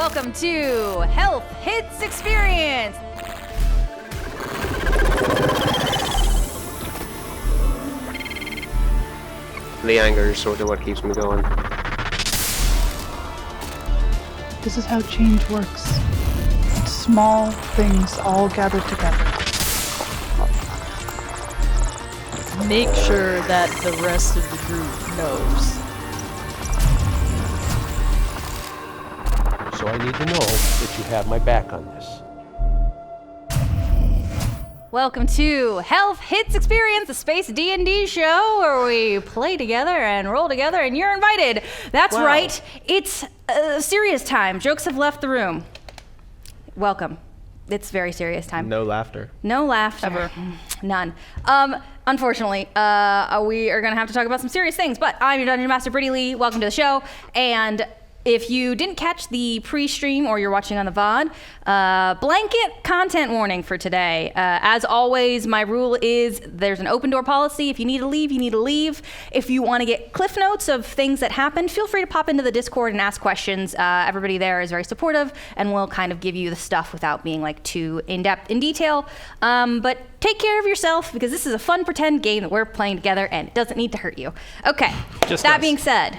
welcome to Health Hits Experience. The anger is sort of what keeps me going. This is how change works. Small things all gather together. Make sure that the rest of the group knows. So I need to know that you have my back on this. Welcome to Health Hits Experience, the space D&D show where we play together and roll together, and you're invited. That's right. It's serious time. Jokes have left the room. Welcome. It's very serious time. No laughter. No laughter. Ever. None. Unfortunately, we are going to have to talk about some serious things, but I'm your Dungeon Master, Brittany Lee. Welcome to the show. And if you didn't catch the pre-stream or you're watching on the VOD, blanket content warning for today. As always, my rule is there's an open door policy. If you need to leave, you need to leave. If you want to get cliff notes of things that happened, feel free to pop into the Discord and ask questions. Everybody there is very supportive and will kind of give you the stuff without being like too in-depth in detail. But take care of yourself because this is a fun pretend game that we're playing together and it doesn't need to hurt you. Okay, that being said,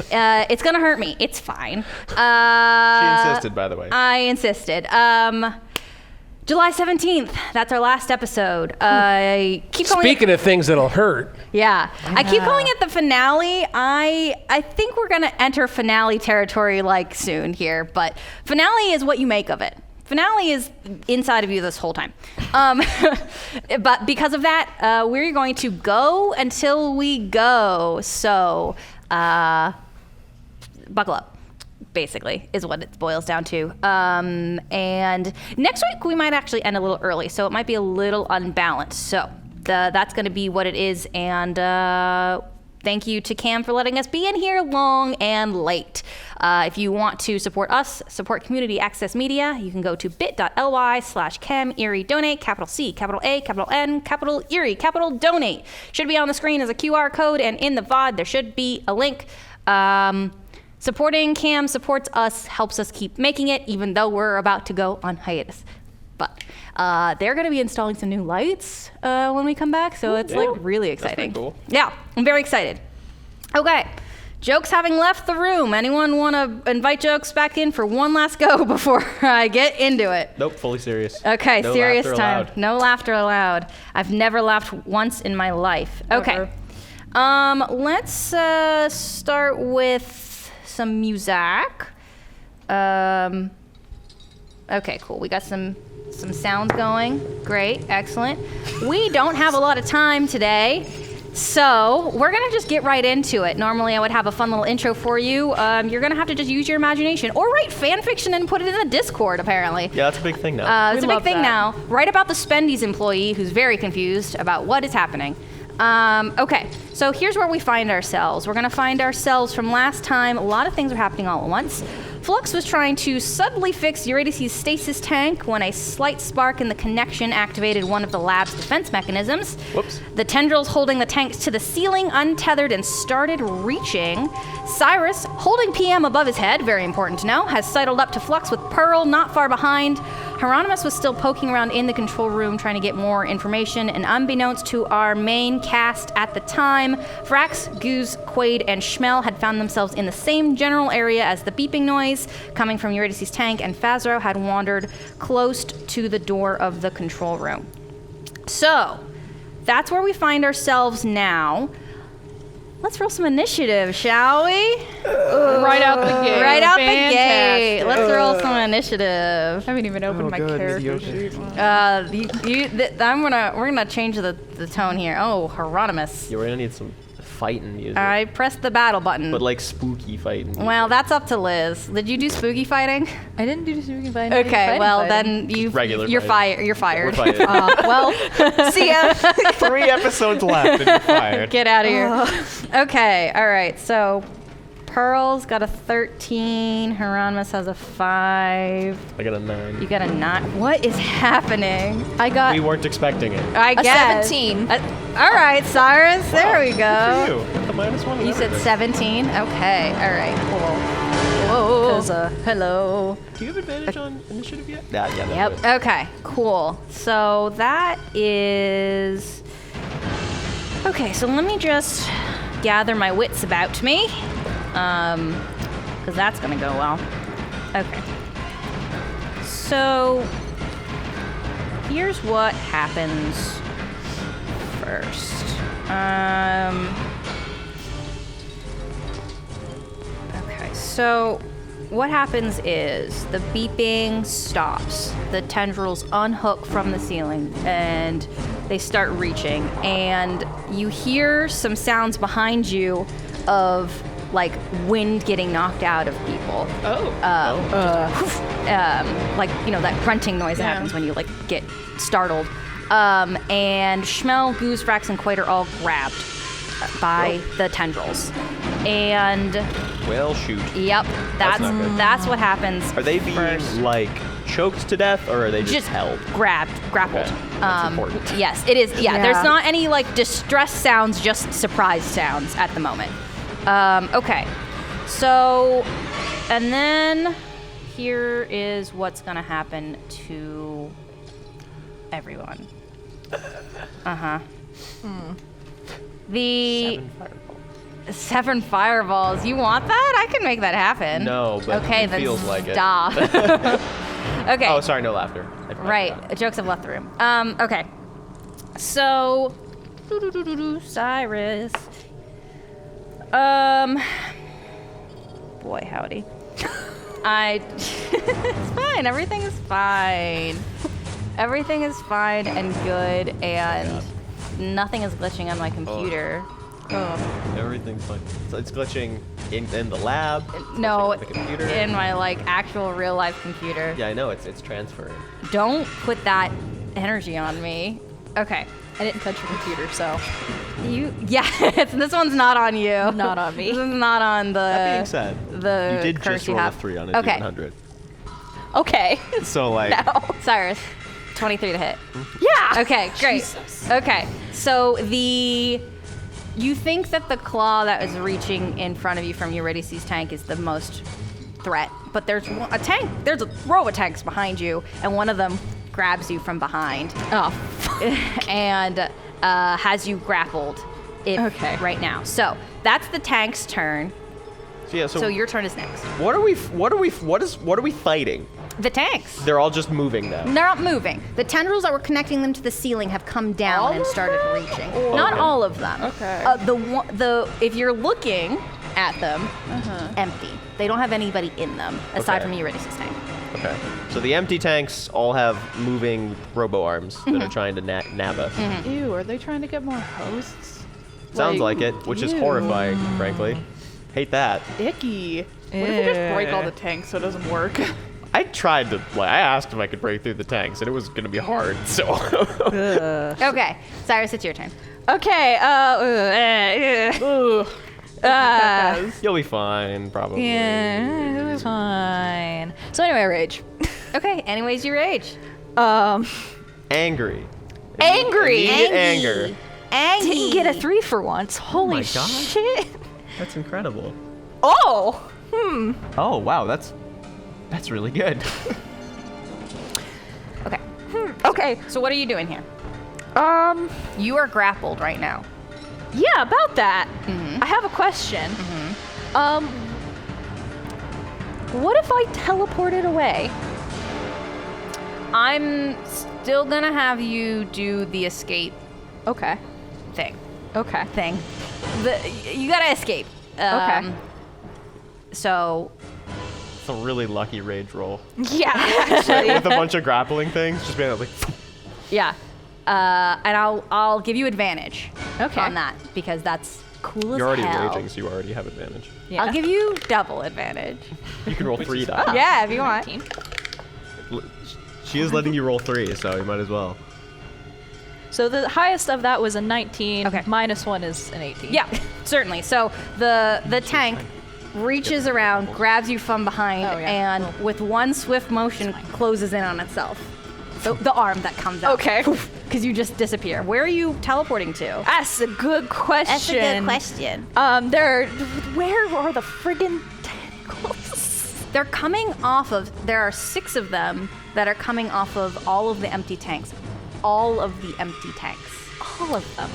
it's gonna hurt me. It's fine. She insisted, by the way. I insisted. July 17th, that's our last episode. I keep calling Speaking of things that'll hurt. Yeah. I keep calling it the finale. I think we're gonna enter finale territory like soon here, but finale is what you make of it. Finale is inside of you this whole time. But because of that, we're going to go until we go. So, buckle up, basically, is what it boils down to. And next week, we might actually end a little early, so it might be a little unbalanced. So that's going to be what it is. And thank you to Cam for letting us be in here long and late. If you want to support us, support Community Access Media, you can go to bit.ly/Chem Erie Donate, capital C, capital A, capital N, capital Erie, capital Donate. Should be on the screen as a QR code, and in the VOD, there should be a link. Supporting Cam supports us, helps us keep making it, even though we're about to go on hiatus. But they're going to be installing some new lights when we come back, so it's like really exciting. That's pretty cool. Yeah, I'm very excited. Okay, Jokes having left the room. Anyone want to invite Jokes back in for one last go before I get into it? Nope, fully serious. Okay, No serious laughter time. allowed. No laughter allowed. I've never laughed once in my life. Okay. Let's start with some music. Okay, cool. We got some sounds going. Great, excellent. We don't have a lot of time today, so we're gonna just get right into it. Normally I would have a fun little intro for you. You're gonna have to just use your imagination or write fan fiction and put it in the Discord, apparently. Yeah, that's a big thing now. It's a big thing now. Write about the Spendy's employee who's very confused about what is happening. Okay, so here's where we find ourselves. We're gonna find ourselves from last time. A lot of things are happening all at once. Flux was trying to subtly fix Eurydice's stasis tank when a slight spark in the connection activated one of the lab's defense mechanisms. Whoops. The tendrils holding the tanks to the ceiling untethered and started reaching. Cyrus, holding PM above his head, very important to know, has sidled up to Flux with Pearl not far behind. Hieronymus was still poking around in the control room trying to get more information, and unbeknownst to our main cast at the time, Frax, Goose, Quaid, and Schmel had found themselves in the same general area as the beeping noise coming from Eurydice's tank, and Fazro had wandered close to the door of the control room. So, that's where we find ourselves now. Let's roll some initiative, shall we? Right out the gate. Right out the gate. Fantastic. Let's roll some initiative. I haven't even opened my character sheet. We're gonna change the tone here. Oh, Hieronymus. You're gonna need some fighting music. I pressed the battle button. But like spooky fighting music. Well, that's up to Liz. Did you do spooky fighting? I didn't do spooky fighting. Okay, well then you're Regular fired. You're fired. We're fired. Well, see ya. 3 episodes left and you're fired. Get out of here. Okay, all right. So Pearl's got a 13. Hieronymus has a 5. I got a 9. You got a 9. What is happening? I got We weren't expecting it. I a guess. 17. All right, Cyrus. There we Good go. for you. Got the -1 and You said everything. 17? Okay, all right, cool. Whoa. Hello. Do you have advantage on initiative yet? Yeah. Yep. Okay, cool. So that is... Okay, so let me just gather my wits about me. Because that's going to go well. Okay. So here's what happens first. Okay, so what happens is the beeping stops. The tendrils unhook from the ceiling and they start reaching. And you hear some sounds behind you of like wind getting knocked out of people. Like, you know, that grunting noise that happens when you like get startled. And Schmel, Goose, Frax, and Quaid are all grabbed by the tendrils. And Well, shoot. yep, That's not good. that's what happens. Are they being first. like choked to death, or are they just held? grappled. Okay, that's important. Yes, it is. Yeah, Yeah. there's not any like distress sounds, just surprise sounds at the moment. Okay, so, and then here is what's gonna happen to everyone. The 7 fireballs. You want that? I can make that happen. No, but okay, it then feels like it. stop. Okay. Oh, sorry, no laughter. I Right. forgot. Jokes have left the room. Okay. So, Cyrus. Boy, howdy. It's fine. Everything is fine. Everything is fine and good, and nothing is glitching on my computer. Everything's fine. So it's glitching in the lab. No, glitching on the computer. in my like actual real life computer. Yeah, I know. It's transferring. Don't put that energy on me. Okay. I didn't touch your computer, so This one's not on you. not on me. This is not on the. That being said, the you did curse just you roll have. a 3 on a Okay. D100. Okay. So like, Cyrus, 23 to hit. Yeah. Okay, great. Okay, so you think that the claw that is reaching in front of you from Eurydice's tank is the most threat, but there's a row of tanks behind you, and one of them grabs you from behind. Oh. And has you grappled right now. So that's the tank's turn. so So your turn is next. what are we fighting? The tanks. They're all just moving now. They're not moving. The tendrils that were connecting them to the ceiling have come down and started reaching. Not all of them. Okay. If you're looking at them, empty. They don't have anybody in them aside Okay. from Eurydice's tank. Okay. So the empty tanks all have moving robo arms that are trying to nab us. Ew, are they trying to get more hosts? Sounds like it, which is ew. horrifying, frankly. Hate that. Icky. What if we just break all the tanks so it doesn't work? I tried to, I asked if I could break through the tanks, and it was going to be hard, so. Okay, Cyrus, it's your turn. Okay. Ugh. You'll be fine, probably. Yeah, it was fine. So anyway, rage. Okay, anyways, you rage. Angry. Angry. Immediate anger. Didn't get a 3 for once. Holy my God. shit. That's incredible. Oh. Oh, wow, that's really good. Okay. Okay. So what are you doing here? You are grappled right now. Yeah, about that. I have a question. What if I teleported away? I'm still gonna have you do the escape Okay. thing. Okay. You gotta escape. Okay. So It's a really lucky rage roll. Yeah, actually. With a bunch of grappling things, just being like, yeah, and I'll give you advantage Okay. on that because that's cool as you're already hell. raging, so you already have advantage. Yeah. I'll give you double advantage. You can roll 3 dice. Yeah, if you want. 19. She is letting you roll 3, so you might as well. So the highest of that was a 19. Okay. Minus 1 is an 18. Yeah, certainly. So the tank reaches around, grabs you from behind, Oh, yeah. and with one swift motion closes in on itself. The arm that comes out. Okay. Because you just disappear. Where are you teleporting to? That's a good question. question. Where are the friggin' tentacles? They're coming off of, there are 6 of them that are coming off of all of the empty tanks. All of the empty tanks. All of them.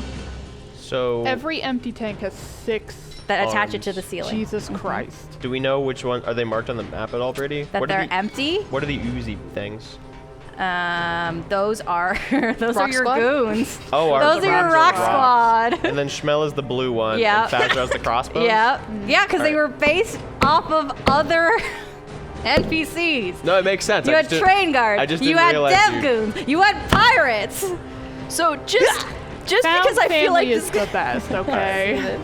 So Every empty tank has 6. That attach it to Arms. the ceiling. Jesus Christ. do we know which one? Are they marked on the map at all, Brady? That What are they're the- empty. What are the oozy things? Those are those are Rock your squad? goons. Oh, those are your rock squad. And then Schmel is the blue one. Yeah. And Fazra's the crossbows. Yeah, because they Alright. were based off of other NPCs. No, it makes sense. You I had just didn't- train guards. I just you didn't had realize dev you- goons. You had pirates. So just because I feel like is this, the best, okay?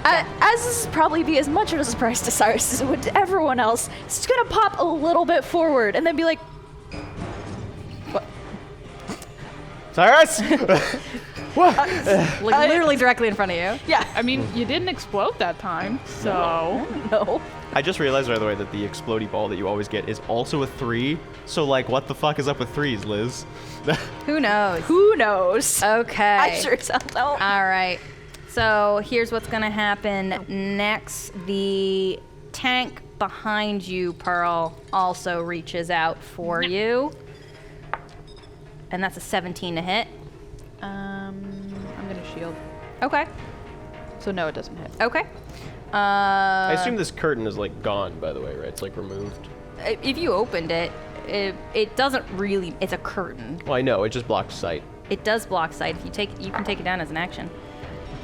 as this is probably be as much of a surprise to Cyrus as it would to everyone else, it's gonna pop a little bit forward and then be like, Cyrus! Like literally directly in front of you. yeah, I mean, you didn't explode that time, so... no. I just realized, by the way, that the explodey ball that you always get is also a 3. So, like, what the fuck is up with 3s, Liz? Who knows? Who knows? Okay. I sure as hell don't. All right. So here's what's gonna happen next. The tank behind you, Pearl, also reaches out for you. And that's a 17 to hit. I'm gonna shield. Okay. So no, it doesn't hit. Okay. I assume this curtain is, like, gone, by the way, right? It's, like, removed. If you opened it, it doesn't really. It's a curtain. Well, I know. It just blocks sight. It does block sight. If you can take it down as an action.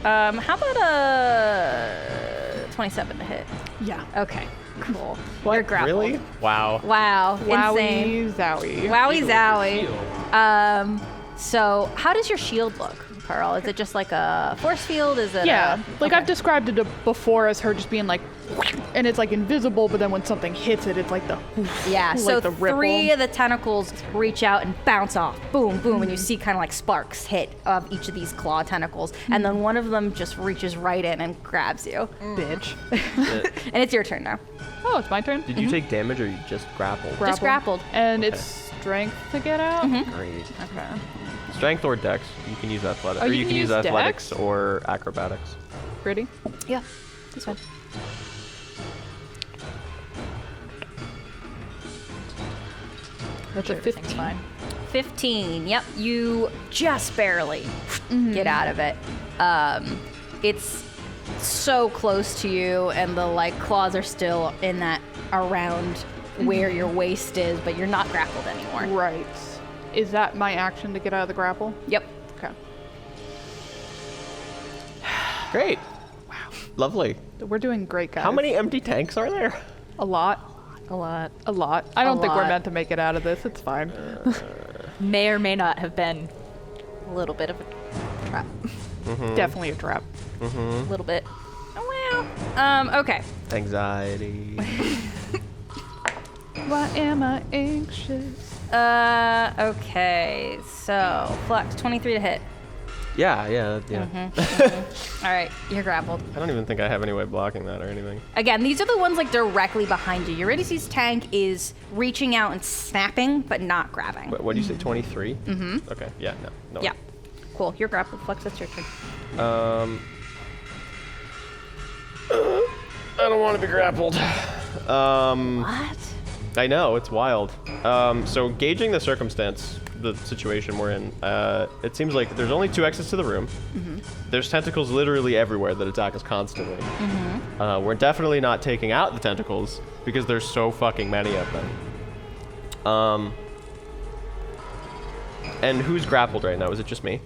How about a 27 to hit? Yeah. Okay. Cool. You're grappled. Really? Wow. Wow. Insane. Wowie zowie. Wowie zowie. So how does your shield look, Pearl? Is it just like a force field? Is it Yeah, like okay. I've described it before as her just being like, and it's like invisible, but then when something hits it, it's like the Yeah, like so the ripple. 3 of the tentacles reach out and bounce off. Boom, boom, and you see kind of like sparks hit of each of these claw tentacles. And then one of them just reaches right in and grabs you. bitch. And it's your turn now. Oh, it's my turn. Did you take damage or you just grappled? Just grappled. And it's strength to get out. Great. Okay. Strength or dex. You can use athletics. Oh, or you you can can use use athletics dex? or acrobatics. Pretty. Yeah, that's fine. That's a 15. 15. Yep, you just barely get out of it. It's so close to you, and the like claws are still in that around where your waist is, but you're not grappled anymore. Right. Is that my action to get out of the grapple? Yep. Okay. Great. Wow. Lovely. We're doing great, guys. How many empty tanks are there? A lot. A lot. A lot. I don't think we're lot. meant to make it out of this. It's fine. May or may not have been a little bit of a trap. Definitely a trap. A little bit. Oh, wow. Okay. Anxiety. Why am I anxious? Okay. So, Flex, 23 to hit. yeah. All right, you're grappled. I don't even think I have any way of blocking that or anything. Again, these are the ones like directly behind you. Eurydice's tank is reaching out and snapping, but not grabbing. What do you say, 23? Mm-hmm. Okay, yeah, no. Yeah. Cool. You're grappled. Flex, that's your turn. I don't want to be grappled. What? I know, it's wild. So gauging the circumstance, the situation we're in, it seems like there's only 2 exits to the room. There's tentacles literally everywhere that attack us constantly. We're definitely not taking out the tentacles because there's so fucking many of them. And who's grappled right now? Is it just me?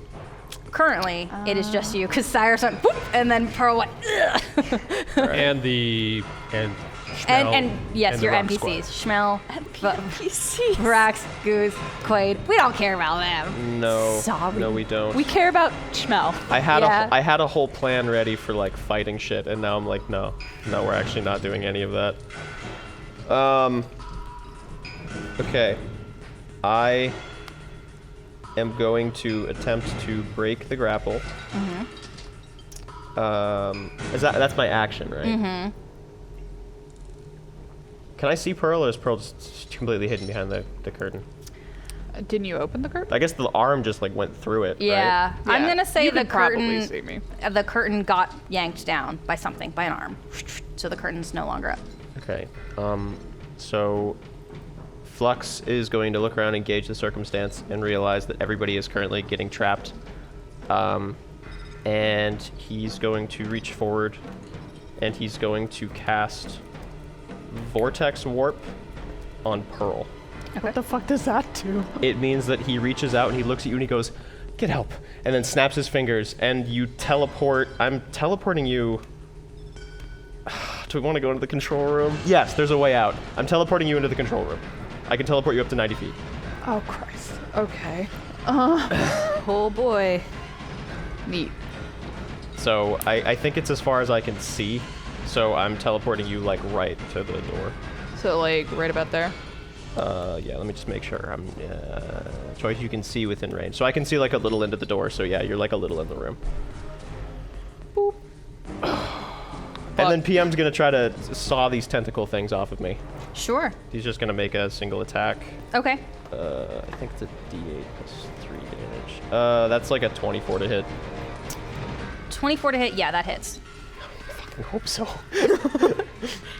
Currently, it is just you, because Cyrus went, whoop, and then Pearl went, ugh. And Schmel and yes, and your the Rock NPCs. Squad. Schmel, Vrax, Goose, Quaid. We don't care about them. No. Sorry. No, we don't. We care about Schmel. I had Yeah. I had a whole plan ready for like fighting shit, and now I'm like, no, we're actually not doing any of that. Okay, I am going to attempt to break the grapple. That's my action, right? Can I see Pearl, or is Pearl just completely hidden behind the curtain? Didn't you open the curtain? I guess the arm just like went through it. Yeah. Right? I'm gonna say you the can probably curtain. see me. The curtain got yanked down by something, by an arm. So the curtain's no longer up. Okay. So Flux is going to look around and gauge the circumstance and realize that everybody is currently getting trapped. And he's going to reach forward and he's going to cast Vortex Warp on Pearl. What the fuck does that do? It means that he reaches out and he looks at you and he goes, "Get help," and then snaps his fingers and you teleport. I'm teleporting you. Do we want to go into the control room? Yes, there's a way out. I'm teleporting you into the control room. I can teleport you up to 90 feet. Oh, Christ. Okay. Oh boy. Neat. So I think it's as far as I can see. So I'm teleporting you like right to the door. So, like, right about there? Yeah, let me just make sure. Choice you can see within range. So I can see like a little into the door. So yeah, you're like a little in the room. Boop. And then PM's gonna try to saw these tentacle things off of me. Sure. He's just gonna make a single attack. Okay. I think it's a D8 plus 3 damage. That's like a 24 to hit. 24 to hit. Yeah, that hits. I hope so.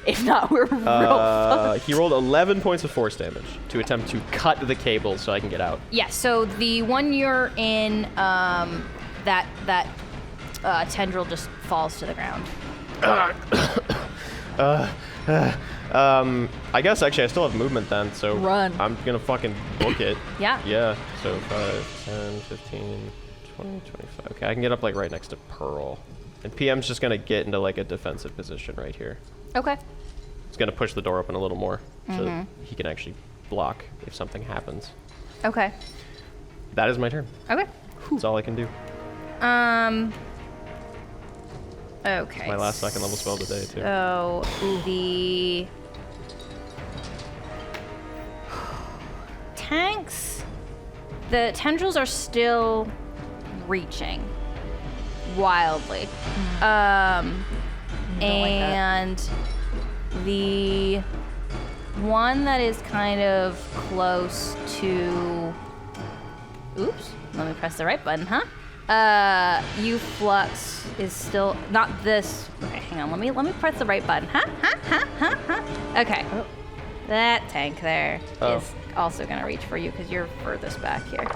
If not, we're real fucked. He rolled 11 points of force damage to attempt to cut the cable so I can get out. Yeah. So the one you're in, that tendril just falls to the ground. I guess actually I still have movement then, so Run. I'm gonna fucking book it. Yeah. Yeah, so 5, 10, 15, 20, 25. Okay, I can get up like right next to Pearl. And PM's just gonna get into like a defensive position right here. Okay. He's gonna push the door open a little more so that he can actually block if something happens. Okay. That is my turn. Okay. That's all I can do. Okay. My last second level spell today too. So the tanks, the tendrils are still reaching wildly. And the one that is kind of close to, oops, let me press the right button, huh? You Flux is still not this. Okay, hang on. Let me press the right button. Okay. Oh. That tank there Oh. is also gonna reach for you because you're furthest back here.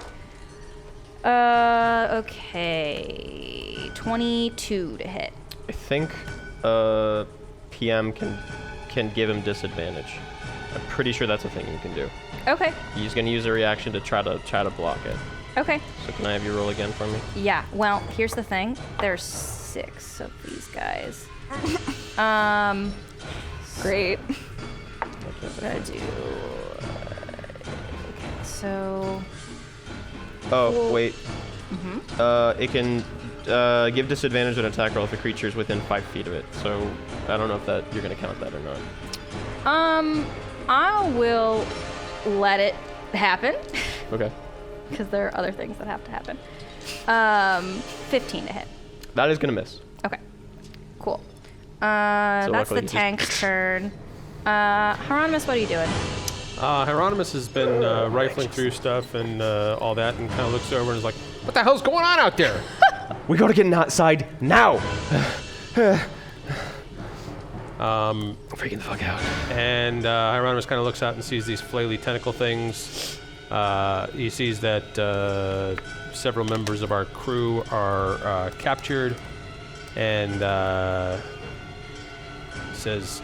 Okay. 22 to hit. I think PM can give him disadvantage. I'm pretty sure that's a thing you can do. Okay. He's gonna use a reaction to try to block it. Okay. So can I have you roll again for me? Yeah. Well, here's the thing. There's 6 of these guys. Great. What did I do? Okay. So. Oh wait. It can give disadvantage on attack roll if a creature is within 5 feet of it. So I don't know if that you're gonna count that or not. I will let it happen Okay. because there are other things that have to happen. 15 to hit. That is gonna miss. Okay. Cool. That's luckily the you just- tank's turn. Hieronymus, what are you doing? Hieronymus has been rifling through stuff and all that, and kind of looks over and is like, "What the hell's going on out there?" We gotta get outside now. Freaking the fuck out. And Hieronymus kind of looks out and sees these flaily tentacle things. He sees that several members of our crew are captured, and says,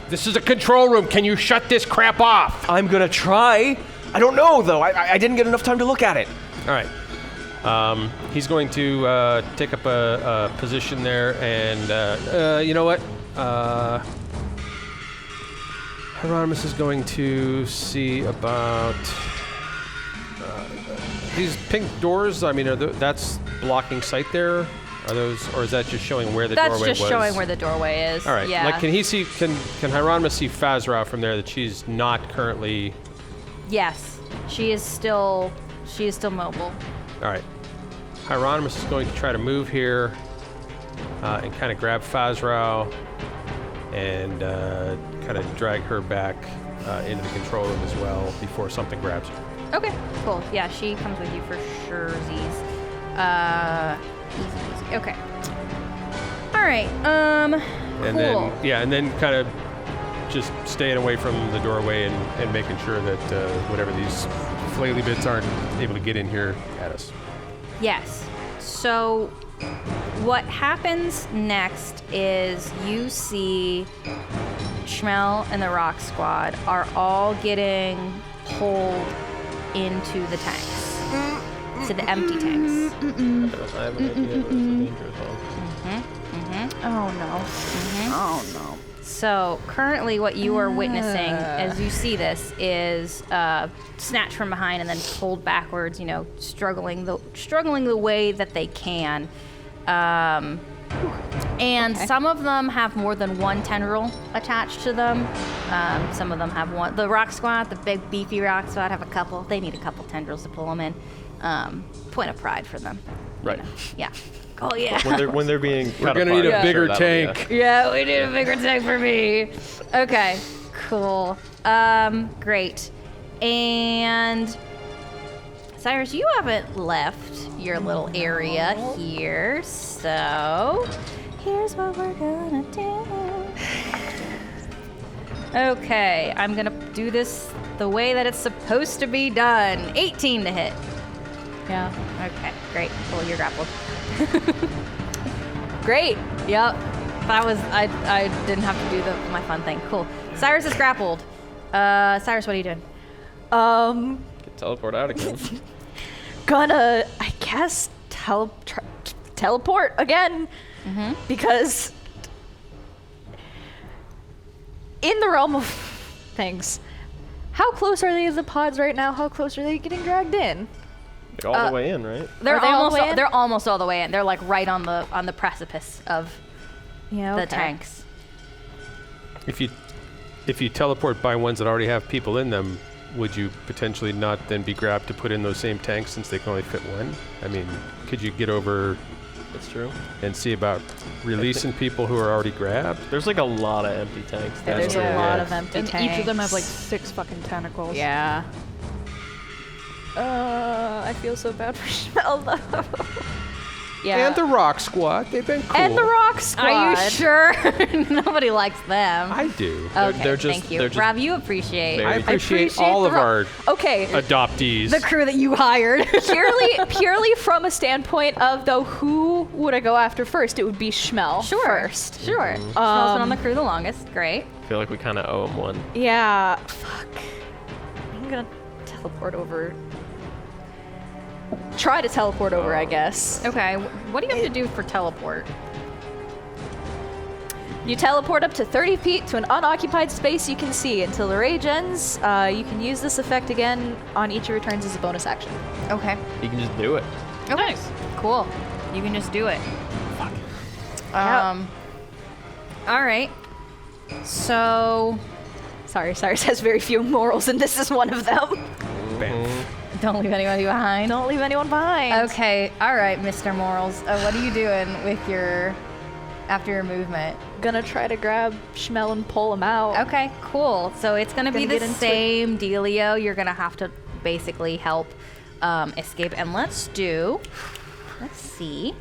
"This is a control room. Can you shut this crap off?" I'm gonna try. I don't know though. I didn't get enough time to look at it. All right. He's going to take up a position there, and you know what? Hieronymus is going to see about these pink doors. I mean, that's blocking sight there. Are those, or is that just showing where the That's doorway was? just showing where the doorway is. All right. Yeah. Like, can Hieronymus see Fazra from there that she's not currently? Yes. She is still mobile. All right. Hieronymus is going to try to move here and kind of grab Fazra and kind of drag her back into the control room as well before something grabs her. Okay. Cool. Yeah, she comes with you for sure, Z's. Easy. Okay. All right. And cool. then kind of just staying away from the doorway and making sure that whatever these flaily bits aren't able to get in here at us. Yes. So what happens next is you see Schmel and the Rock Squad are all getting pulled into the tanks, to the empty tanks. I have an idea, but it's a dangerous one. Oh no. Oh no. So currently what you are witnessing as you see this is snatched from behind and then pulled backwards, struggling the way that they can. And some of them have more than one tendril attached to them. Some of them have one. The Rock Squad, the big beefy Rock Squad, have a couple. They need a couple tendrils to pull them in. Point of pride for them. Right. Yeah. Oh yeah. When they're being We're cut gonna need apart, a bigger that'll be tank. Yeah, we need a bigger tank for me. Okay, cool. Great. And Cyrus, you haven't left your little area here, so here's what we're gonna do. Okay, I'm gonna do this the way that it's supposed to be done. 18 to hit. Yeah. Okay, great. Cool, you're grappled. Great. Yep. That was I didn't have to do my fun thing. Cool. Cyrus is grappled. Cyrus, what are you doing? Get teleport out again. Gonna, I guess, teleport again, because in the realm of things, how close are they to the pods right now? How close are they getting dragged in? Like all the way in, right? They're Are they all the almost way in? they're almost all the way in. They're like right on the precipice of Yeah. the tanks. If you teleport by ones that already have people in them, would you potentially not then be grabbed to put in those same tanks since they can only fit one? I mean, could you get over That's true. and see about releasing people who are already grabbed? There's like a lot of empty tanks. Yeah, there's true, a lot yeah. of empty And tanks. each of them have like 6 fucking tentacles. Yeah. I feel so bad for Schmel though. Yeah. And the Rock Squad, they've been cool. And the Rock Squad. Are you sure? Nobody likes them. I do. Okay, they're just- thank you. they're just Rob, you appreciate very- I appreciate all the of Rock- our Okay. adoptees. the crew that you hired. purely from a standpoint of though, who would I go after first? It would be Schmel first. Sure. Schmel's been on the crew the longest. Great. I feel like we kind of owe him one. Yeah. Fuck. I'm gonna teleport over. Try to teleport over, I guess. Okay. What do you have to do for teleport? You teleport up to 30 feet to an unoccupied space you can see. Until the rage ends, you can use this effect again on each of your turns as a bonus action. Okay. You can just do it. Okay. Cool. You can just do it. Fuck. Yep. All right. So Sorry, Cyrus has very few morals, and this is one of them. Bam. don't leave anybody behind. Don't leave anyone behind. Okay. All right, Mr. Morals. What are you doing with after your movement? Gonna try to grab Schmel and pull him out. Okay, cool. So it's gonna be Gonna the get into same dealio. You're gonna have to basically help escape. And let's see.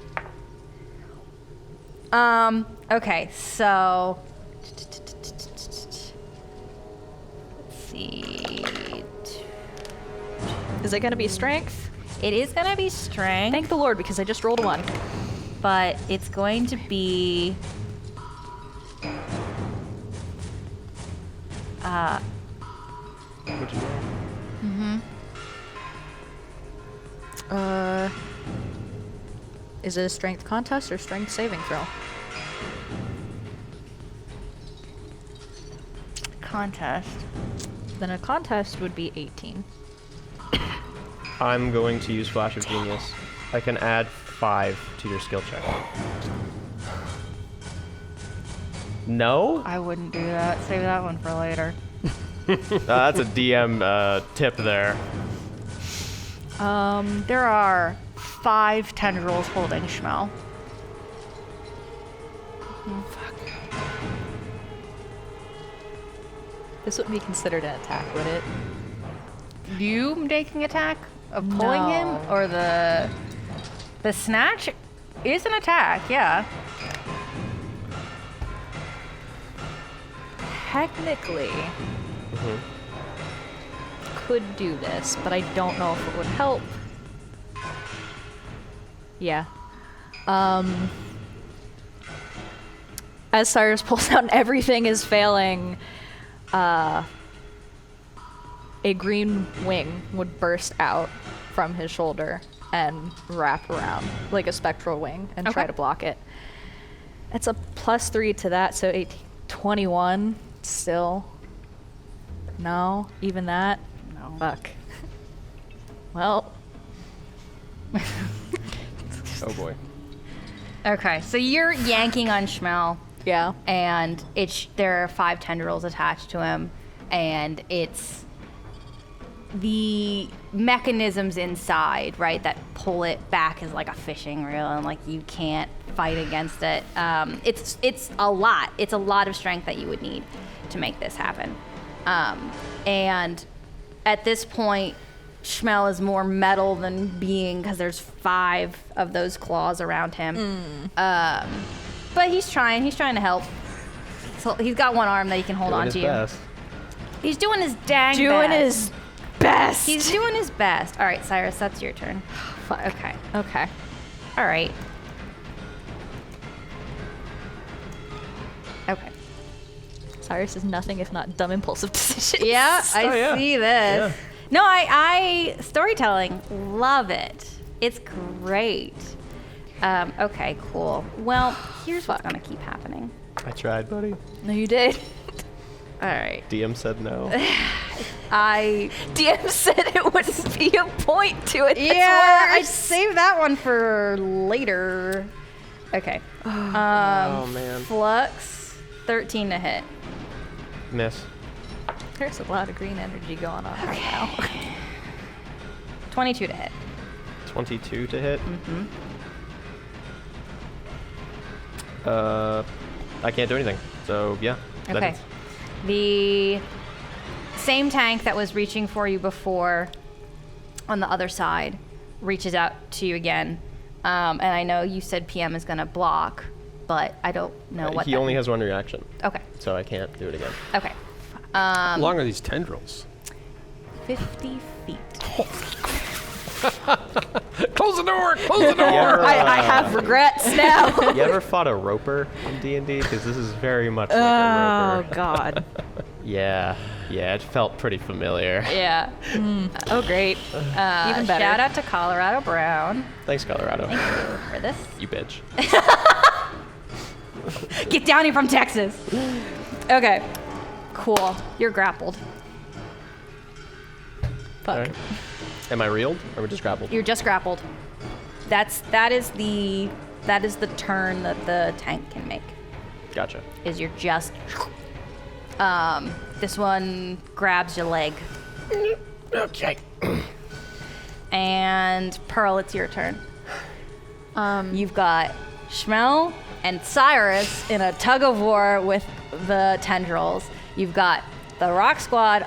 Okay, so let's see. Is it gonna be strength? It is gonna be strength, Thank the Lord, because I just rolled a 1. but it's going to be What'd you do? Is it a strength contest or strength saving throw? contest. Then a contest would be 18. I'm going to use Flash of Genius. I can add 5 to your skill check. No? I wouldn't do that. Save that one for later. That's a DM tip there. There are 5 tendrils holding Schmel. This wouldn't be considered an attack, would it? You making attack of pulling him, No. or the snatch is an attack, yeah. technically could do this, but I don't know if it would help. Yeah. As Cyrus pulls out and everything is failing, a green wing would burst out from his shoulder and wrap around like a spectral wing and try to block it. It's a +3 to that, so 18, 21 still. No, even that? No. Fuck. Well. Oh boy. Okay, so you're yanking on Schmel. Yeah. And there are 5 tendrils attached to him, and it's the mechanisms inside, right, that pull it back is like a fishing reel, and like you can't fight against it. It's a lot. It's a lot of strength that you would need to make this happen. And at this point, Schmel is more metal than being, because there's 5 of those claws around him. But he's trying to help. So he's got one arm that he can hold on to you. Best. He's doing his dang Doing best. his best. He's doing his best. All right, Cyrus, that's your turn. Fuck. Okay. Okay. All right. Okay. Cyrus is nothing if not dumb impulsive decisions. Yeah, I yeah. see this. Yeah. No, I storytelling, love it. It's great. Okay, cool. Well, here's what's gonna keep happening. I tried, buddy. No, you did. All right. DM said no. DM said it wouldn't be a point to it. That's Yeah, I'd worse. save that one for later. Okay. Oh man. Flux, 13 to hit. Miss. There's a lot of green energy going on right now. 22 to hit. 22 to hit. I can't do anything. So yeah. that Okay. hits. The same tank that was reaching for you before on the other side reaches out to you again. And I know you said PM is going to block, but I don't know what He that only means. has one reaction, Okay. so I can't do it again. Okay. How long are these tendrils? 50 feet. Close the door! Close the door! I have regrets now. You ever fought a roper in D&D? Because this is very much like a Oh roper. God. Yeah, it felt pretty familiar. Yeah. Oh great. Even better. Shout out to Colorado Brown. Thanks, Colorado. Thank you for this. You bitch. Get down here from Texas. Okay. Cool. You're grappled. All right. Am I reeled, or we're just grappled? You're just grappled. That is the turn that the tank can make. Gotcha. Is you're just this one grabs your leg. Okay. And Pearl, it's your turn. You've got Schmel and Cyrus in a tug of war with the tendrils. You've got the Rock Squad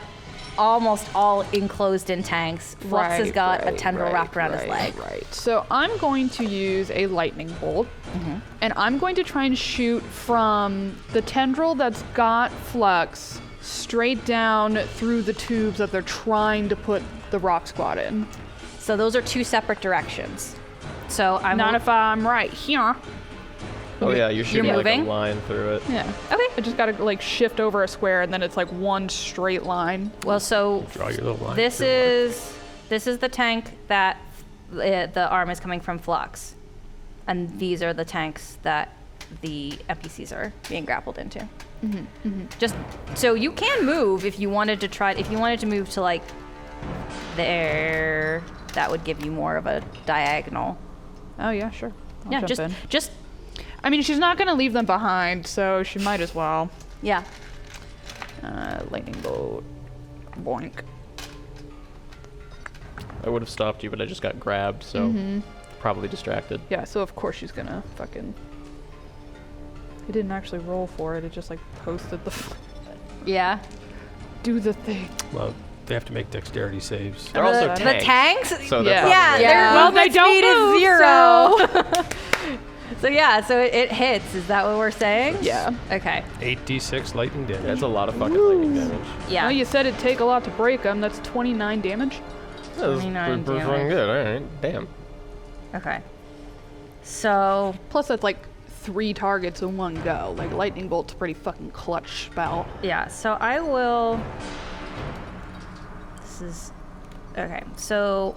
almost all enclosed in tanks. Flux has got a tendril wrapped around his leg. Right. So I'm going to use a lightning bolt, and I'm going to try and shoot from the tendril that's got Flux straight down through the tubes that they're trying to put the Rock Squad in. So those are 2 separate directions. So I'm Not if I'm right here. Oh yeah, you're shooting like a moving? line through it. Yeah. okay. I just gotta like shift over a square, and then it's like one straight line. Well, so Draw your little line. this is the tank that the arm is coming from Flux, and these are the tanks that the NPCs are being grappled into. Just so you can move if you wanted to try. If you wanted to move to like there, that would give you more of a diagonal. Oh yeah, sure. I'll Yeah, jump in. just I mean, she's not gonna leave them behind, so she might as well. yeah. Lightning bolt. Boink. I would have stopped you, but I just got grabbed, so probably distracted. Yeah, so of course she's gonna fucking. It didn't actually roll for it. It just like posted the. Yeah. Do the thing. Well, they have to make dexterity saves. They're also The tanks? So they're Yeah. probably Yeah, their Well, they movement speed don't is move, 0. so- So yeah, so it hits. Is that what we're saying? Yeah. Okay. 8d6 lightning damage. That's a lot of fucking lightning damage. Yeah. Well, you said it'd take a lot to break them. That's 29 damage. That was 29 pretty fucking damage. good. All right. Damn. Okay. So Plus, that's like 3 targets in one go. Like, lightning bolt's a pretty fucking clutch spell. yeah, so I will. This is okay. So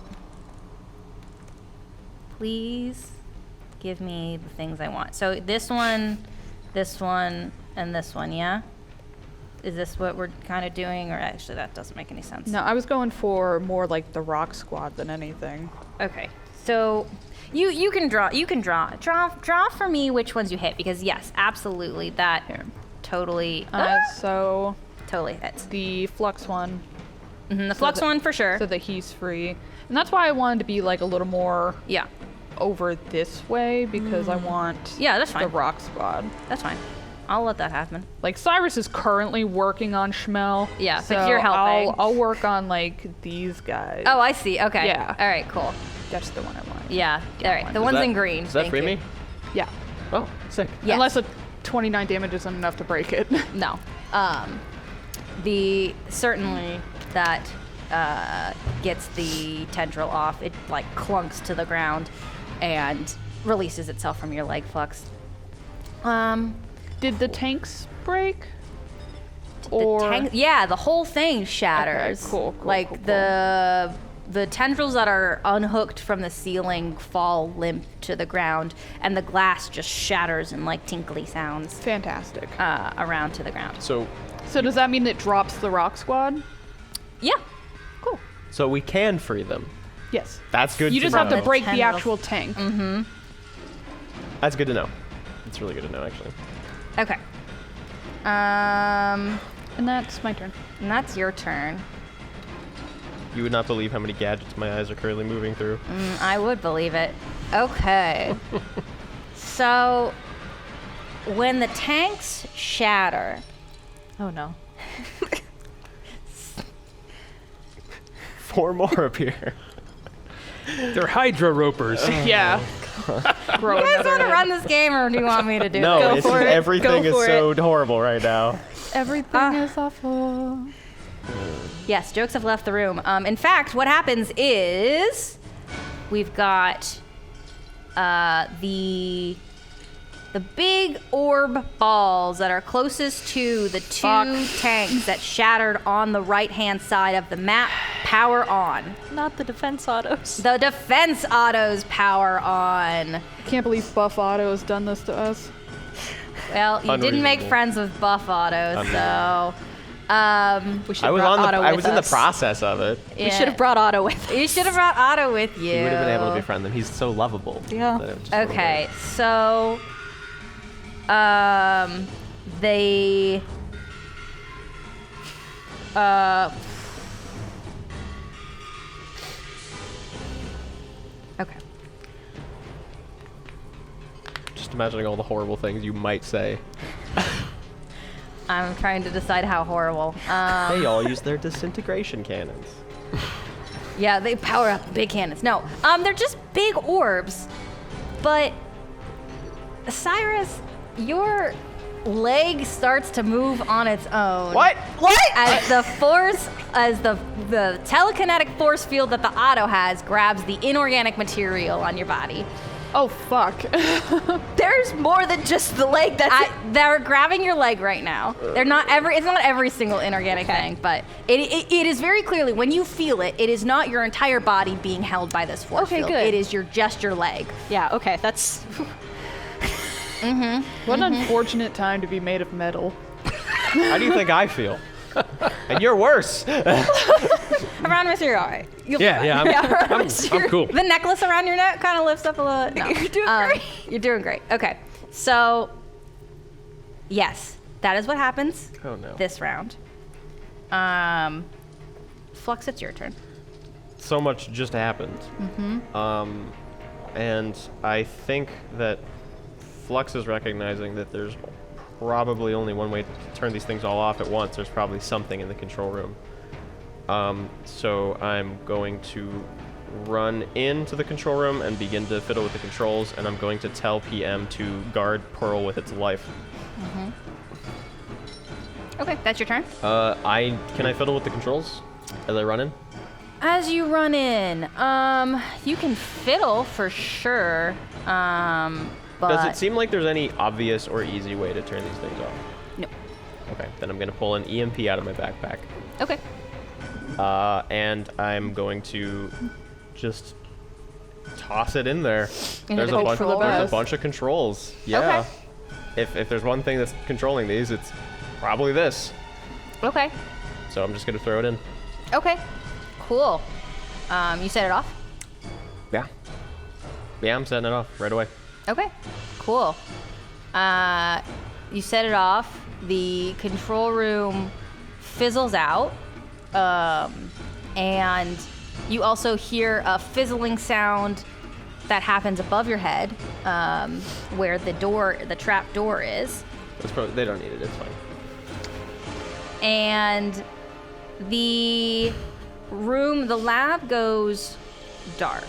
please give me the things I want. So this one, and this one. Yeah. Is this what we're kind of doing, or actually that doesn't make any sense? No, I was going for more like the rock squad than anything. Okay. So you can draw for me which ones you hit, because yes, absolutely that totally So totally hits. the flux one, The flux that- one for sure. so that he's free. And that's why I wanted to be like a little more Yeah. over this way, because I want Yeah, that's the fine. rock squad. That's fine. I'll let that happen. Like, Cyrus is currently working on Schmel. Yeah, but so you're helping. I'll work on like these guys. Oh, I see. Okay. Yeah. All right. Cool. That's the one I want. Yeah. All right. The ones in green. Does that Thank free you. me? Yeah. Oh, sick. Yes. Unless a 29 damage isn't enough to break it. No. The certainly that gets the tendril off. It like clunks to the ground and releases itself from your leg, Flux. Did the tanks break? Yeah, the whole thing shatters. Okay, cool, Like cool. the tendrils that are unhooked from the ceiling fall limp to the ground, and the glass just shatters in like tinkly sounds Fantastic. around to the ground. So So does that mean it drops the rock squad? Yeah. Cool. so we can free them. Yes. That's good. You just have to know. break the Tendrils. actual tank. That's good to know. It's really good to know, actually. Okay. And that's my turn. And that's your turn. You would not believe how many gadgets my eyes are currently moving through. I would believe it. Okay. So, when the tanks shatter, Oh no. 4 more appear. They're Hydra ropers. Yeah. Grow you guys another want to head. run this game, or do you want me to do it? No, it's just everything is Go for so horrible right now. Everything is awful. Yes, jokes have left the room. In fact, what happens is we've got the big orb balls that are closest to the two tanks that shattered on the right-hand side of the map power on. Not the defense autos. The defense autos power on. Can't believe Buff Auto has done this to us. Well, you didn't make Unreasonable. friends with Buff Autos, so We should I have was brought on the. Otto I with was in the us. process of it. yeah. We should have brought Otto with us. You should have brought Otto with you. We would have been able to befriend them. He's so lovable. Yeah. that it just would've Okay, worked. so they okay. Just imagining all the horrible things you might say. I'm trying to decide how horrible. They all use their disintegration cannons. Yeah, they power up big cannons. No, they're just big orbs. But Cyrus, your leg starts to move on its own. What? As the force, as the telekinetic force field that the auto has grabs the inorganic material on your body. Oh, fuck. There's more than just the leg they're grabbing your leg right now. They're not it's not every single inorganic thing, but it is very clearly, when you feel it, it is not your entire body being held by this force Okay, field. good. It is just your leg. Yeah, okay, that's... What an unfortunate time to be made of metal. How do you think I feel? And you're worse. Hieronymus, you're all right. You'll be fine. I'm cool. The necklace around your neck kind of lifts up a little. No. You're doing great. You're doing great. Okay, so yes, that is what happens Oh no. this round. Flux, it's your turn. So much just happened. And I think that Flux is recognizing that there's probably only one way to turn these things all off at once. There's probably something in the control room. So I'm going to run into the control room and begin to fiddle with the controls, and I'm going to tell PM to guard Pearl with its life. Okay, that's your turn. Can I fiddle with the controls as I run in? As you run in, you can fiddle for sure. But Does it seem like there's any obvious or easy way to turn these things off? No. Okay, then I'm gonna pull an EMP out of my backpack. Okay. And I'm going to just toss it in there. Into There's the a bunch. controls? There's a bunch of controls. Yeah. Okay. If there's one thing that's controlling these, it's probably this. Okay. So I'm just gonna throw it in. Okay. Cool. You set it off? Yeah. Yeah, I'm setting it off right away. Okay. Cool. You set it off. The control room fizzles out. And you also hear a fizzling sound that happens above your head, where the trap door is. That's probably, they don't need it. It's fine. And the lab goes dark.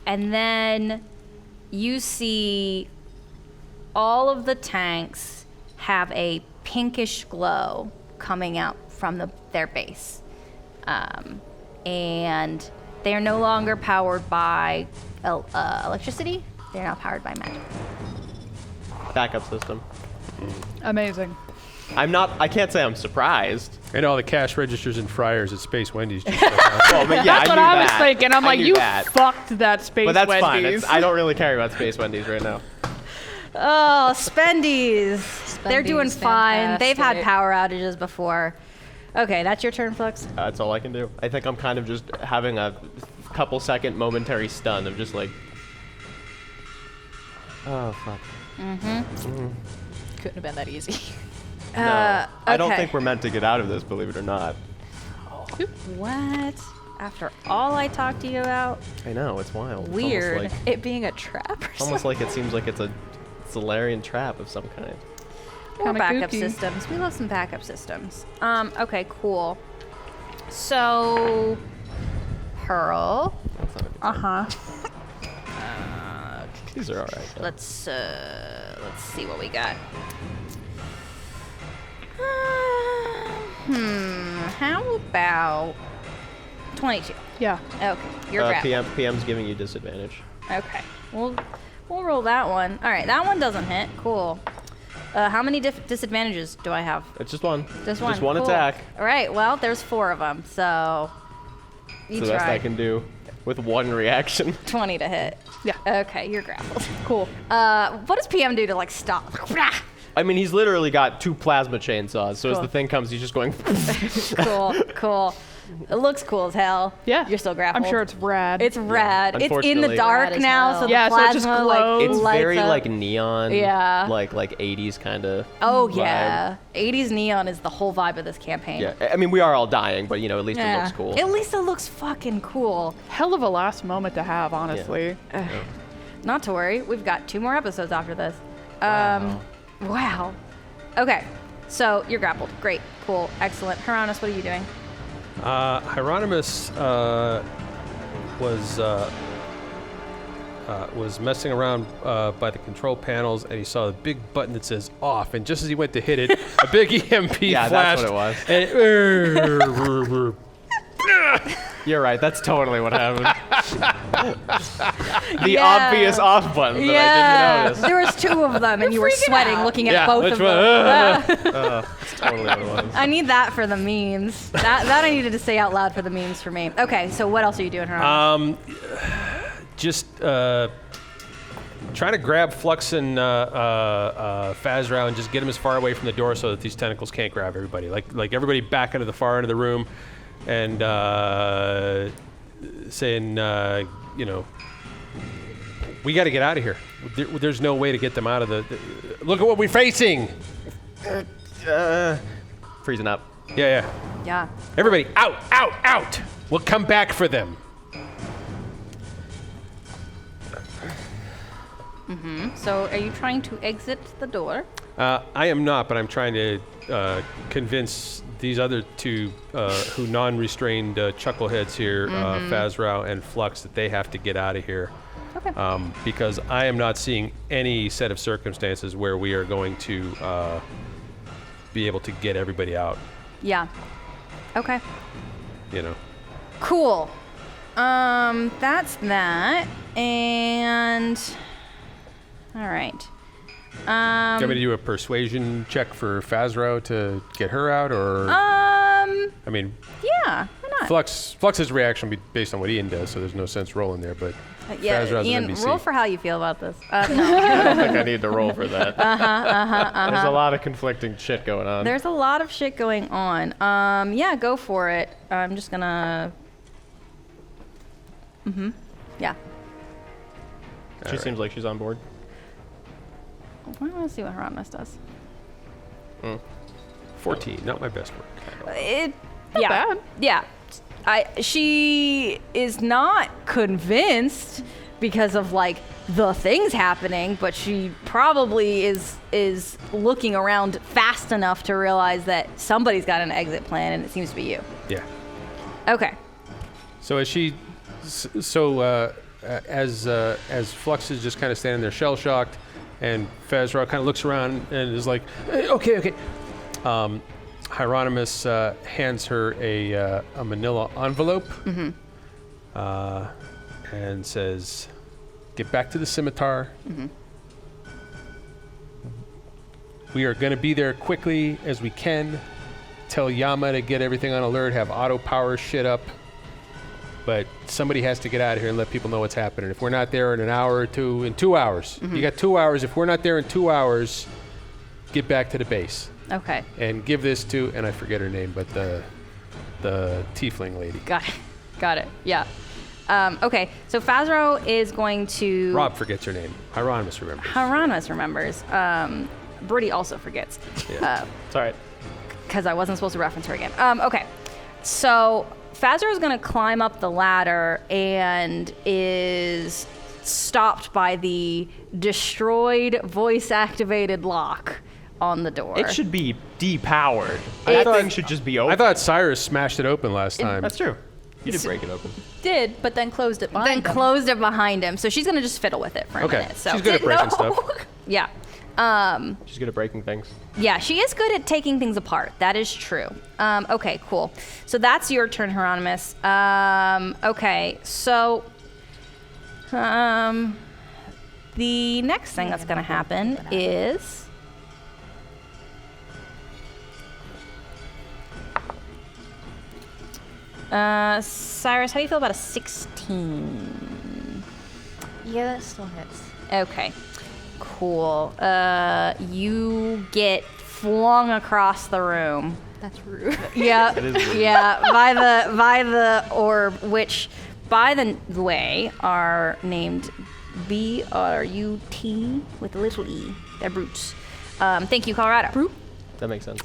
And then you see all of the tanks have a pinkish glow coming out from their base. And they are no longer powered by electricity. They're now powered by magic. Backup system. Amazing. I can't say I'm surprised. And all the cash registers and fryers at Space Wendy's just Well, I mean, yeah, That's I what knew I was that. thinking. I'm I like, knew you that. fucked that Space But that's Wendy's. fine. I don't really care about Space Wendy's right now. Oh, Spendies. They're doing Spendies, fine. They've had fantastic. power outages before. Okay, that's your turn, Flux. That's all I can do. I think I'm kind of just having a couple second momentary stun of just like, oh fuck. Couldn't have been that easy. No, I don't okay. think we're meant to get out of this, believe it or not. What? After all I talked to you about? I know, it's wild. Weird. It's It being a trap or almost like it seems like it's a Zalarian trap of some kind. More Kinda backup kooky. systems. We love some backup systems. Okay, cool. So, Pearl. That's not a good sign. These are alright. though. Let's see what we got. How about 22? Yeah. Okay, you're grappled. PM's giving you disadvantage. Okay, we'll roll that one. All right, that one doesn't hit. Cool. How many disadvantages do I have? It's just one. Just one. Just one Cool. attack. All right. Well, there's 4 of them, so you It's the best try. I can do with one reaction. 20 to hit. Yeah. Okay, you're grappled. Cool. What does PM do to like stop? I mean, he's literally got 2 plasma chainsaws, so as Cool. the thing comes, he's just going. Cool. It looks cool as hell. Yeah. You're still grappled. I'm sure it's rad. It's rad. It's in the Unfortunately- dark Rad as now, hell. so Yeah, the so it plasma just glows. It's lights very up. like neon. Yeah. Like 80s kind of. Oh yeah, 80s neon is the whole vibe of this campaign. Yeah. I mean, we are all dying, but you know, at least it Yeah. looks cool. At least it looks fucking cool. Hell of a last moment to have, honestly. Not to worry, we've got 2 more episodes after this. Wow. Okay, so you're grappled. Great, cool, excellent. Hieronymus, what are you doing? Hieronymus was messing around by the control panels, and he saw a big button that says off. And just as he went to hit it, a big EMP Yeah, that's flashed. what it And You're right. That's totally what happened. The Yeah. obvious off button that I didn't notice. There was 2 of them, and you were sweating looking at Yeah, both which of one? them. That's totally what it was. I need that for the memes. That I needed to say out loud for the memes for me. Okay, so what else are you doing, Hieronymus? just trying to grab Flux and Fazrao and just get them as far away from the door so that these tentacles can't grab everybody. Like everybody back into the far end of the room, and saying, you know, we got to get out of here. There's no way to get them out of the look at what we're facing. Freezing up. Yeah. Yeah. Everybody, out. We'll come back for them. So are you trying to exit the door? I am not, but I'm trying to convince these other two who non-restrained chuckleheads here, Fazrao and Flux, that they have to get out of here. Okay. Because I am not seeing any set of circumstances where we are going to be able to get everybody out. Yeah. Okay. You know. Cool. That's that. And all right. Do you want me to do a persuasion check for Fazrao to get her out, or? I mean. Yeah. Why not? Flux's reaction will be based on what Ian does, so there's no sense rolling there. But yeah, Fazrao's Ian, an NPC. roll for how you feel about this. No. I don't think I need to roll for that. There's a lot of conflicting shit going on. There's a lot of shit going on. Yeah, go for it. I'm just gonna. Yeah. She seems like she's on board. I want to see what Hieronymus does. 14, not my best work. Yeah. bad. Yeah. She is not convinced because of like the things happening, but she probably is looking around fast enough to realize that somebody's got an exit plan, and it seems to be you. Yeah. Okay. So as she, as Flux is just kind of standing there shell shocked, and Fazrao kind of looks around and is like, okay. Hieronymus hands her a manila envelope and says, "Get back to the scimitar. We are going to be there quickly as we can. Tell Yama to get everything on alert, have auto power shit up. But somebody has to get out of here and let people know what's happening. If we're not there in an hour or two, in 2 hours. You got 2 hours. If we're not there in 2 hours, get back to the base. Okay. And give this to," and I forget her name, but the tiefling lady. Got it. Yeah. Okay. So Fazrao is going to. Rob forgets her name. Hieronymus remembers. Hieronymus remembers. Brittany also forgets. Yeah. It's all right. Because I wasn't supposed to reference her again. Okay. So Fazrao is going to climb up the ladder and is stopped by the destroyed voice-activated lock on the door. It should be depowered. That thing should just be open. I thought Cyrus smashed it open last time. That's true. You did break it open. Did, but then closed it behind Then him. closed it behind him. So she's going to just fiddle with it for a Okay. minute. So She's good at breaking stuff. Yeah. She's good at breaking things. Yeah, she is good at taking things apart. That is true. Okay, cool. So that's your turn, Hieronymus. Okay, so the next thing that's going to happen is Cyrus, how do you feel about a 16? Yeah, that still hits. Okay, cool. You get flung across the room. That's rude. Yeah, That is rude. yeah. By the orb, which, by the way, are named B-R-U-T with a little e. They're brutes. Thank you, Colorado. Brute. That makes sense.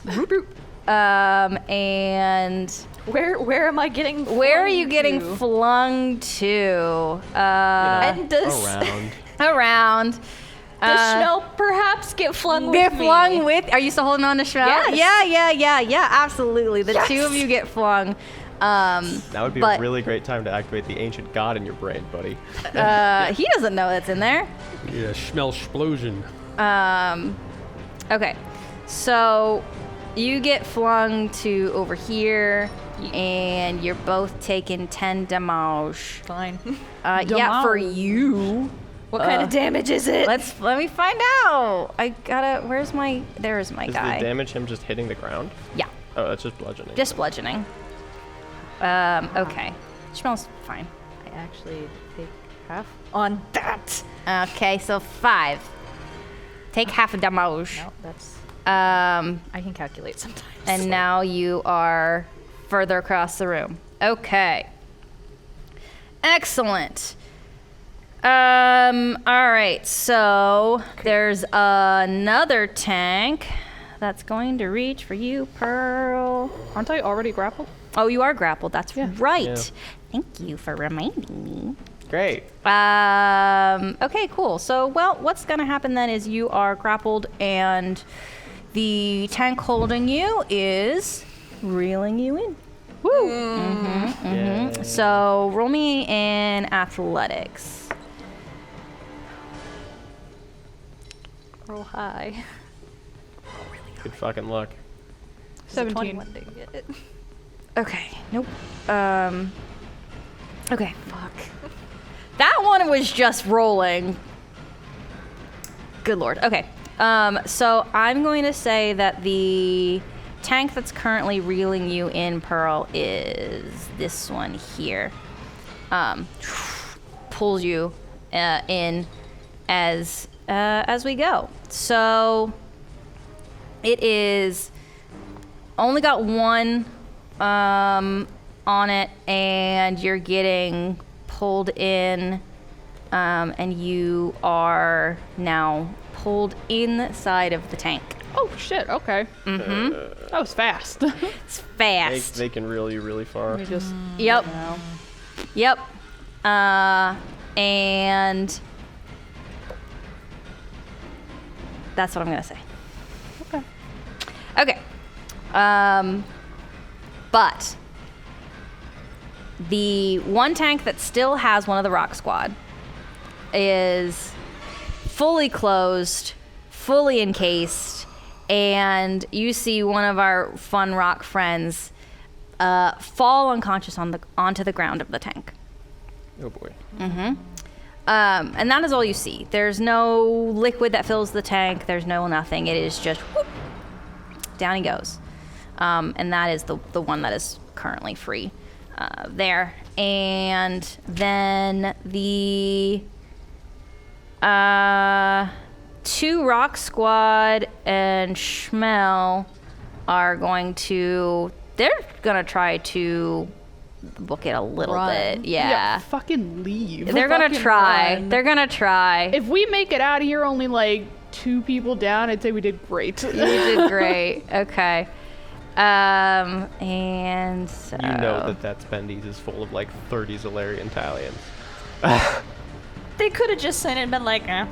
And Where am I getting? where are you flung getting to? flung to? And does Around. Around. does Schmel perhaps get flung Get with me? flung with? Are you still holding on to Schmel? Yes. Yeah. Absolutely. The two of you get flung. That would be But- a really great time to activate the ancient god in your brain, buddy. He doesn't know that's in there. Yeah, Schmelsplosion. Okay, so you get flung to over here, and you're both taking 10 damage. Fine. Yeah, for you. What kind of damage is it? Let me find out. I gotta. There's my Is guy. the damage him just hitting the ground? Yeah, Oh, that's just bludgeoning. just bludgeoning. Okay, smells fine. I actually take half on that. Okay, so 5. Take half a damage. No, that's. I can calculate sometimes. And now you are further across the room. Okay. Excellent. All right, so there's another tank that's going to reach for you, Pearl. Aren't I already grappled? Oh, you are grappled. That's right. Yeah. Thank you for reminding me. Great. Okay, cool. So, well, what's going to happen then is you are grappled and the tank holding you is reeling you in. Woo! Yeah. So, roll me in athletics. Roll high. Good fucking luck. 17. 21 didn't get it. Okay, nope. Okay, fuck. That one was just rolling. Good lord. Okay. So I'm going to say that the tank that's currently reeling you in, Pearl, is this one here. Pulls you in as we go. So it is only got one on it, and you're getting pulled in, and you are now pulled inside of the tank. Oh shit. Okay. That was fast. It's fast. They can reel you really far. Let me just. Yep. You know. Yep. And that's what I'm gonna say. Okay. Okay. But the one tank that still has one of the rock squad is fully closed, fully encased, and you see one of our fun rock friends fall unconscious onto the ground of the tank. Oh boy. And that is all you see. There's no liquid that fills the tank. There's no nothing. It is just whoop, down he goes. And that is the one that is currently free there. And then the 2 Rock Squad and Schmel are going to... They're going to try to book it a little bit. Yeah. Fucking leave. They're going to Fucking try. run. They're going to try. If we make it out of here only like 2 people down, I'd say we did great. You did great. Okay. And so... You know that Spendy's is full of like 30 Zalarian Italians. They could have just sent it and been like, eh.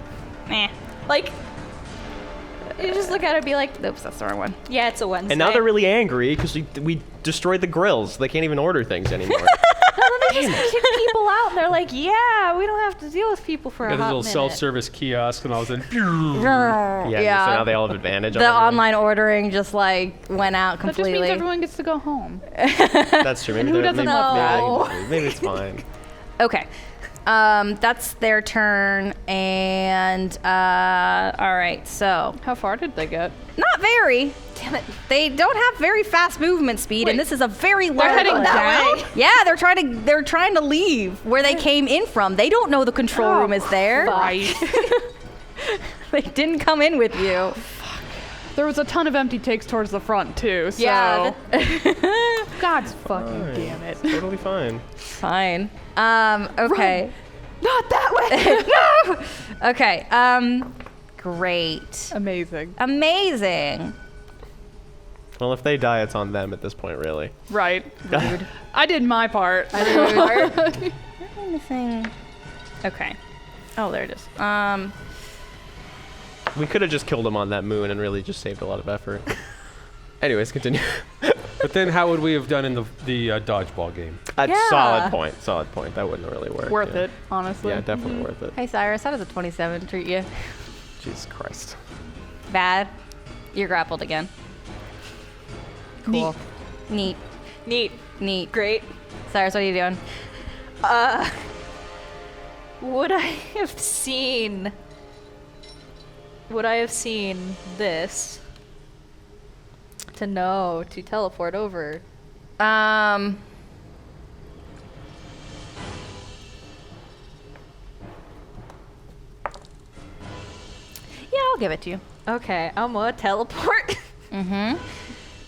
Like, you just look at it and be like, Oops, that's the wrong one. yeah, it's a Wednesday. And now they're really angry because we destroyed the grills. They can't even order things anymore. They just kick people out, and they're like, yeah, we don't have to deal with people for a Got hot a little minute. self-service kiosk, and all of a sudden, Yeah. So now they all have advantage. The online ordering just like went out That just completely. means everyone gets to go home. That's true. Maybe who doesn't love that? Maybe it's fine. Okay. That's their turn, and all right. So How far did they get? not very. Damn it. They don't have very fast movement speed, and Wait. this is a very low. They're heading down? Yeah, they're trying to leave where they came in from. They don't know the control room is there. Right. They didn't come in with you. There was a ton of empty takes towards the front too. So. Yeah. God's fucking damn it. Totally fine. Fine. Okay. Not that way. No. Okay. Great. Amazing. Amazing. Well, if they die, it's on them at this point, really. Right. Rude. I did my part. Missing. Okay. Oh, there it is. We could have just killed them on that moon and really just saved a lot of effort. Anyways, continue. but then how would we have done in the dodgeball game? Yeah. Solid point. Solid point. That wouldn't really work. Worth yeah. it, honestly. Yeah, definitely worth it. Hey, Cyrus, how does a 27 treat you? Jesus Christ. Bad. You're grappled again. Cool. Neat. Neat. Great. Cyrus, what are you doing? Would I have seen this to know to teleport over? Yeah, I'll give it to you. Okay, I'm gonna teleport.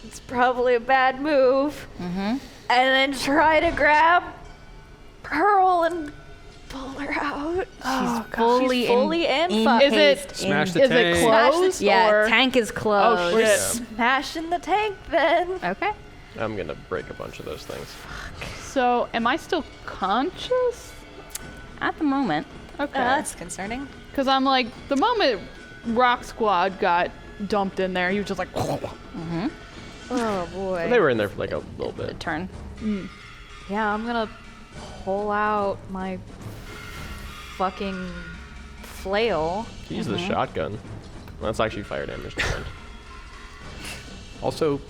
It's probably a bad move. And then try to grab Pearl and pull her out. She's fully She's fully in. Is it- Smash the Is tank. it closed? Yeah, or? tank is closed. Oh shit. Smashing the tank then. Okay. I'm gonna break a bunch of those things. So, am I still conscious? at the moment. Okay. That's concerning. Because I'm like, the moment Rock Squad got dumped in there, he was just like, Oh boy. They were in there for like a little bit. Turn. Yeah, I'm gonna pull out my fucking flail. Use the shotgun. Well, that's actually fire damage. Never mind. Also,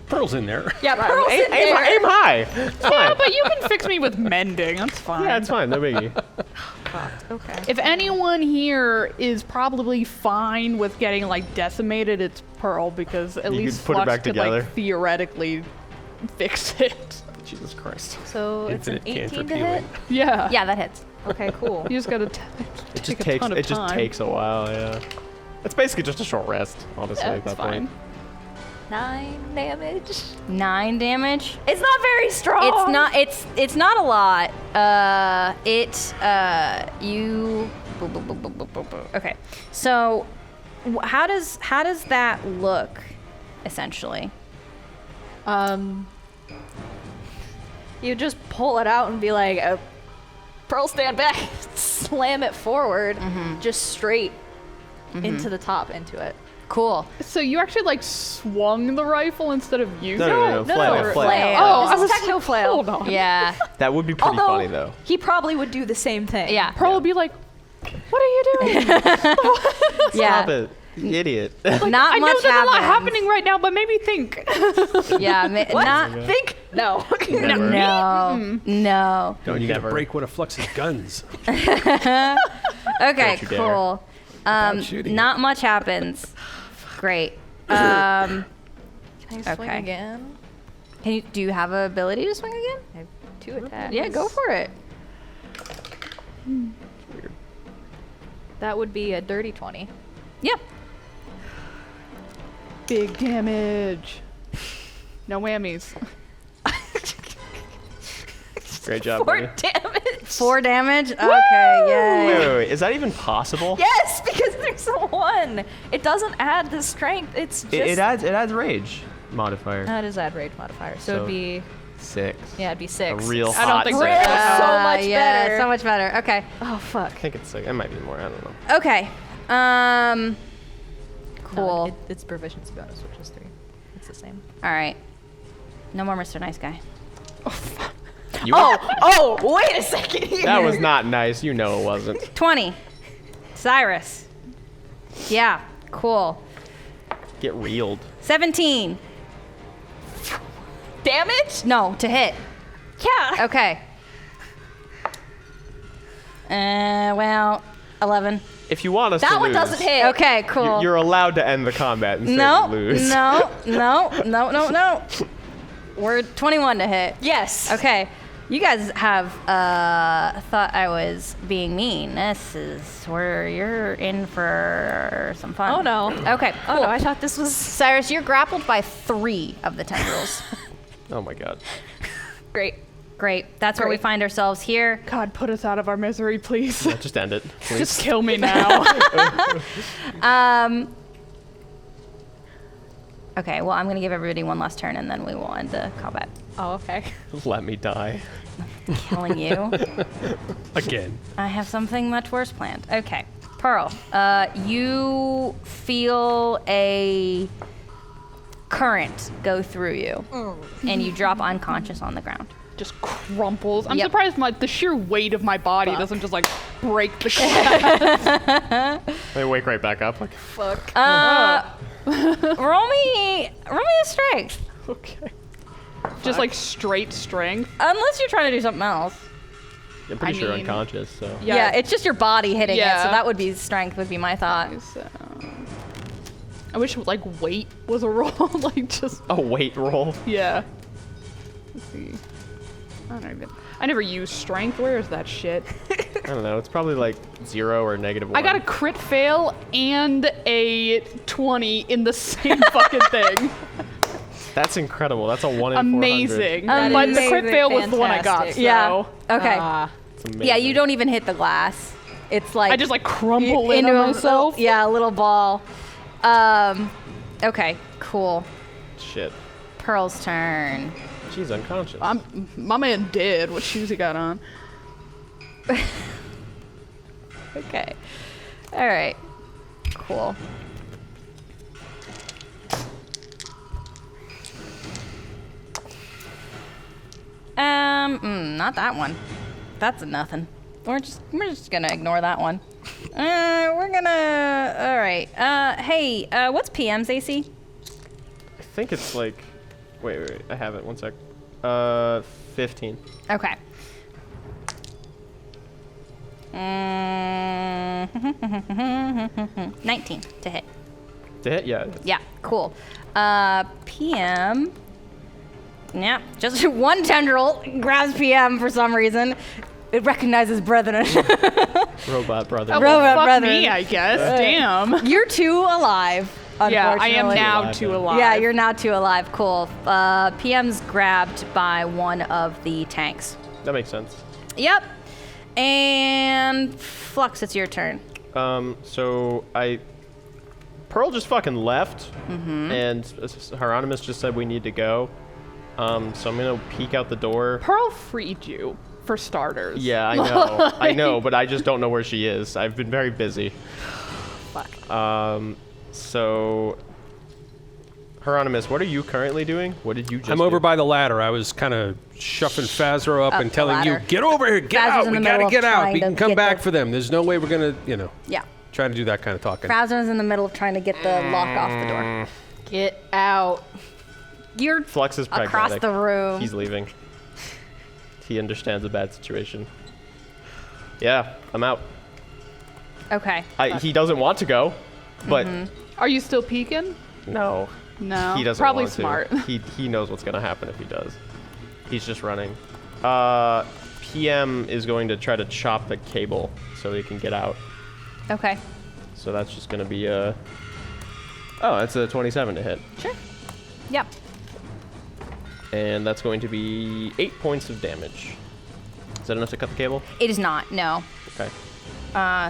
Pearl's in there. Yeah, Pearl's in Aim high. It's yeah, fine. but you can fix me with mending. That's fine. Yeah, it's fine. No biggie. Okay. If anyone here is probably fine with getting like decimated, it's Pearl because at You least could put it Flux back could together. like theoretically fix it. Jesus Christ. So it's an Infinite 18 cantrip to hit. healing. Yeah. Yeah, that hits. Okay, cool. You just gotta take a ton of It just time. takes a while. Yeah. It's basically just a short rest, honestly, Yeah, at it's that fine. point. 9 damage. 9 damage. It's not very strong. It's not. It's not a lot. You. Okay. So, how does that look, essentially? You just pull it out and be like, Pearl, stand back. Slam it forward, just straight into the top, into it. Cool. So you actually like swung the rifle instead of using No, it? flail. flail. Oh, This I is was techno flail. Hold on. Yeah. That would be pretty Although, funny, though. he probably would do the same thing. Yeah. Pearl would be like, "What are you doing?" Stop Yeah. it, you idiot. Not I know much there's a lot happens. happening right now, but maybe think. Yeah. Not. Think? No. Never. No. No. No, you gotta Never. break one of Flux's guns. Okay. Don't you dare. Cool. shooting Not much happens. Great. Can I swing Okay. again? Do you have an ability to swing again? I have 2 attacks. Yeah, go for it. That would be a dirty 20. Yep. Big damage. No whammies. Great job, 4 buddy. damage. 4 damage. Okay. Yay. Wait. Is that even possible? Yes, because there's a 1. It doesn't add the strength. It's just. It adds rage modifier. No, it does add rage modifier. So it'd be. 6. Yeah, it'd be 6. A real I don't hot think 6. so. So much yeah, better. So much better. Okay. Oh, fuck. I think it's 6. It might be more. I don't know. Okay. Cool. No, it's proficiency bonus, which is 3. It's the same. All right. No more Mr. Nice Guy. Oh, wait a second here. That was not nice. You know it wasn't. 20. Cyrus. Yeah. Cool. Get reeled. 17. damage? No, to hit. Yeah. Okay. Well, 11. If you want us to That one lose, doesn't hit. Okay, cool. You're allowed to end the combat and say no, we lose. no. We're 21 to hit. Yes. Okay. You guys have thought I was being mean. This is where you're in for some fun. Oh, no. Okay. Oh, Cool. no, I thought this was Cyrus, you're grappled by 3 of the tendrils. Oh my god. great. Great. That's where we Great. find ourselves here. God, put us out of our misery, please. Yeah, just end it. Please. Just kill me now. Okay. Well, I'm gonna give everybody one last turn, and then we will end the combat. Oh, okay. Let me die. Killing you. Again. I have something much worse planned. Okay. Pearl, you feel a current go through you, and you drop unconscious on the ground. Just crumples. I'm Yep. surprised the sheer weight of my body doesn't just like break the glass. They wake right back up. Like, Fuck. Roll me a strength. Okay. Just like straight strength. Unless you're trying to do something else. I'm pretty I sure mean- unconscious, so. Yeah, it's just your body hitting it, so Yeah. that would be strength, would be my thought. So, I wish like weight was a roll. Like just A weight roll. yeah. Let's see. I never use strength. Where is that shit? I don't know. It's probably like 0 or -1. I got a crit fail and a 20 in the same fucking thing. That's incredible. That's a 1 in 400. Amazing. That But is the crit fail was the one I got. fantastic. So Yeah. Okay. It's amazing. Yeah, you don't even hit the glass. It's like I just like crumble in into on a myself. yeah, a little ball. Okay, cool. Shit. Pearl's turn. She's unconscious. My man did. What shoes he got on? Okay. All right. Cool. Not that one. That's a nothing. We're just gonna ignore that one. We're gonna. All right. Hey. What's PM's AC? I think it's like. Wait. I have it. 1 sec. 15. Okay. 19 to hit. To hit? Yeah. Yeah, cool. PM. Yeah, just one tendril grabs PM for some reason. It recognizes brethren. Robot brother. Oh, Robot well, fuck brother. me, I guess. Damn. You're two alive. Yeah, I am unfortunately. now Alive, too yeah. alive. Yeah, you're now two alive. Cool. PM's grabbed by one of the tanks. That makes sense. Yep. And Flux, it's your turn. So Pearl just fucking left, and Hieronymus just said we need to go. So I'm gonna peek out the door. Pearl freed you, for starters. Yeah, I know, I know, but I just don't know where she is. I've been very busy. Fuck. So Hieronymus, what are you currently doing? What did you just I'm do? over by the ladder. I was kind of shoving Fazro up Up and the telling you, ladder. get over here, get Fazro's out. in We the gotta middle of get out. trying We to can come get back the- for them. There's no way we're gonna, Yeah. try to do that kind of talking. Fazer's in the middle of trying to get the lock off the door. Get out. You're Flux is pragmatic. across the room. He's leaving. He understands a bad situation. Yeah, I'm out. Okay. He doesn't want to go, but Are you still peeking? no. No. He doesn't Probably want smart. to. He knows what's gonna happen if he does. He's just running. PM is going to try to chop the cable so he can get out. Okay. So that's just gonna be a. Oh, that's a 27 to hit, Sure. Yep. and that's going to be 8 points of damage. Is that enough to cut the cable? It is not. No. Okay.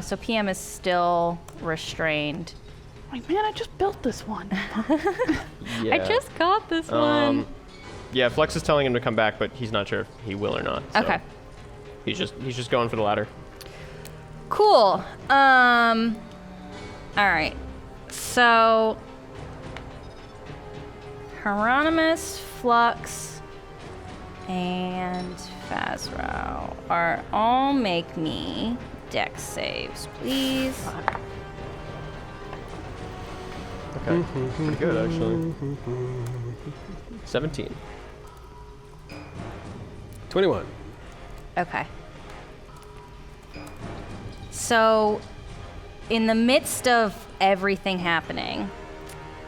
So PM is still restrained. Like, man, I just built this one. Yeah. I just got this one. Yeah, Flex is telling him to come back, but he's not sure if he will or not. So Okay. He's just going for the ladder. Cool. All right. So Hieronymus, Flux, and Fazro are all make me dex saves, please. Okay. Pretty good, actually. 17. 21. Okay. So, in the midst of everything happening,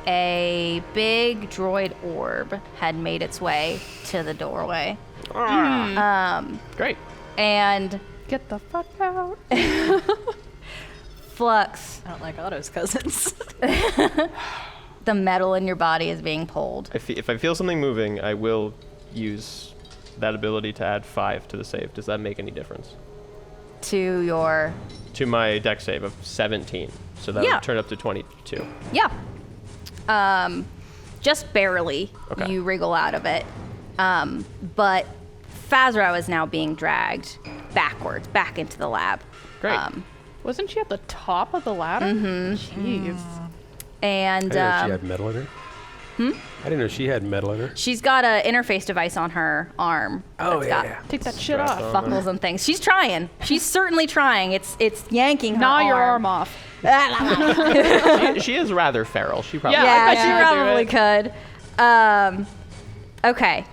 a big droid orb had made its way to the doorway. Great. And Get the fuck out. Flux, I don't like Otto's cousins. the metal in your body is being pulled. If I feel something moving, I will use that ability to add 5 to the save. Does that make any difference? To your... To my dex save of 17. So that Yeah. would turn up to 22. Yeah. Just barely Okay. you wriggle out of it. But Fazro is now being dragged backwards, back into the lab. Great. Wasn't she at the top of the ladder? Mm-hmm. Jeez. And I didn't know she had metal in her. I didn't know she had metal in her. she's got an interface device on her arm. Oh, that's yeah, got yeah. Take that shit Strap off. buckles and things. She's trying. She's certainly trying. It's yanking her Gnaw arm. your arm off. she is rather feral. She probably. Yeah. Yeah, I bet she you could do probably could. Okay.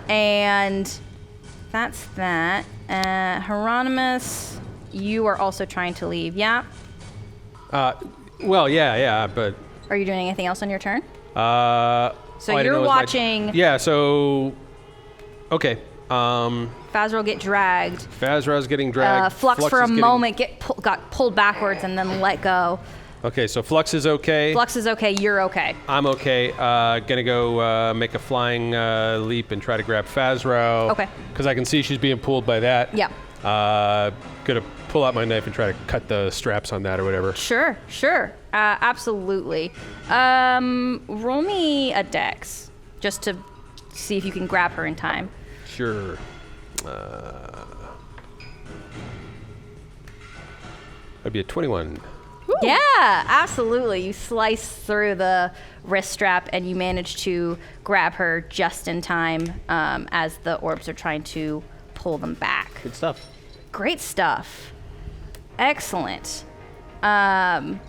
And that's that. Hieronymus, you are also trying to leave, yeah? Well, yeah, but Are you doing anything else on your turn? So So I didn't you're know it was my- watching Yeah. So. Okay. Fazro get dragged. Fazra's getting dragged. Flux for a is getting- moment got pulled backwards and then let go. Okay, so Flux is okay. Flux is okay. You're okay. I'm okay. Gonna go make a flying leap and try to grab Fazro. Okay. Because I can see she's being pulled by that. Yeah. Gonna pull out my knife and try to cut the straps on that or whatever. Sure. Absolutely. Roll me a dex just to see if you can grab her in time. Sure. That'd be a 21. Yeah, absolutely. You slice through the wrist strap and you manage to grab her just in time as the orbs are trying to pull them back. Good stuff. Great stuff. Excellent. But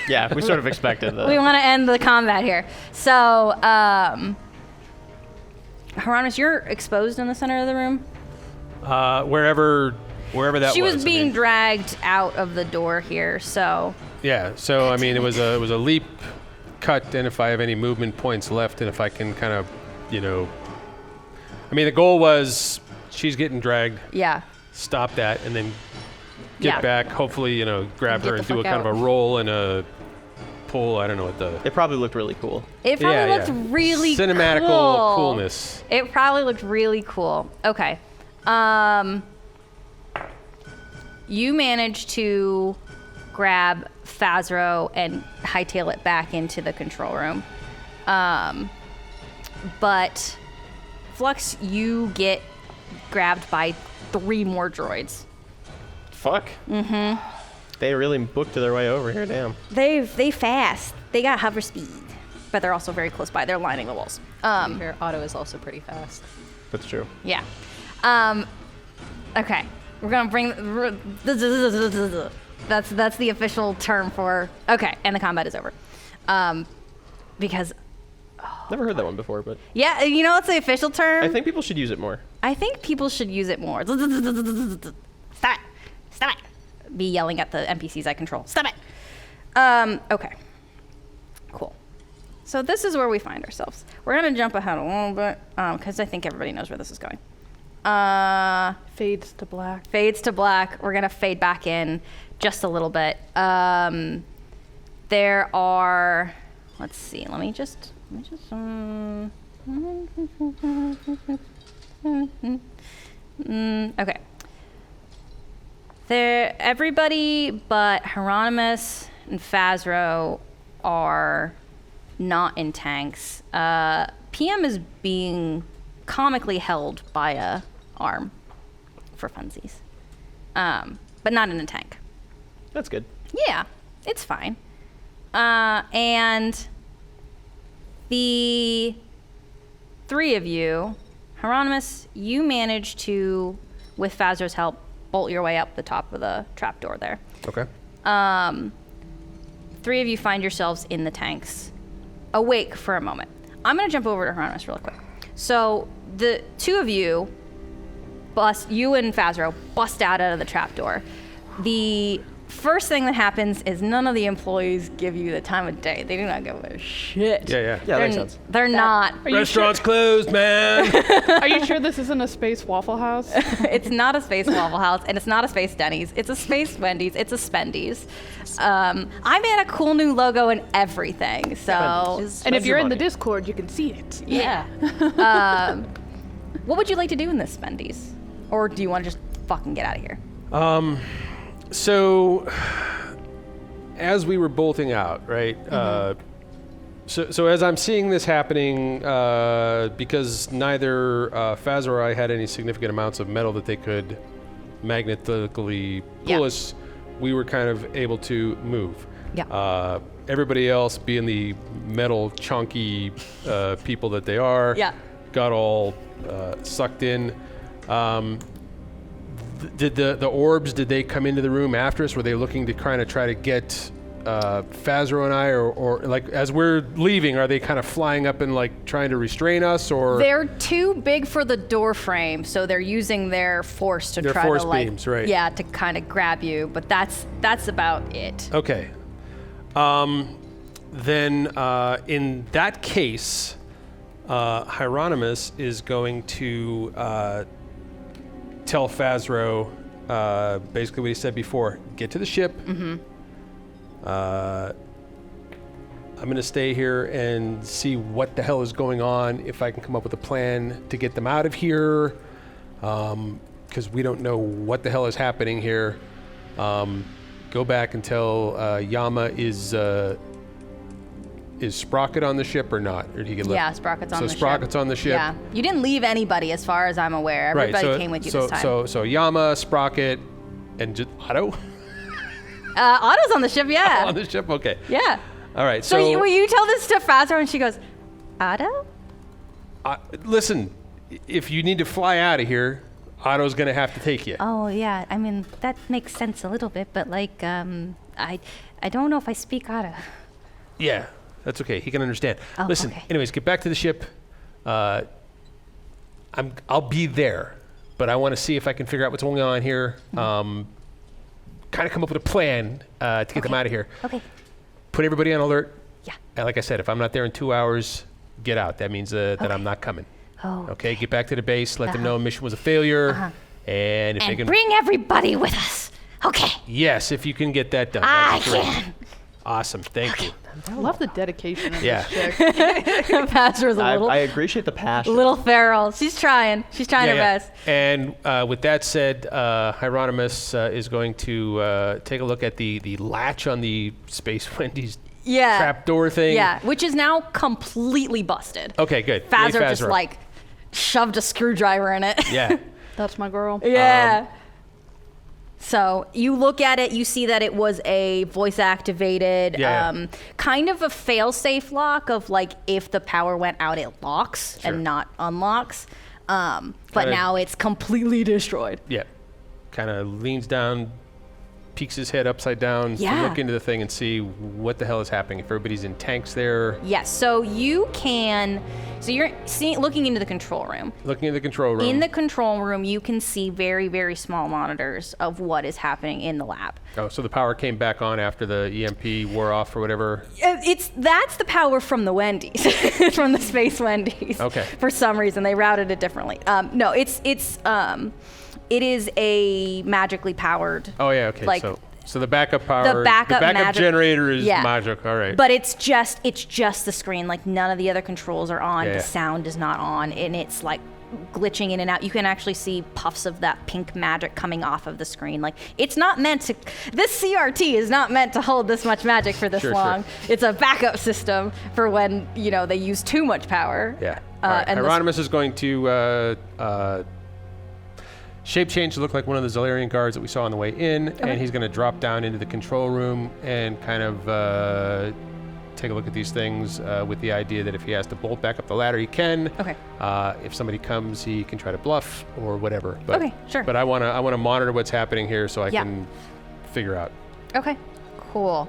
Yeah, we sort of expected that. we want to end the combat here. So, Hieronymus, you're exposed in the center of the room. Wherever that She was. was being dragged out of the door here, so Yeah. So I mean, it was a leap, cut, and if I have any movement points left, and if I can kind of, I mean, the goal was she's getting dragged. yeah. Stop that, and then get Yeah. back. Hopefully, grab Get her the and do a fuck kind of out. a roll and a pull. I don't know what the It probably looked really cool. It probably looked really cinematical cool. coolness. It probably looked really cool. Okay. You managed to grab Fazro and hightail it back into the control room. But Flux, you get grabbed by 3 more droids. Fuck. Mm-hmm. They really booked their way over here, damn. They fast. They got hover speed, but they're also very close by. They're lining the walls. Your auto is also pretty fast. That's true. Yeah. Okay. We're gonna bring. That's the official term for. Okay, and the combat is over. Because Never heard that one before, but yeah, what's the official term? I think people should use it more. I think people should use it more. Stop it! Stop it! Be yelling at the NPCs I control. Stop it! Okay. Cool. So this is where we find ourselves. We're gonna jump ahead a little bit because I think everybody knows where this is going. Fades to black. Fades to black. We're gonna fade back in just a little bit. There are. Let's see. Let me just. Okay. There. Everybody but Hieronymus and Fazro are not in tanks. PM is being comically held by a arm for funsies, but not in a tank. That's good. Yeah, it's fine. And the 3 of you, Hieronymus, you managed to, with Fazro's help, bolt your way up the top of the trapdoor there. Okay. 3 of you find yourselves in the tanks, awake for a moment. I'm going to jump over to Hieronymus real quick. So the 2 of you, you and Fazro, bust out of the trapdoor. The first thing that happens is none of the employees give you the time of day. They do not give a shit. Yeah. Yeah, They're, makes sense. they're not. Restaurant's closed, man. Are you sure this isn't a space Waffle House? It's not a space Waffle House, and it's not a space Denny's. It's a space Wendy's. It's a Spendy's. I made a cool new logo and everything. So And if you're in the Discord, you can see it. yeah. What would you like to do in this Spendy's, or do you want to just fucking get out of here? So, as we were bolting out, right? So as I'm seeing this happening, because neither Faz or I had any significant amounts of metal that they could magnetically pull us, we were kind of able to move. Yeah. Everybody else, being the metal chunky people that they are, got all sucked in. Did the orbs, did they come into the room after us? Were they looking to kind of try to get Fazro and I, or like as we're leaving, are they kind of flying up and like trying to restrain us, or? They're too big for the door frame, so they're using their force to try force to like, beams, right. yeah, to kind of grab you. But that's about it. Okay. Then in that case, Hieronymus is going to tell Fazro basically what he said before. Get to the ship. Mm-hmm. I'm going to stay here and see what the hell is going on, if I can come up with a plan to get them out of here, because we don't know what the hell is happening here. Go back and tell Yama is is Sprocket on the ship or not? Or do you get left? Yeah, Sprocket's on the ship. So Sprocket's on the ship. Yeah. You didn't leave anybody as far as I'm aware. Everybody came with you this time. So Yama, Sprocket, and just Otto? Otto's on the ship, yeah. On the ship? Okay. Yeah. All right. So will you tell this to Fazro and she goes, Otto? Listen, if you need to fly out of here, Otto's going to have to take you. Oh, yeah. I mean, that makes sense a little bit, but I don't know if I speak Otto. Yeah, that's okay. He can understand. Oh, Listen, okay. anyways, get back to the ship. I'll be there, but I want to see if I can figure out what's going on here. Kind of come up with a plan to get them out of here. Okay. Put everybody on alert. Yeah. And like I said, if I'm not there in 2 hours, get out. That means that I'm not coming. Oh. Okay, get back to the base. Let them know mission was a failure. And if they can bring everybody with us. Okay. Yes, if you can get that done. I that'd be great. can. Awesome. Thank you. I love the dedication of Yeah. this chick. Fazro's I appreciate the passion. little feral. She's trying. She's trying her best. And with that said, Hieronymus is going to take a look at the latch on the Space Wendy's trapdoor thing. Yeah, which is now completely busted. Okay, good. Yay, Fazro just like shoved a screwdriver in it. Yeah. That's my girl. Yeah. So you look at it, you see that it was a voice activated, kind of a fail-safe lock of like if the power went out, it locks and not unlocks. But now it's completely destroyed. Yeah. Kind of leans down, peeks his head upside down to look into the thing and see what the hell is happening. If everybody's in tanks there. Yes. So you can. So you're looking into the control room. Looking at the control room. In the control room, you can see very, very small monitors of what is happening in the lab. Oh, so the power came back on after the EMP wore off or whatever? That's the power from the Wendy's, from the Space Wendy's. Okay. For some reason, they routed it differently. No, it is a magically powered. Oh yeah, okay. Like, so the backup power, the backup magic, generator is magic. All right. But it's just the screen. Like none of the other controls are on. Yeah. The sound is not on, and it's like glitching in and out. You can actually see puffs of that pink magic coming off of the screen. Like it's not meant to. This CRT is not meant to hold this much magic for this long. Sure. It's a backup system for when they use too much power. Yeah. All right. And Hieronymus is going to shape change to look like one of the Zalarian guards that we saw on the way in, and he's going to drop down into the control room and kind of take a look at these things with the idea that if he has to bolt back up the ladder, he can. Okay. If somebody comes, he can try to bluff or whatever. But, okay, sure. But I want to monitor what's happening here so I can figure out. Okay. Cool.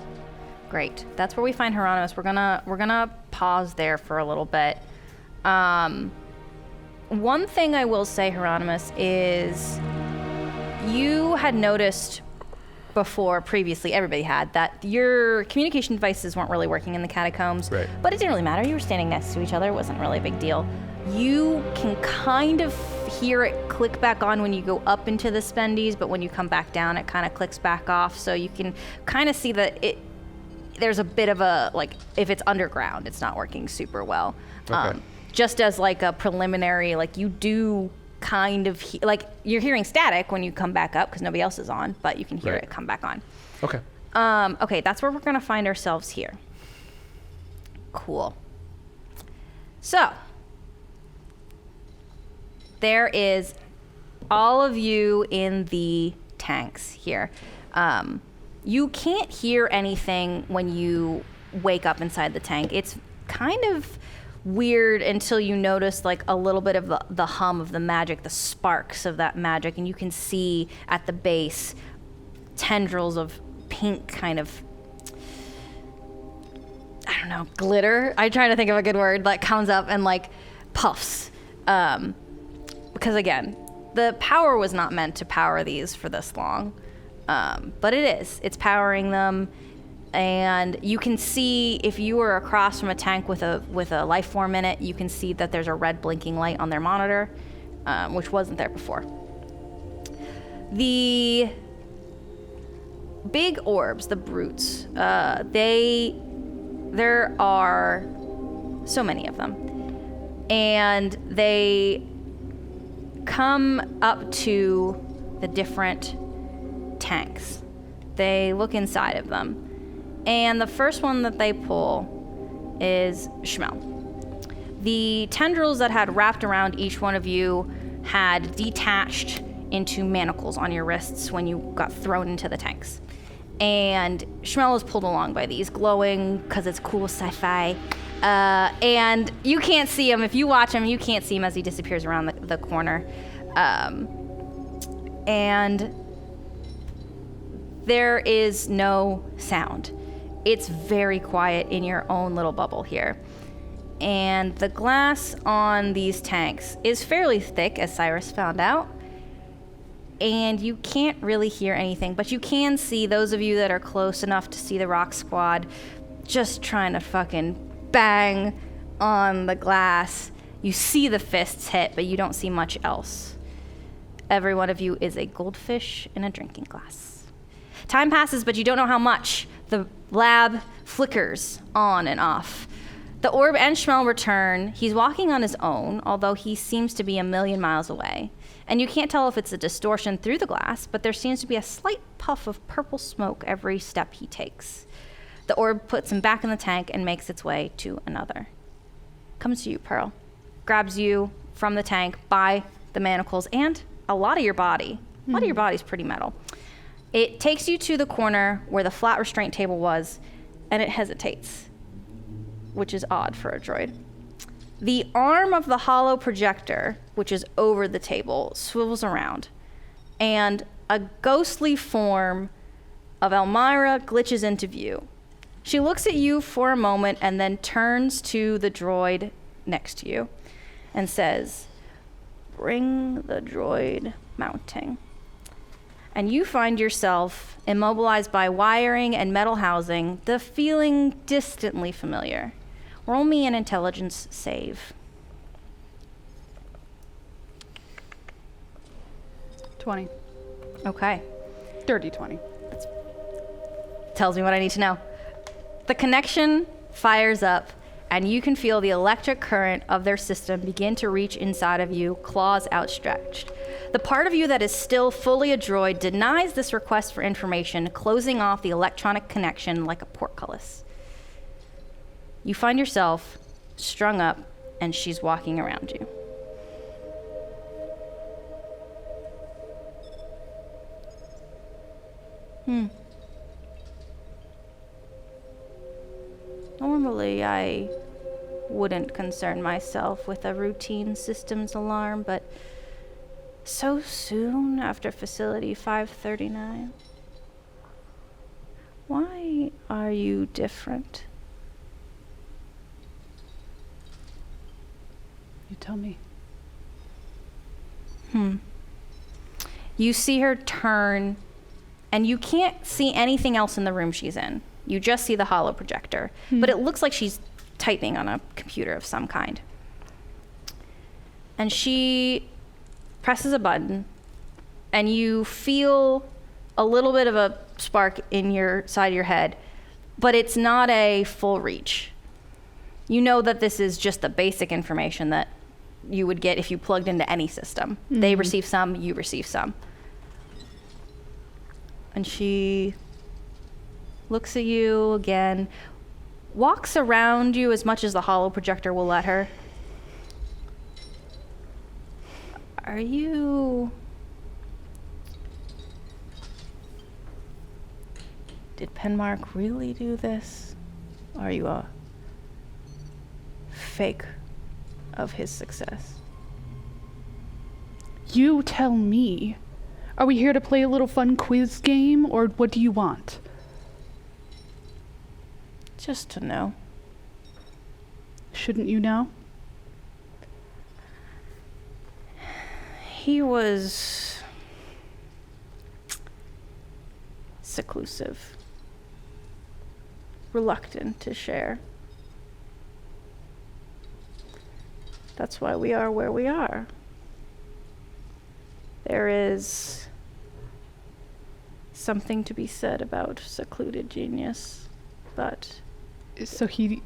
Great. That's where we find Hieronymus. We're gonna pause there for a little bit. One thing I will say, Hieronymus, is you had noticed previously, everybody had, that your communication devices weren't really working in the catacombs. Right. But it didn't really matter. You were standing next to each other. It wasn't really a big deal. You can kind of hear it click back on when you go up into the spendies, but when you come back down, it kind of clicks back off. So you can kind of see that there's a bit of a, like, if it's underground, it's not working super well. Okay. Just as like a preliminary, like you do kind of, like you're hearing static when you come back up because nobody else is on, but you can hear it come back on. Okay. Okay, that's where we're gonna find ourselves here. Cool. So, there is all of you in the tanks here. You can't hear anything when you wake up inside the tank. It's kind of weird until you notice like a little bit of the hum of the magic, the sparks of that magic, and you can see at the base tendrils of pink kind of, I don't know, glitter. I'm trying to think of a good word that comes up and like puffs. Because again, the power was not meant to power these for this long, but it is. It's powering them. And you can see if you were across from a tank with a life form in it, you can see that there's a red blinking light on their monitor, which wasn't there before. The big orbs, the brutes, there are so many of them, and they come up to the different tanks. They look inside of them. And the first one that they pull is Shmel. The tendrils that had wrapped around each one of you had detached into manacles on your wrists when you got thrown into the tanks. And Shmel is pulled along by these, glowing because it's cool sci-fi. And you can't see him. If you watch him, you can't see him as he disappears around the corner. And there is no sound. It's very quiet in your own little bubble here. And the glass on these tanks is fairly thick, as Cyrus found out. And you can't really hear anything, but you can see those of you that are close enough to see the Rock Squad just trying to fucking bang on the glass. You see the fists hit, but you don't see much else. Every one of you is a goldfish in a drinking glass. Time passes, but you don't know how much. The lab flickers on and off. The orb and Shmel return. He's walking on his own, although he seems to be a million miles away. And you can't tell if it's a distortion through the glass, but there seems to be a slight puff of purple smoke every step he takes. The orb puts him back in the tank and makes its way to another. Comes to you, Pearl. Grabs you from the tank by the manacles and a lot of your body. A lot of your body's pretty metal. It takes you to the corner where the flat restraint table was, and it hesitates, which is odd for a droid. The arm of the hollow projector, which is over the table, swivels around, and a ghostly form of Elmira glitches into view. She looks at you for a moment and then turns to the droid next to you and says, "Bring the droid mounting." And you find yourself immobilized by wiring and metal housing, the feeling distantly familiar. Roll me an intelligence save. 20. Okay. Dirty 20. Tells me what I need to know. The connection fires up, and you can feel the electric current of their system begin to reach inside of you, claws outstretched. The part of you that is still fully a droid denies this request for information, closing off the electronic connection like a portcullis. You find yourself strung up, and she's walking around you. Normally, I wouldn't concern myself with a routine systems alarm, but so soon after Facility 539? Why are you different? You tell me. You see her turn, and you can't see anything else in the room she's in. You just see the hollow projector, but it looks like she's typing on a computer of some kind. And she presses a button, and you feel a little bit of a spark in your side of your head, but it's not a full reach. You know that this is just the basic information that you would get if you plugged into any system. They receive some, you receive some. And she looks at you again, walks around you as much as the hollow projector will let her. Are you... Did Penmark really do this? Are you a fake of his success? You tell me. Are we here to play a little fun quiz game, or what do you want? Just to know. Shouldn't you know? He was seclusive, reluctant to share. That's why we are where we are. There is something to be said about secluded genius, but... So he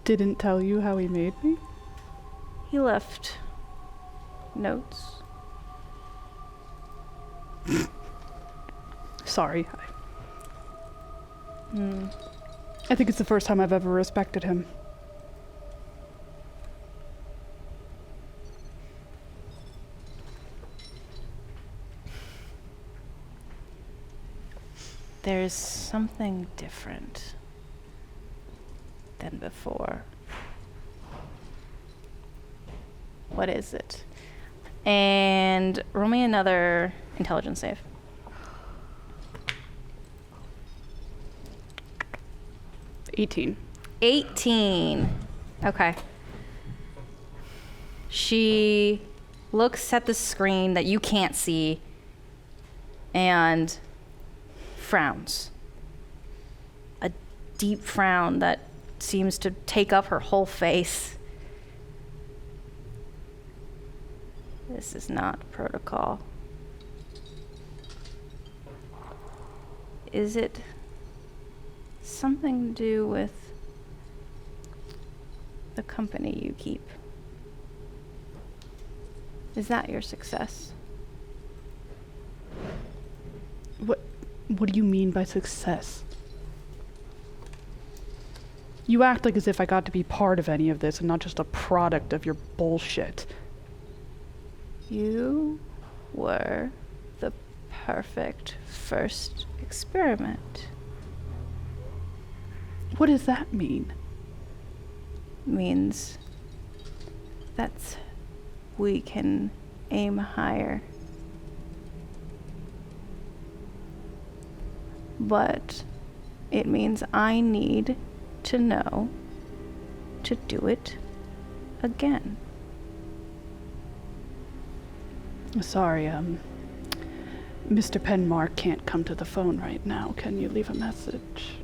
didn't tell you how he made me? he left notes. Sorry. I think it's the first time I've ever respected him. There's something different than before. What is it? And roll me another intelligence save. 18. 18. Okay. She looks at the screen that you can't see and frowns. A deep frown that seems to take up her whole face. This is not protocol. Is it something to do with the company you keep? Is that your success? What do you mean by success? You act like as if I got to be part of any of this and not just a product of your bullshit. You were the perfect first experiment. What does that mean? Means that we can aim higher. But it means I need to know to do it again. Sorry, Mr. Penmark can't come to the phone right now. Can you leave a message?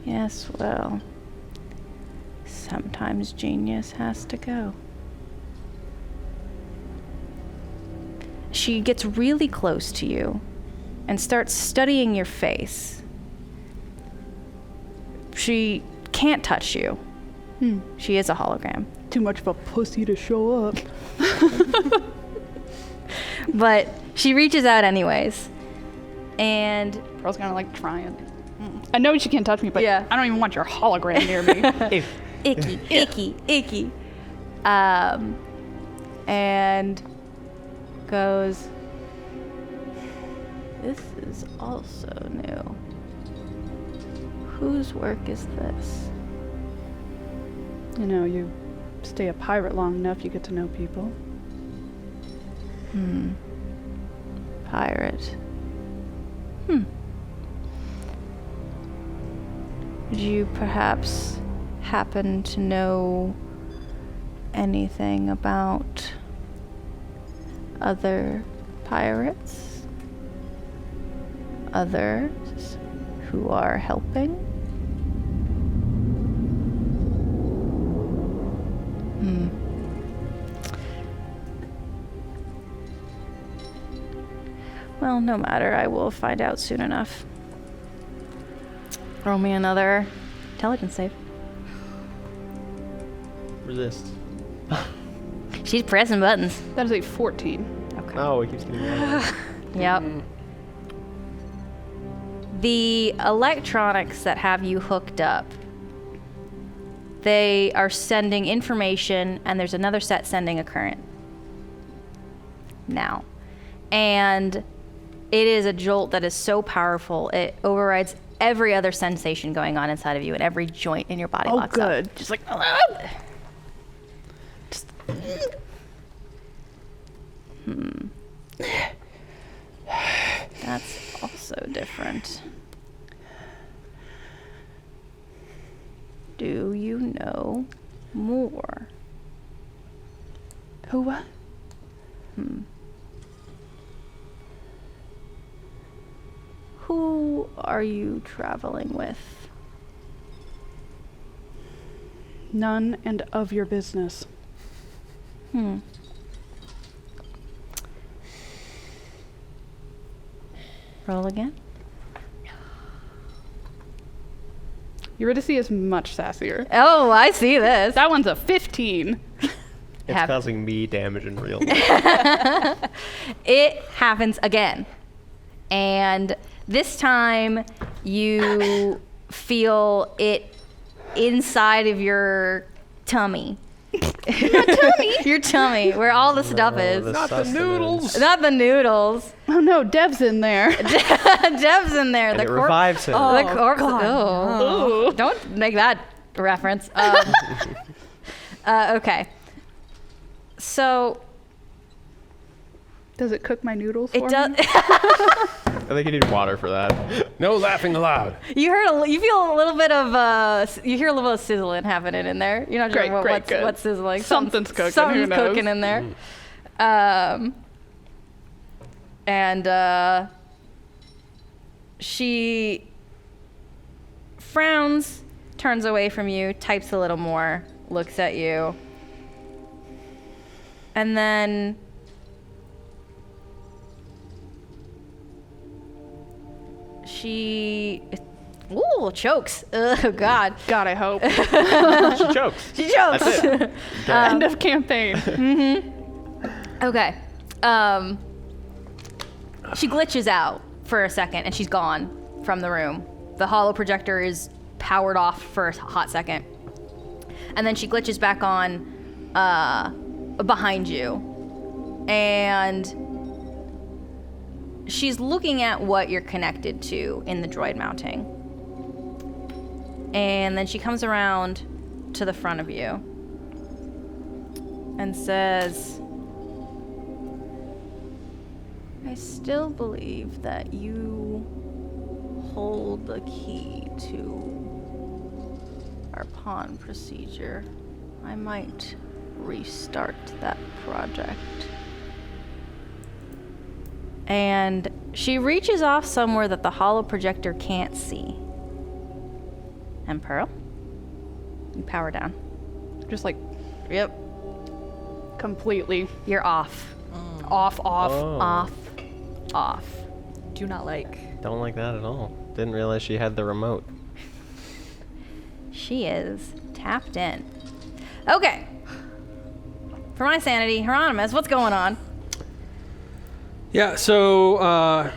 Yes, well, sometimes genius has to go. She gets really close to you and starts studying your face. She can't touch you. She is a hologram. Too much of a pussy to show up. But she reaches out anyways. And Pearl's kind of like trying. I know she can't touch me, but Yeah. I don't even want your hologram near me. icky. And goes, this is also new. Whose work is this? You know, you stay a pirate long enough, you get to know people. Pirate. Would you perhaps happen to know anything about other pirates? Others who are helping? Well, no matter. I will find out soon enough. Roll me another intelligence save. Resist. She's pressing buttons. That is a 14. Okay. Oh, it keeps getting better. Yep. The electronics that have you hooked up, they are sending information, and there's another set sending a current now. And it is a jolt that is so powerful, it overrides every other sensation going on inside of you, and every joint in your body Oh, locks up. good. Just like, That's also different. Do you know more? Who what? Who are you traveling with? None and of your business. Roll again. Eurydice is much sassier. Oh, I see this. That one's a 15. It's causing me damage in real life. It happens again. And this time you feel it inside of your tummy. Your tummy, where all the stuff is. Not the noodles. Not the noodles. Oh no, Dev's in there. Dev's in there. And it revives him. The corpse. Oh. Don't make that reference. Okay. So Does it cook my noodles it for does. me? I think you need water for that. No laughing aloud. You feel a little bit of you hear a little bit of sizzling happening in there. You're not Great, sure great, good. what's sizzling. Something's cooking, who Something's knows? cooking in there. She frowns, turns away from you, types a little more, looks at you, and then she chokes. Oh God. God, I hope. She chokes. She chokes. That's it. End of campaign. Okay. She glitches out for a second and she's gone from the room. The holo projector is powered off for a hot second. And then she glitches back on behind you. And she's looking at what you're connected to in the droid mounting. And then she comes around to the front of you and says, I still believe that you hold the key to our pawn procedure. I might restart that project. And she reaches off somewhere that the holo projector can't see. And Pearl, you power down. Just like Yep. completely You're off. off. Off. Off. Do not like. Don't like that at all. Didn't realize she had the remote. She is tapped in. Okay. For my sanity, Hieronymus, what's going on? Yeah, so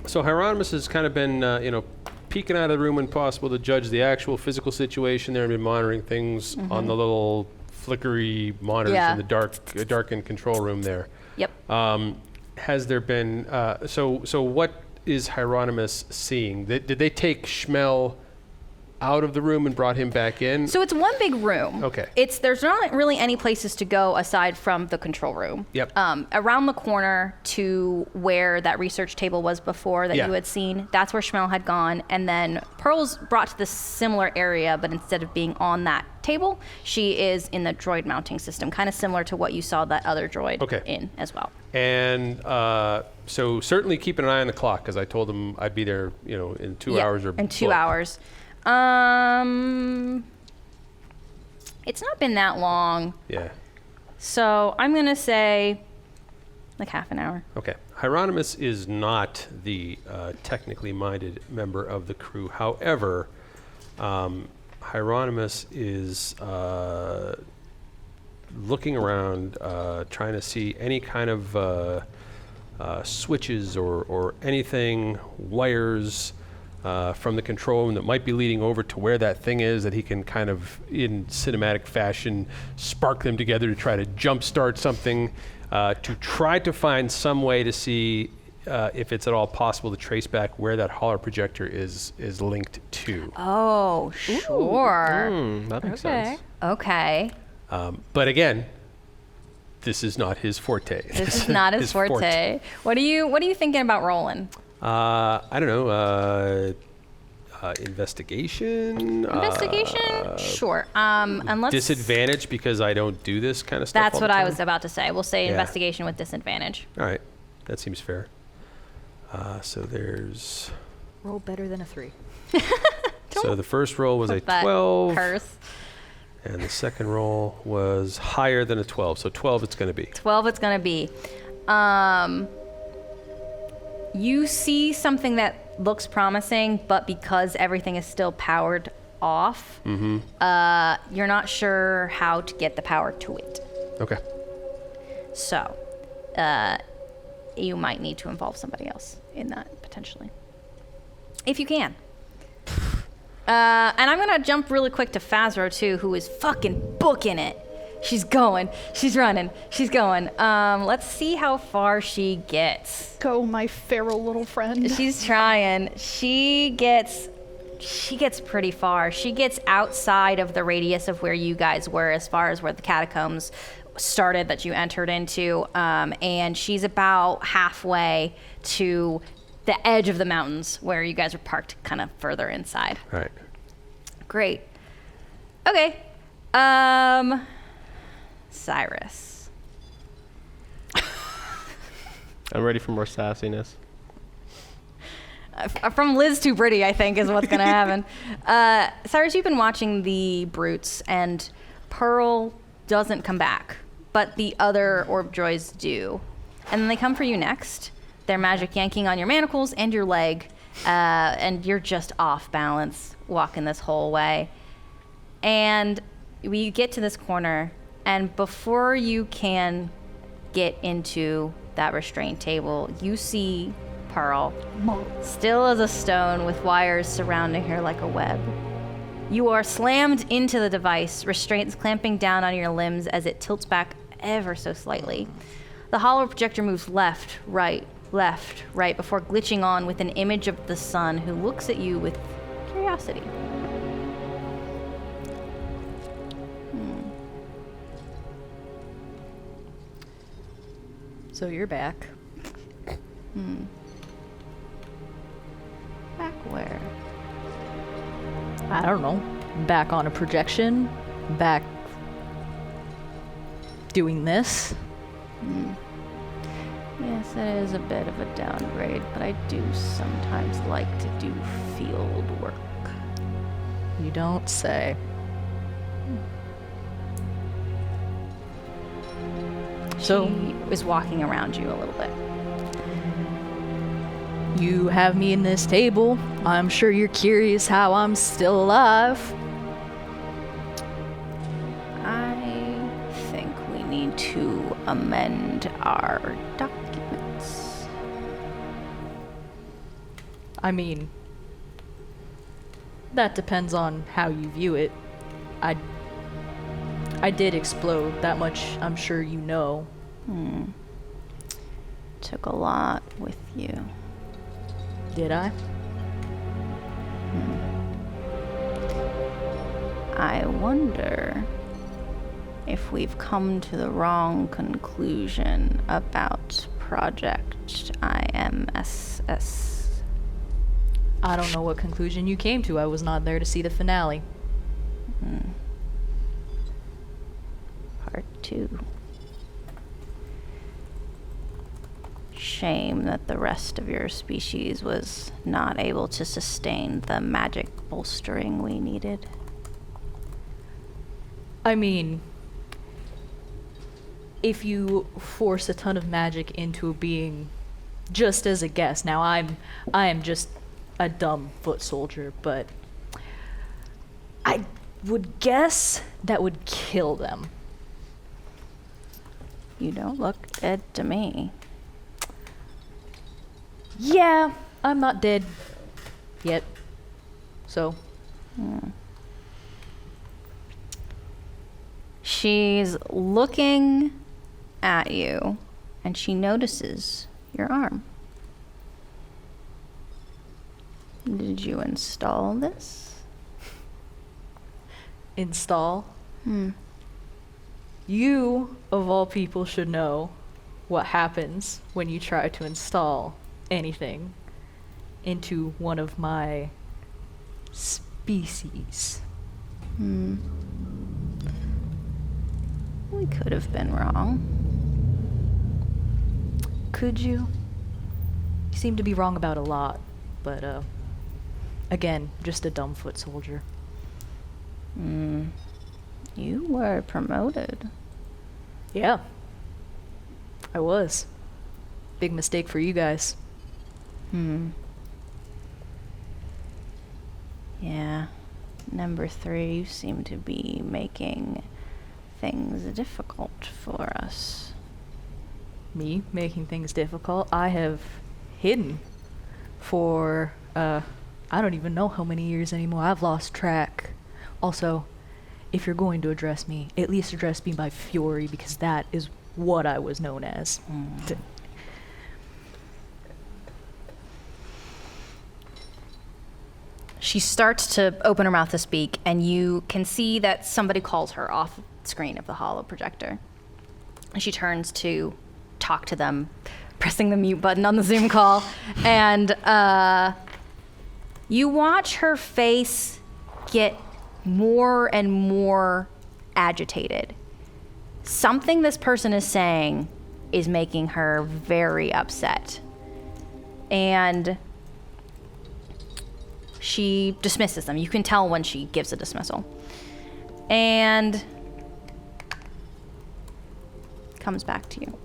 Hieronymus has kind of been, peeking out of the room when possible to judge the actual physical situation there and been monitoring things on the little flickery monitors in the darkened control room there. Yep. Has there been, so what is Hieronymus seeing? Did they take Schmel out of the room and brought him back in? So it's one big room. Okay. There's not really any places to go aside from the control room. Yep. Around the corner to where that research table was before that Yeah. you had seen, that's where Schmel had gone. And then Pearl's brought to this similar area, but instead of being on that table, she is in the droid mounting system, kind of similar to what you saw that other droid in as well. And so certainly keeping an eye on the clock, because I told him I'd be there, in 2 hours or in 2 below. hours. It's not been that long. Yeah. So I'm going to say like half an hour. Okay. Hieronymus is not the technically minded member of the crew. However, Hieronymus is looking around, trying to see any kind of switches or anything, wires from the control room that might be leading over to where that thing is, that he can kind of, in cinematic fashion, spark them together to try to jumpstart something, to try to find some way to see if it's at all possible to trace back where that holo projector is linked to. Oh, sure. That makes sense. Okay. But again, this is not his forte. This is not his forte. What are you thinking about rolling? I don't know. Investigation. Investigation? Sure. Unless Disadvantage because I don't do this kind of stuff. That's all what the I time. was about to say. We'll say Yeah. investigation with disadvantage. All right, that seems fair. So there's. Roll better than a 3. So the first roll was a That 12, curse. and the second roll was higher than a 12. So 12 it's going to be. 12 it's going to be. You see something that looks promising, but because everything is still powered off, you're not sure how to get the power to it. Okay. So, you might need to involve somebody else in that, potentially. If you can. And I'm gonna jump really quick to Fazro, too, who is fucking booking it. She's going. She's running. She's going. Let's see how far she gets. Go, my feral little friend. She's trying. She gets pretty far. She gets outside of the radius of where you guys were, as far as where the catacombs started that you entered into, and she's about halfway to the edge of the mountains where you guys are parked, kind of further inside. All right. Great. Okay. Cyrus. I'm ready for more sassiness. From Liz Too Pretty, I think, is what's going to happen. Cyrus, you've been watching the brutes, and Pearl doesn't come back, but the other orb droids do. And then they come for you next. They're magic yanking on your manacles and your leg, and you're just off balance walking this whole way. And we get to this corner, and before you can get into that restraint table, you see Pearl, still as a stone with wires surrounding her like a web. You are slammed into the device, restraints clamping down on your limbs as it tilts back ever so slightly. The hollow projector moves left, right, before glitching on with an image of the sun who looks at you with curiosity. So you're back. Back where? I don't know. Back on a projection. Back doing this. Yes, it is a bit of a downgrade, but I do sometimes like to do field work. You don't say. So She is walking around you a little bit. you have me in this table. I'm sure you're curious how I'm still alive. I think we need to amend our documents. I mean, that depends on how you view it. I did explode, that much I'm sure you know. Took a lot with you. Did I? I wonder if we've come to the wrong conclusion about Project IMSS. I don't know what conclusion you came to. I was not there to see the finale. Part 2. Shame that the rest of your species was not able to sustain the magic bolstering we needed. I mean, if you force a ton of magic into a being, just as a guess. Now I am just a dumb foot soldier, but I would guess that would kill them. You don't look dead to me. Yeah, I'm not dead yet. So, She's looking at you, and she notices your arm. Did you install this? install. You, of all people, should know what happens when you try to install anything into one of my species. We could have been wrong. Could you? You seem to be wrong about a lot, but again, just a dumb foot soldier. You were promoted. Yeah, I was. Big mistake for you guys. Yeah. Number 3, you seem to be making things difficult for us. Me making things difficult? I have hidden for, I don't even know how many years anymore. I've lost track. Also, if you're going to address me, at least address me by Fury, because that is what I was known as. She starts to open her mouth to speak, and you can see that somebody calls her off screen of the holo projector. And she turns to talk to them, pressing the mute button on the Zoom call, and you watch her face get more and more agitated. Something this person is saying is making her very upset. And she dismisses them. You can tell when she gives a dismissal. And comes back to you.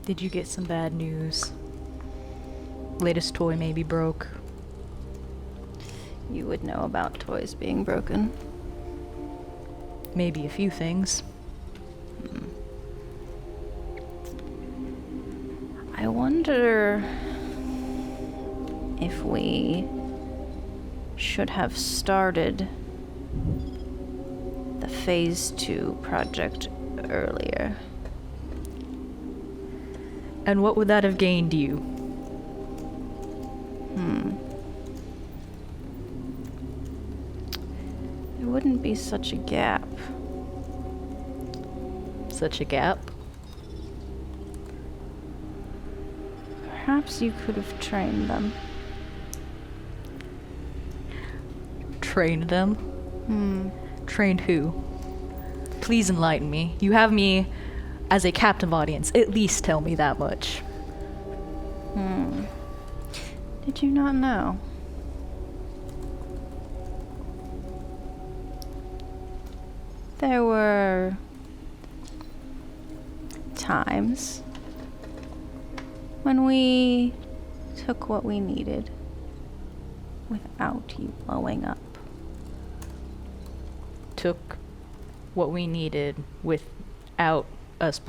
Did you get some bad news? Latest toy maybe broke. You would know about toys being broken. Maybe a few things. I wonder if we should have started the Phase 2 project earlier. And what would that have gained you? There wouldn't be such a gap. Such a gap? Perhaps you could have trained them. Trained them? Trained who? Please enlighten me. You have me as a captive audience. At least tell me that much. Did you not know? There were times when we took what we needed without you blowing up. Took what we needed without us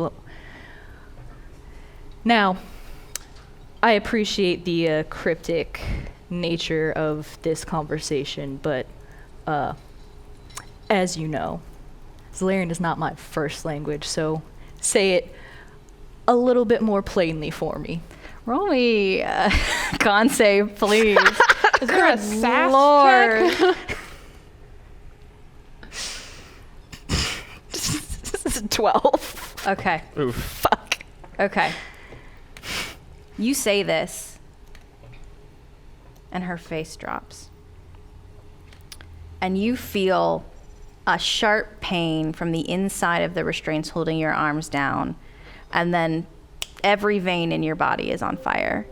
Now, I appreciate the cryptic nature of this conversation, but as you know, Zalarian is not my first language, so say it a little bit more plainly for me. Roll me con save, please. Is there a sass Lord. check? This is 12. Okay. Oof. Fuck. Okay. You say this, and her face drops. And you feel a sharp pain from the inside of the restraints holding your arms down. And then every vein in your body is on fire.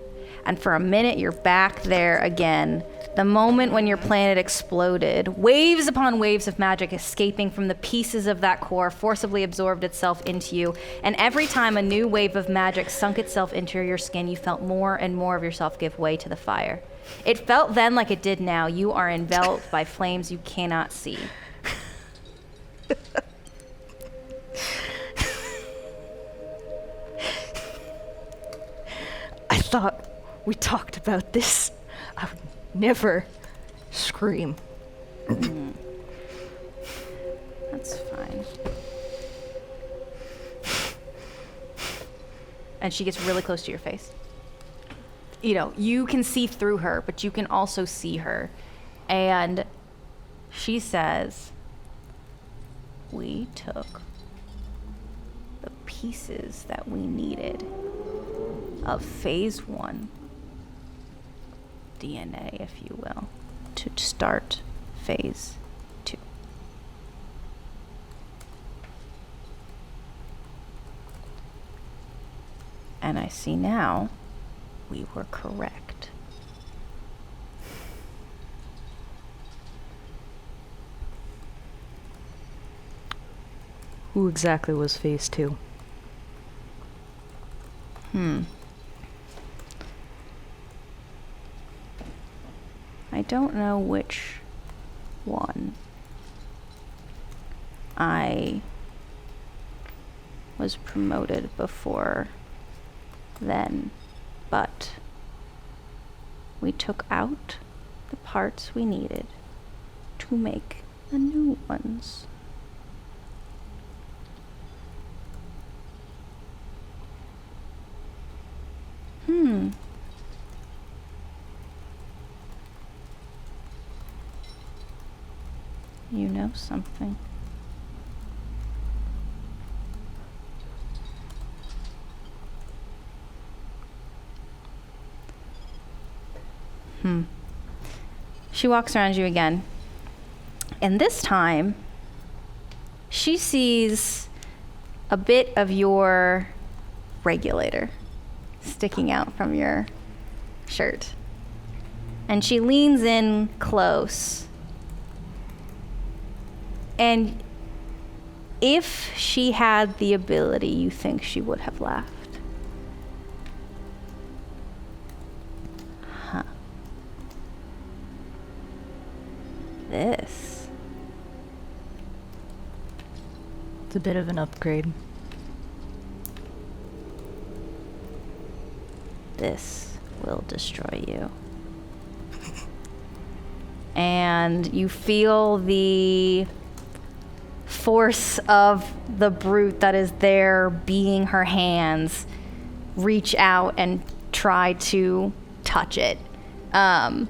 And for a minute, you're back there again. The moment when your planet exploded, waves upon waves of magic escaping from the pieces of that core forcibly absorbed itself into you. And every time a new wave of magic sunk itself into your skin, you felt more and more of yourself give way to the fire. It felt then like it did now. You are enveloped by flames you cannot see. I thought we talked about this. I would never scream. That's fine. And she gets really close to your face. You know, you can see through her, but you can also see her. And she says, we took the pieces that we needed of Phase 1 DNA, if you will, to start Phase 2. And I see now we were correct. Who exactly was Phase 2? I don't know which one. I I was promoted before then, but we took out the parts we needed to make the new ones. You know something. She walks around you again. And this time, she sees a bit of your regulator sticking out from your shirt. And she leans in close. And if she had the ability, you think she would have laughed. Huh. This. It's a bit of an upgrade. This will destroy you. And you feel the force of the brute that is there being her hands reach out and try to touch it. And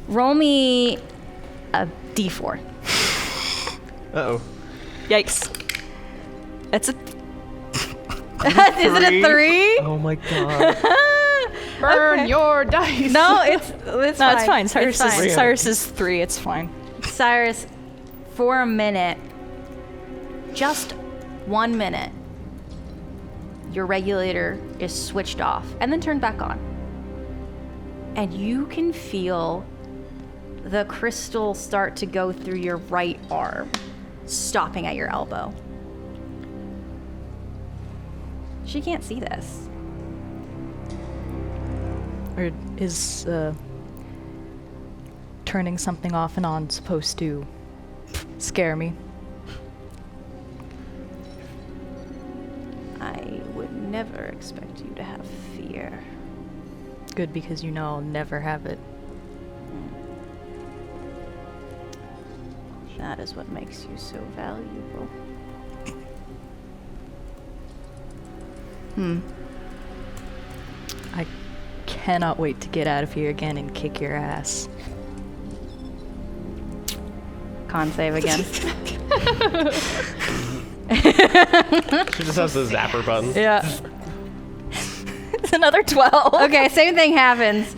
roll me a d4. Uh-oh. Yikes. It's a Is it a 3? Oh my god. Burn your dice. No, it's fine. Cyrus It's fine. Cyrus is 3. It's fine. Cyrus, for a minute, just 1 minute, your regulator is switched off and then turned back on. And you can feel the crystal start to go through your right arm, stopping at your elbow. She can't see this. Or is turning something off and on supposed to scare me? I would never expect you to have fear. Good, because you know I'll never have it. That is what makes you so valuable. I cannot wait to get out of here again and kick your ass. Con save again. She just has the zapper button. Yeah. It's another 12. Okay, same thing happens.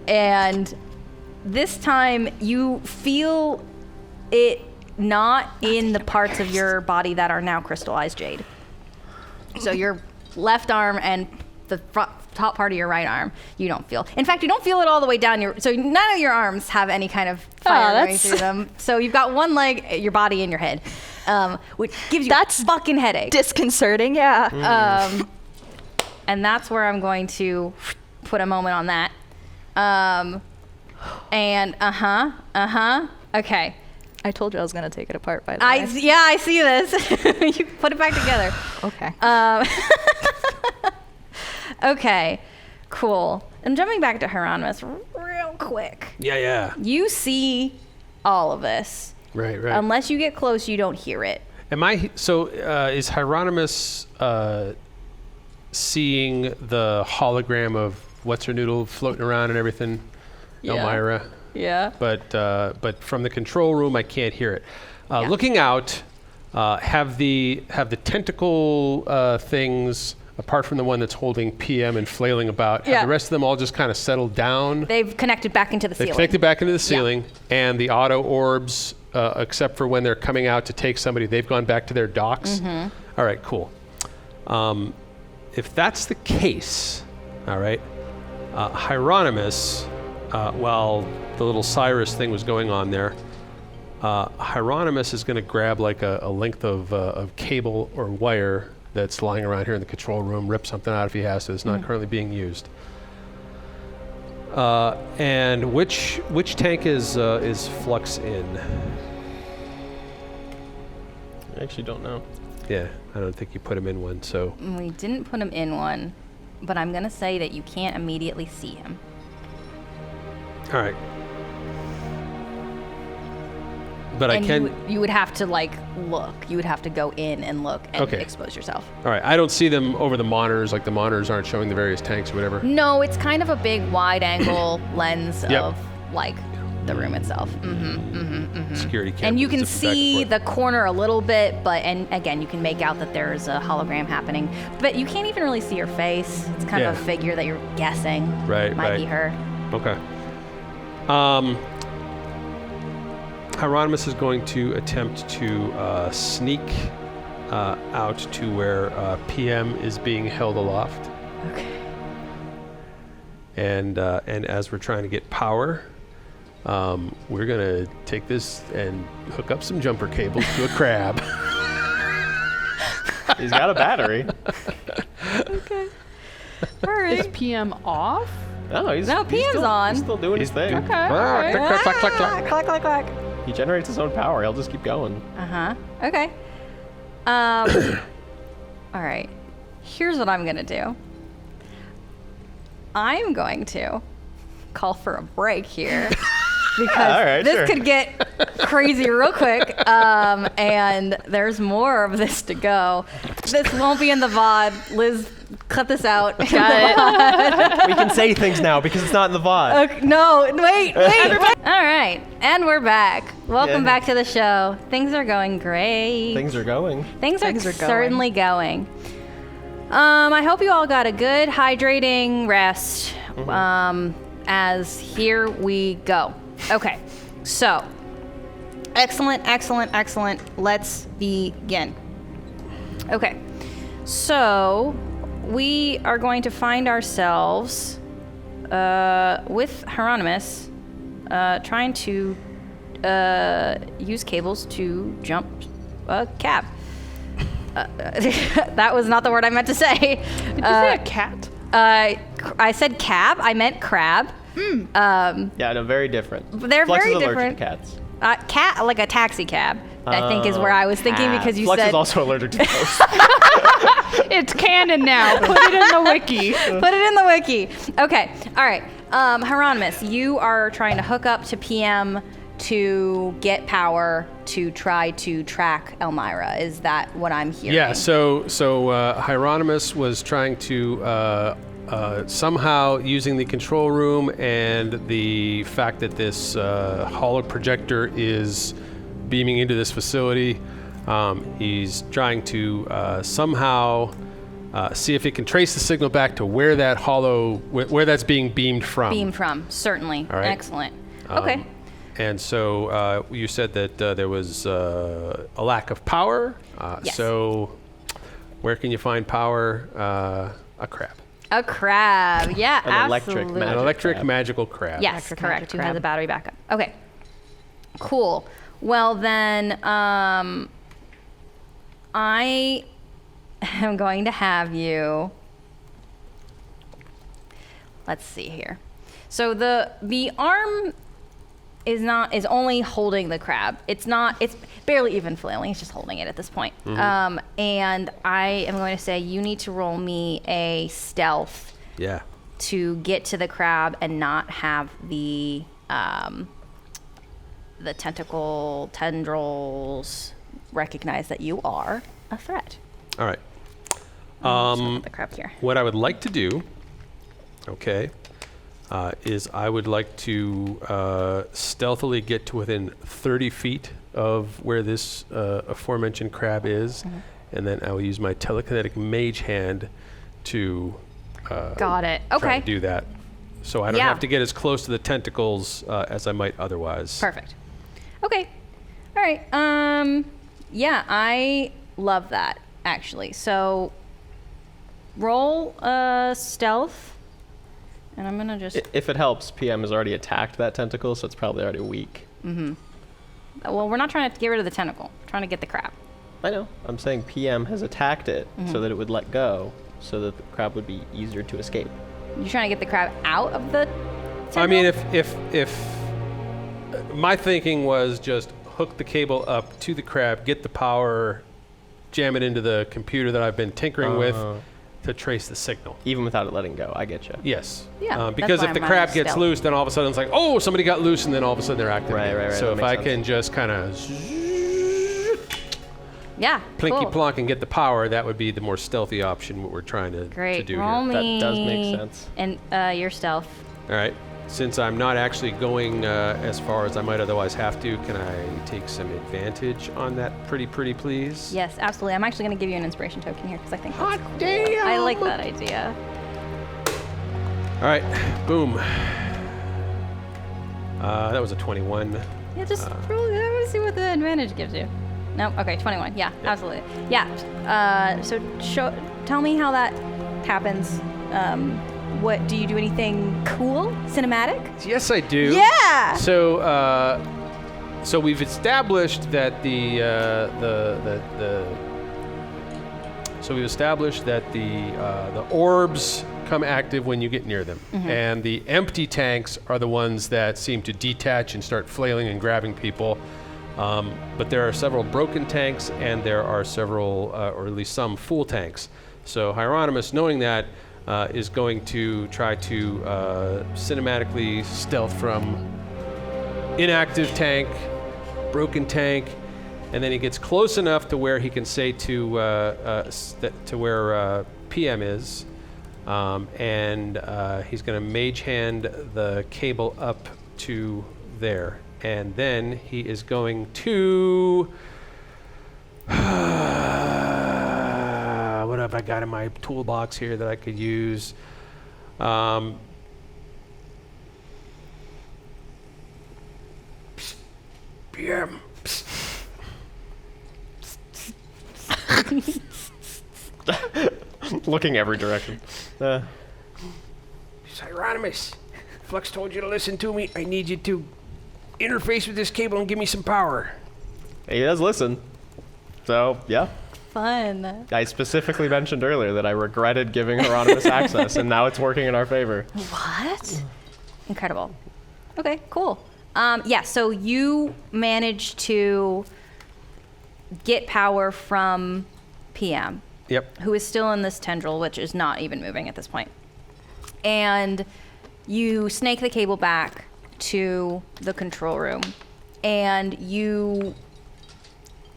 And this time you feel it not in the parts of your body that are now crystallized jade. So your left arm and the top part of your right arm, you don't feel. In fact, you don't feel it all the way down your. So none of your arms have any kind of fire going through them. So you've got one leg, your body, and your head, which gives you a fucking headache. Disconcerting, yeah. And that's where I'm going to put a moment on that. And okay. I told you I was going to take it apart, by the way. Yeah, I see this. You put it back together. Okay. Okay, cool. And jumping back to Hieronymus real quick. Yeah. You see all of this. Right. Unless you get close, you don't hear it. Is Hieronymus seeing the hologram of what's her noodle floating around and everything? Yeah. Elmira. Yeah. But from the control room, I can't hear it. Yeah. Looking out, have the tentacle things, apart from the one that's holding PM and flailing about, have the rest of them all just kind of settled down? They've connected back into the They've ceiling. connected back into the ceiling, and the auto orbs, except for when they're coming out to take somebody, they've gone back to their docks. All right, cool. If that's the case, all right, Hieronymus, while the little Cyrus thing was going on there, Hieronymus is going to grab like a length of cable or wire that's lying around here in the control room, rip something out if he has to. It's not currently being used. And which tank is Flux in? I actually don't know. Yeah, I don't think you put him in one. So We didn't put him in one, but I'm gonna say that you can't immediately see him. all right. But And I can. you would have to like look. You would have to go in and look and Okay. expose yourself. All right, I don't see them over the monitors. Like the monitors aren't showing the various tanks or whatever. No, it's kind of a big wide angle lens Yep. of like the room itself. Security cameras. And you can zipping back and see forth. the corner a little bit, and again, you can make out that there's a hologram happening. But you can't even really see her face. It's kind of Yeah. a figure that you're guessing Right, might right. be her. Okay. Hieronymus is going to attempt to sneak out to where PM is being held aloft. Okay. And as we're trying to get power, we're gonna take this and hook up some jumper cables to a crab. He's got a battery. All right. Is PM off? No, he's PM's still, on. He's still doing his thing. Okay. Ah, alright. clack, clack, clack, clack, clack. Clack, clack, clack. He generates his own power. He'll just keep going. Okay. All right. Here's what I'm gonna do. I'm going to call for a break here because All right, this sure. could get crazy real quick, and there's more of this to go. This won't be in the VOD. Liz, cut this out. Got it. We can say things now because it's not in the VOD. Okay, no, wait. All right, and we're back. Welcome Yeah. back to the show. Things are going great. Things are going. Things are are going. certainly going. I hope you all got a good hydrating rest. As here we go. Okay, so excellent. Let's begin. Okay, so we are going to find ourselves with Hieronymus trying to use cables to jump a cab. That was not the word I meant to say. Did you say a cat? I said cab. I meant crab. Yeah, no, very different. They're Flux very is allergic different. to cats. Cat, like a taxi cab. I think is where I was thinking because you Flux said is also allergic to ghosts. It's canon now. Put it in the wiki. put it in the wiki. Okay. All right. Hieronymus, you are trying to hook up to PM to get power to try to track Elmira. Is that what I'm hearing? Yeah. So Hieronymus was trying to somehow using the control room and the fact that this holo projector is beaming into this facility. He's trying to somehow see if he can trace the signal back to where that where that's being beamed from. Beam from, certainly. All right. Excellent. Okay. And so you said that there was a lack of power. Yes. So where can you find power? A crab. A crab. Yeah, An electric absolutely. An Magic electric crab. magical crab. Yes, Electric correct. magic Who has crab. a battery backup. Okay. Cool. Well then, I am going to have you. Let's see here. So the arm is only holding the crab. It's barely even flailing. It's just holding it at this point. And I am going to say you need to roll me a stealth Yeah. to get to the crab and not have the tendrils recognize that you are a threat. All right. The crab here. What I would like to do, okay, is I would like to stealthily get to within 30 feet of where this aforementioned crab is, and then I will use my telekinetic mage hand to Got it. try Okay. to do that. So I don't Yeah. have to get as close to the tentacles as I might otherwise. Perfect. Okay. All right. Yeah, I love that actually. So roll stealth, and I'm gonna just. If it helps, PM has already attacked that tentacle, so it's probably already weak. Well, we're not trying to get rid of the tentacle. We're trying to get the crab. I know. I'm saying PM has attacked it so that it would let go, so that the crab would be easier to escape. You're trying to get the crab out of the I mean, if my thinking was just hook the cable up to the crab, get the power, jam it into the computer that I've been tinkering with to trace the signal. Even without it letting go, I get you. Yes. Yeah, that's because why if the I'm crab on gets stealth. loose, then all of a sudden it's like, oh, somebody got loose, and then all of a sudden they're activated. Right, So that if I makes can just kind of Yeah. plinky cool. plonk and get the power, that would be the more stealthy option. What we're trying to Great. do Roll here. me. That does make sense. And your stealth. All right. Since I'm not actually going as far as I might otherwise have to, can I take some advantage on that pretty please? Yes, absolutely. I'm actually going to give you an inspiration token here because I think that's cool. damn! I like that idea. All right. Boom. That was a 21. Yeah, just roll. I want to see what the advantage gives you. No, okay, 21. Yeah, absolutely. Yeah. So tell me how that happens. What do you do? Anything cool, cinematic? Yes, I do. Yeah. So we've established that the orbs come active when you get near them, and the empty tanks are the ones that seem to detach and start flailing and grabbing people. But there are several broken tanks, and there are several, or at least some, full tanks. So Hieronymus, knowing that, is going to try to cinematically stealth from inactive tank, broken tank, and then he gets close enough to where he can say to where PM is, and he's going to mage hand the cable up to there, and then he is going to. What have I got in my toolbox here that I could use? PM. Looking every direction. Hieronymus, Flux told you to listen to me. I need you to interface with this cable and give me some power. He does listen. So, yeah. Fun. I specifically mentioned earlier that I regretted giving Hieronymus access, and now it's working in our favor. What? Incredible. Okay, cool. Yeah, so you managed to get power from PM. Yep. Who is still in this tendril, which is not even moving at this point. And you snake the cable back to the control room, and you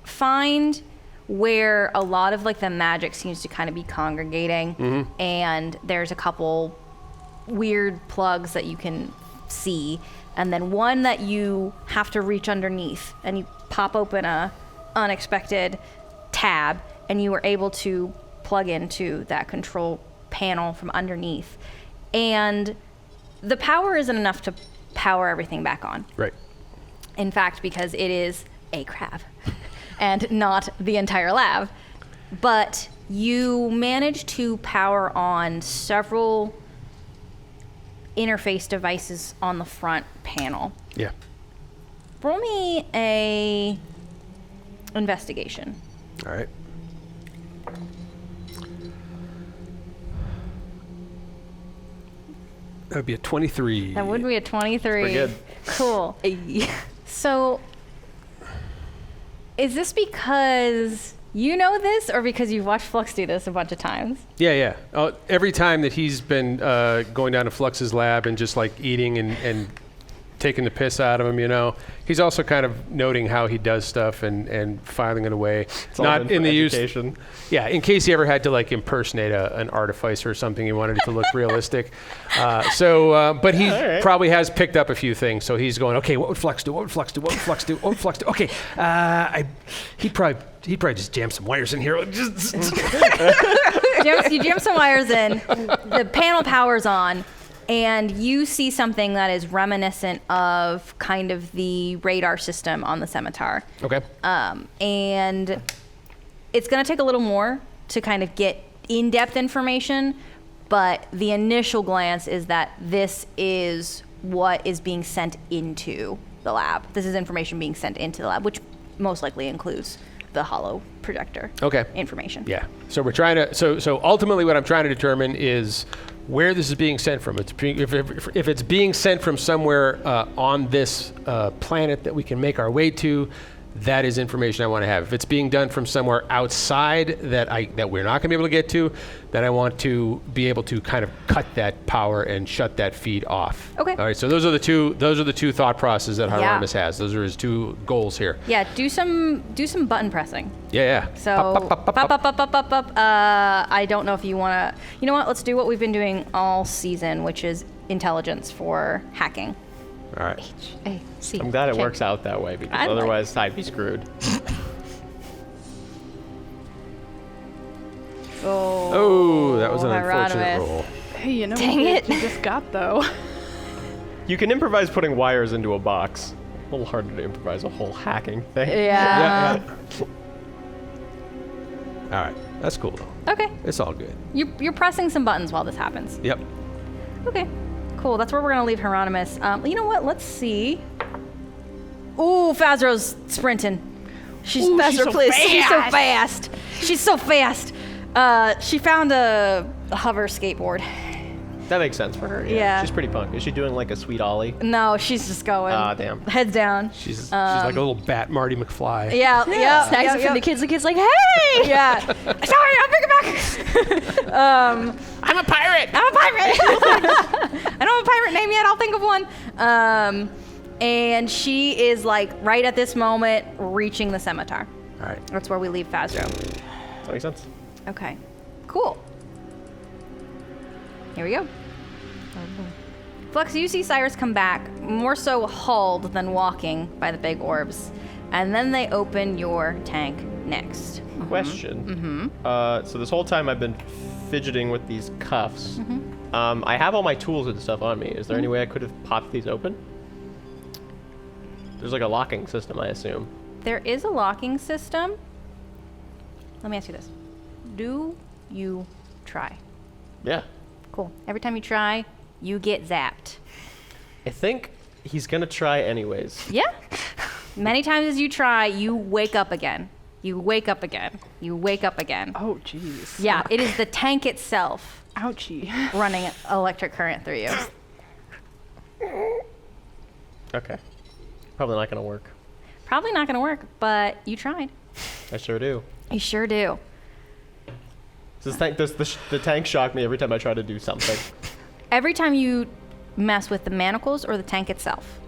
find where a lot of like the magic seems to kind of be congregating, and there's a couple weird plugs that you can see, and then one that you have to reach underneath, and you pop open a unexpected tab, and you were able to plug into that control panel from underneath. And the power isn't enough to power everything back on. Right. In fact, because it is a crab and not the entire lab. But you managed to power on several interface devices on the front panel. Yeah. Roll me a investigation. All right. That would be a 23. That would be a 23. Pretty good. Cool. So, is this because you know this, or because you've watched Flux do this a bunch of times? Yeah. Every time that he's been going down to Flux's lab and just like eating and taking the piss out of him, you know, he's also kind of noting how he does stuff and filing it away. It's all been for education. Yeah, in case he ever had to like impersonate an artificer or something, he wanted it to look realistic. But he probably has picked up a few things. So he's going, okay, what would Flux do? What would Flux do? What would Flux do? What would Flux do? Okay, he'd probably just jam some wires in here. You jam some wires in, the panel powers on, and you see something that is reminiscent of kind of the radar system on the Scimitar. Okay. And it's going to take a little more to kind of get in-depth information, but the initial glance is that this is what is being sent into the lab. This is information being sent into the lab, which most likely includes the hollow projector Okay. information. Yeah. So we're trying to. So ultimately, what I'm trying to determine is where this is being sent from. If it's being sent from somewhere on this planet that we can make our way to, that is information I want to have. If it's being done from somewhere outside that we're not going to be able to get to, then I want to be able to kind of cut that power and shut that feed off. Okay. All right. So those are the two thought processes that Hieronymus has. Those are his two goals here. Yeah. Do some button pressing. Yeah. So pop. I don't know if you want to. You know what? Let's do what we've been doing all season, which is intelligence for hacking. All right. H-A-C. I'm glad it works out that way because I'm like- otherwise I'd be screwed. Oh, that was an unfortunate Hieronymus. roll. Hey, you know Dang what it. you just got though? You can improvise putting wires into a box. A little harder to improvise a whole hacking thing. Yeah. All right. That's cool though. Okay. It's all good. You're pressing some buttons while this happens. Yep. Okay. Cool. That's where we're gonna leave Hieronymus. You know what? Let's see. Ooh, Fazro's sprinting. She's so please. She's so fast. She's so fast. She found a hover skateboard. That makes sense for her. Yeah. She's pretty punk. Is she doing like a sweet ollie? No, she's just going. Ah, damn. Heads down. She's like a little bat Marty McFly. Yeah. Yeah. Snags it from the kids. The kid's like, hey! Yeah. Sorry, I'll pick it back. I'm a pirate! I'm a pirate. I don't have a pirate name yet. I'll think of one. And she is like right at this moment reaching the scimitar. All right. That's where we leave Fazro. That makes sense. Okay. Cool. Here we go. Flux, you see Cyrus come back, more so hauled than walking by the big orbs. And then they open your tank next. Question. So this whole time I've been fidgeting with these cuffs. I have all my tools and stuff on me. Is there any way I could have popped these open? There's like a locking system, I assume. There is a locking system. Let me ask you this. Do you try? Yeah. Cool. Every time you try, you get zapped. I think he's gonna try anyways. Yeah? Many times as you try, you wake up again. You wake up again. You wake up again. Oh, jeez. Yeah, it is the tank itself Ouchie. running electric current through you. Okay. Probably not gonna work. Probably not going to work, but you tried. I sure do. You sure do. The tank shock me every time I try to do something. Every time you mess with the manacles or the tank itself.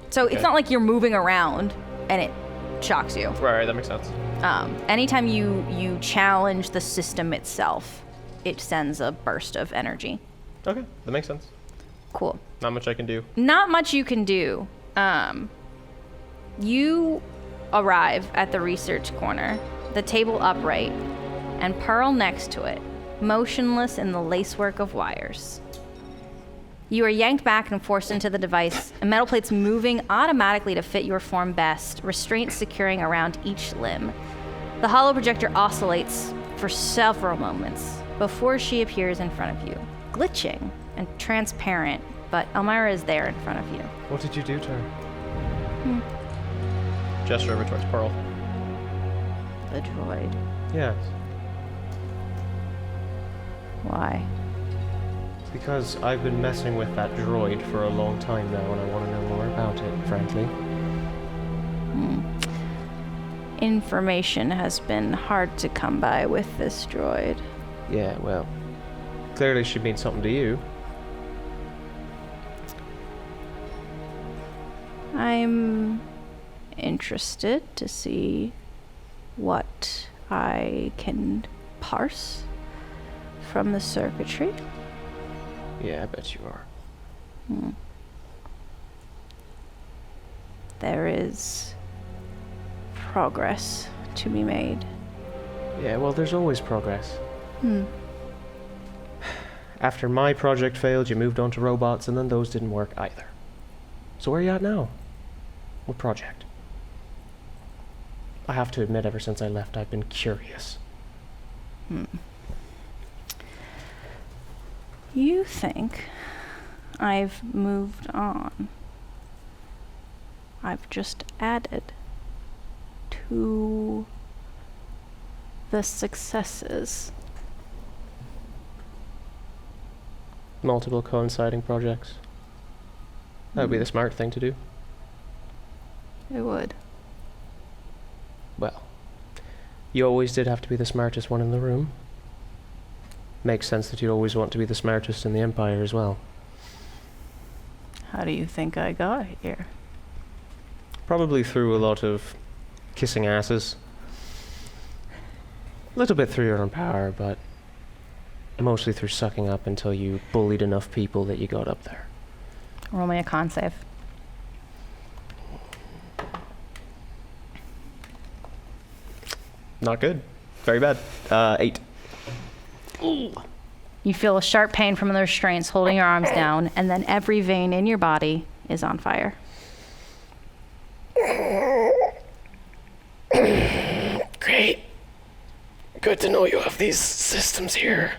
So it's Okay. not like you're moving around and it shocks you. Right, that makes sense. Anytime you challenge the system itself, it sends a burst of energy. Okay, that makes sense. Cool. Not much I can do. Not much you can do. You arrive at the research corner, the table upright, and Pearl next to it, motionless in the lacework of wires. You are yanked back and forced into the device, and metal plates moving automatically to fit your form best, restraints securing around each limb. The hollow projector oscillates for several moments before she appears in front of you, glitching and transparent, but Elmira is there in front of you. What did you do to her? Gesture over towards Pearl. The droid. Yes. Why? Because I've been messing with that droid for a long time now and I want to know more about it, frankly. Information has been hard to come by with this droid. Yeah, well, clearly she means something to you. I'm interested to see what I can parse from the circuitry. Yeah, I bet you are. There is progress to be made. Yeah, well, there's always progress. After my project failed, you moved on to robots, and then those didn't work either. So where are you at now? What project? I have to admit, ever since I left, I've been curious. You think I've moved on? I've just added to the successes. multiple coinciding projects. That would be the smart thing to do. It would. Well, you always did have to be the smartest one in the room. Makes sense that you'd always want to be the smartest in the Empire as well. How do you think I got here? Probably through a lot of kissing asses. A little bit through your own power, but mostly through sucking up until you bullied enough people that you got up there. Roll me a con save. Not good. Very bad. 8. You feel a sharp pain from the restraints holding your arms down, and then every vein in your body is on fire. Great. Good to know you have these systems here.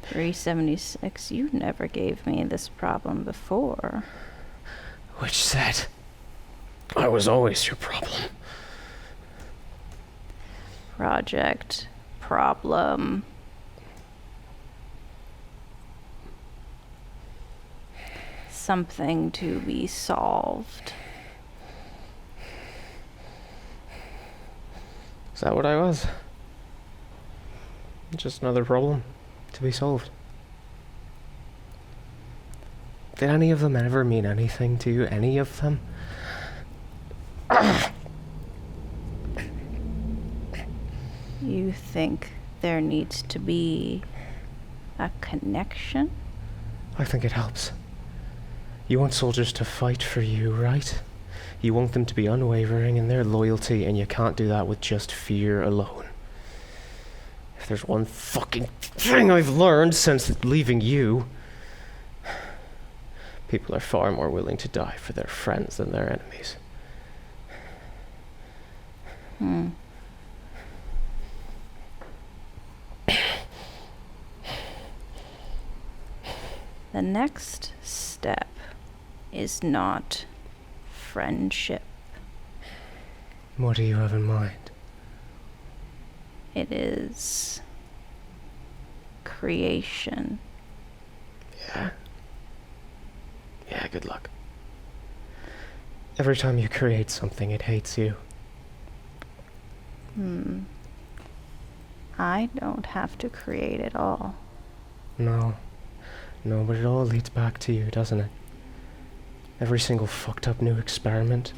376, you never gave me this problem before. Which said, I was always your problem. Project problem. Something to be solved. Is that what I was? Just another problem to be solved. Did any of them ever mean anything to you? Any of them? You think there needs to be a connection? I think it helps. You want soldiers to fight for you, right? You want them to be unwavering in their loyalty, and you can't do that with just fear alone. If there's one fucking thing I've learned since leaving you, people are far more willing to die for their friends than their enemies. The next step is not friendship. What do you have in mind? It is creation. Yeah. Yeah, good luck. Every time you create something, it hates you. I don't have to create it all. No, but it all leads back to you, doesn't it? Every single fucked up new experiment,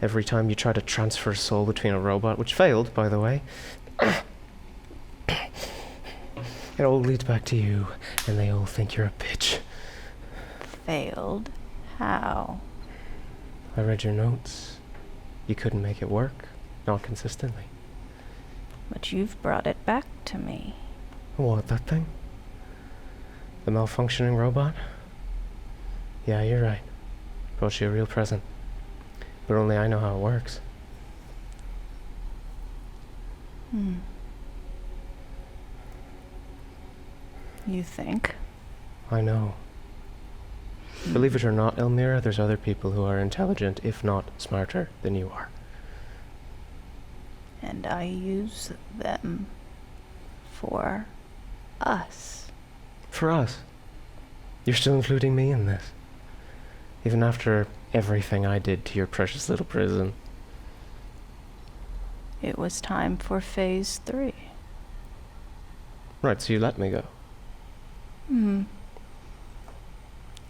every time you try to transfer a soul between a robot, which failed, by the way, it all leads back to you, and they all think you're a bitch. Failed? How? I read your notes. You couldn't make it work, not consistently. But you've brought it back to me. What, that thing? The malfunctioning robot? Yeah, you're right. Brought you a real present. But only I know how it works. You think? I know. Believe it or not, Elmira, there's other people who are intelligent, if not smarter, than you are. And I use them for us. For us. You're still including me in this. Even after everything I did to your precious little prison. It was time for phase 3. Right, so you let me go.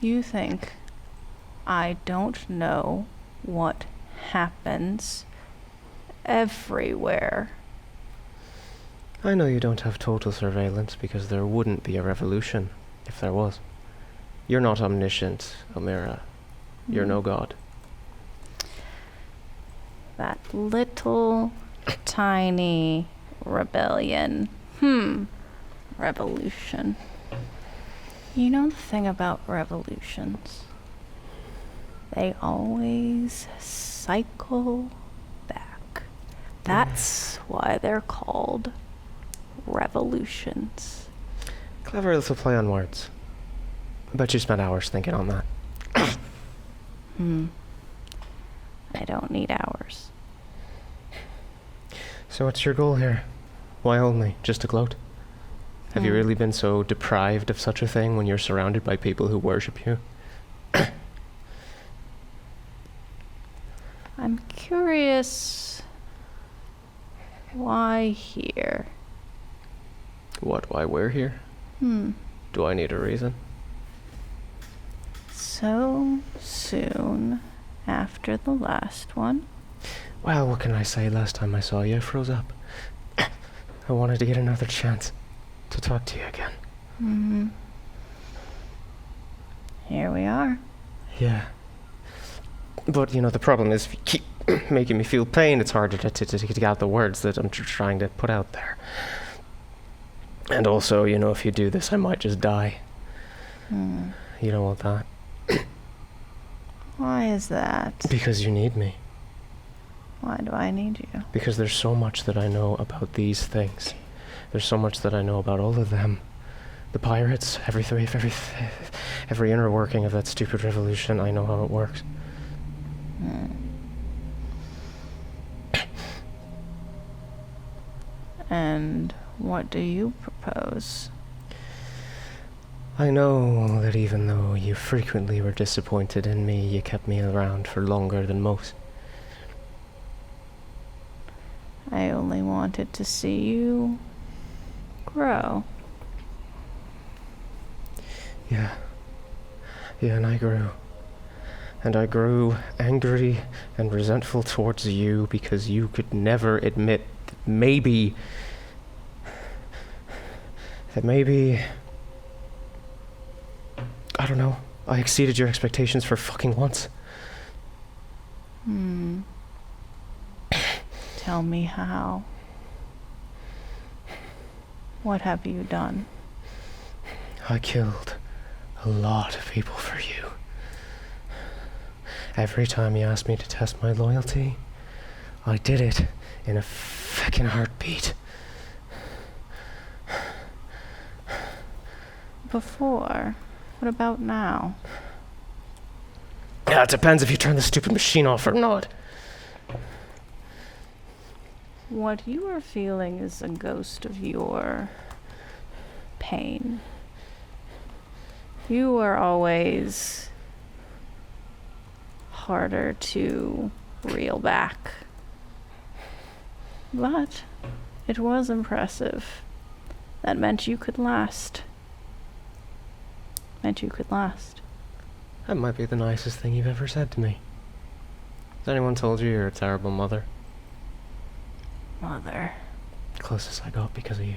You think I don't know what happens everywhere? I know you don't have total surveillance because there wouldn't be a revolution if there was. You're not omniscient, Elmira. You're no god. That little tiny rebellion. Revolution. You know the thing about revolutions? They always cycle back. That's why they're called revolutions. Clever little play on words. I bet you spent hours thinking on that. I don't need hours. So what's your goal here? Why only? Just to gloat? Have you really been so deprived of such a thing when you're surrounded by people who worship you? I'm curious why here? Why we're here? Do I need a reason? So soon after the last one. Well, what can I say? Last time I saw you, I froze up. I wanted to get another chance to talk to you again. Here we are. Yeah. But, the problem is if you keep making me feel pain, it's harder to get out the words that I'm trying to put out there. And also, if you do this, I might just die. You don't want that. Why is that? Because you need me. Why do I need you? Because there's so much that I know about these things. There's so much that I know about all of them. The pirates, every inner working of that stupid revolution, I know how it works. And what do you propose? I know that even though you frequently were disappointed in me, you kept me around for longer than most. I only wanted to see you grow. Yeah, and I grew. And I grew angry and resentful towards you because you could never admit that maybe, I don't know, I exceeded your expectations for fucking once. Tell me how. What have you done? I killed a lot of people for you. Every time you asked me to test my loyalty, I did it in a fucking heartbeat. Before? What about now? Yeah, it depends if you turn the stupid machine off or not. What you are feeling is a ghost of your pain. You were always harder to reel back. But it was impressive. That meant you could last. That might be the nicest thing you've ever said to me. Has anyone told you you're a terrible mother? Mother. Closest I got because of you.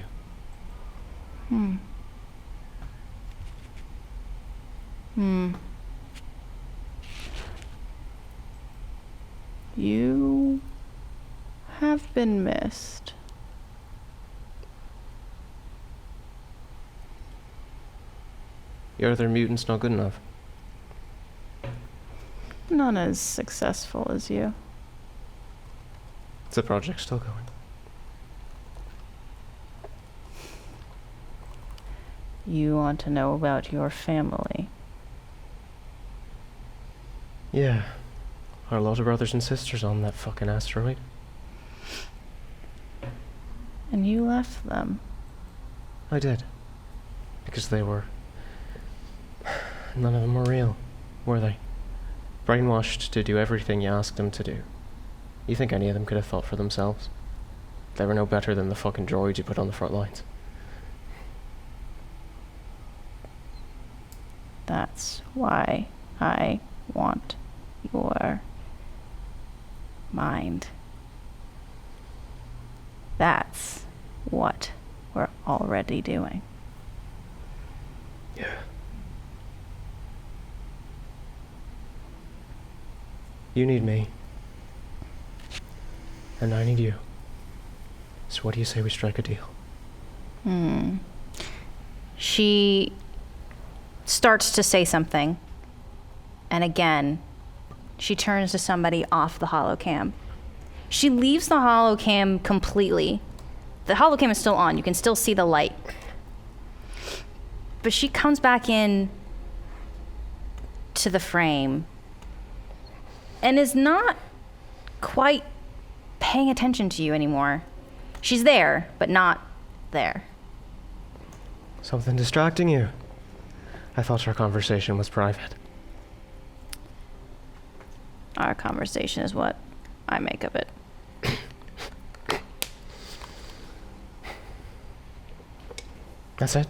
You have been missed. Your other mutant's not good enough. None as successful as you. Is the project still going? You want to know about your family. Yeah. Are a lot of brothers and sisters on that fucking asteroid? And you left them. I did. Because they were... None of them were real, were they? Brainwashed to do everything you asked them to do. You think any of them could have thought for themselves? They were no better than the fucking droids you put on the front lines. That's why I want your mind. That's what we're already doing. Yeah. You need me. And I need you. So what do you say we strike a deal? She starts to say something. And again, she turns to somebody off the holocam. She leaves the holocam completely. The holocam is still on. You can still see the light. But she comes back in to the frame and is not quite paying attention to you anymore. She's there, but not there. Something distracting you? I thought our conversation was private. Our conversation is what I make of it. That's it?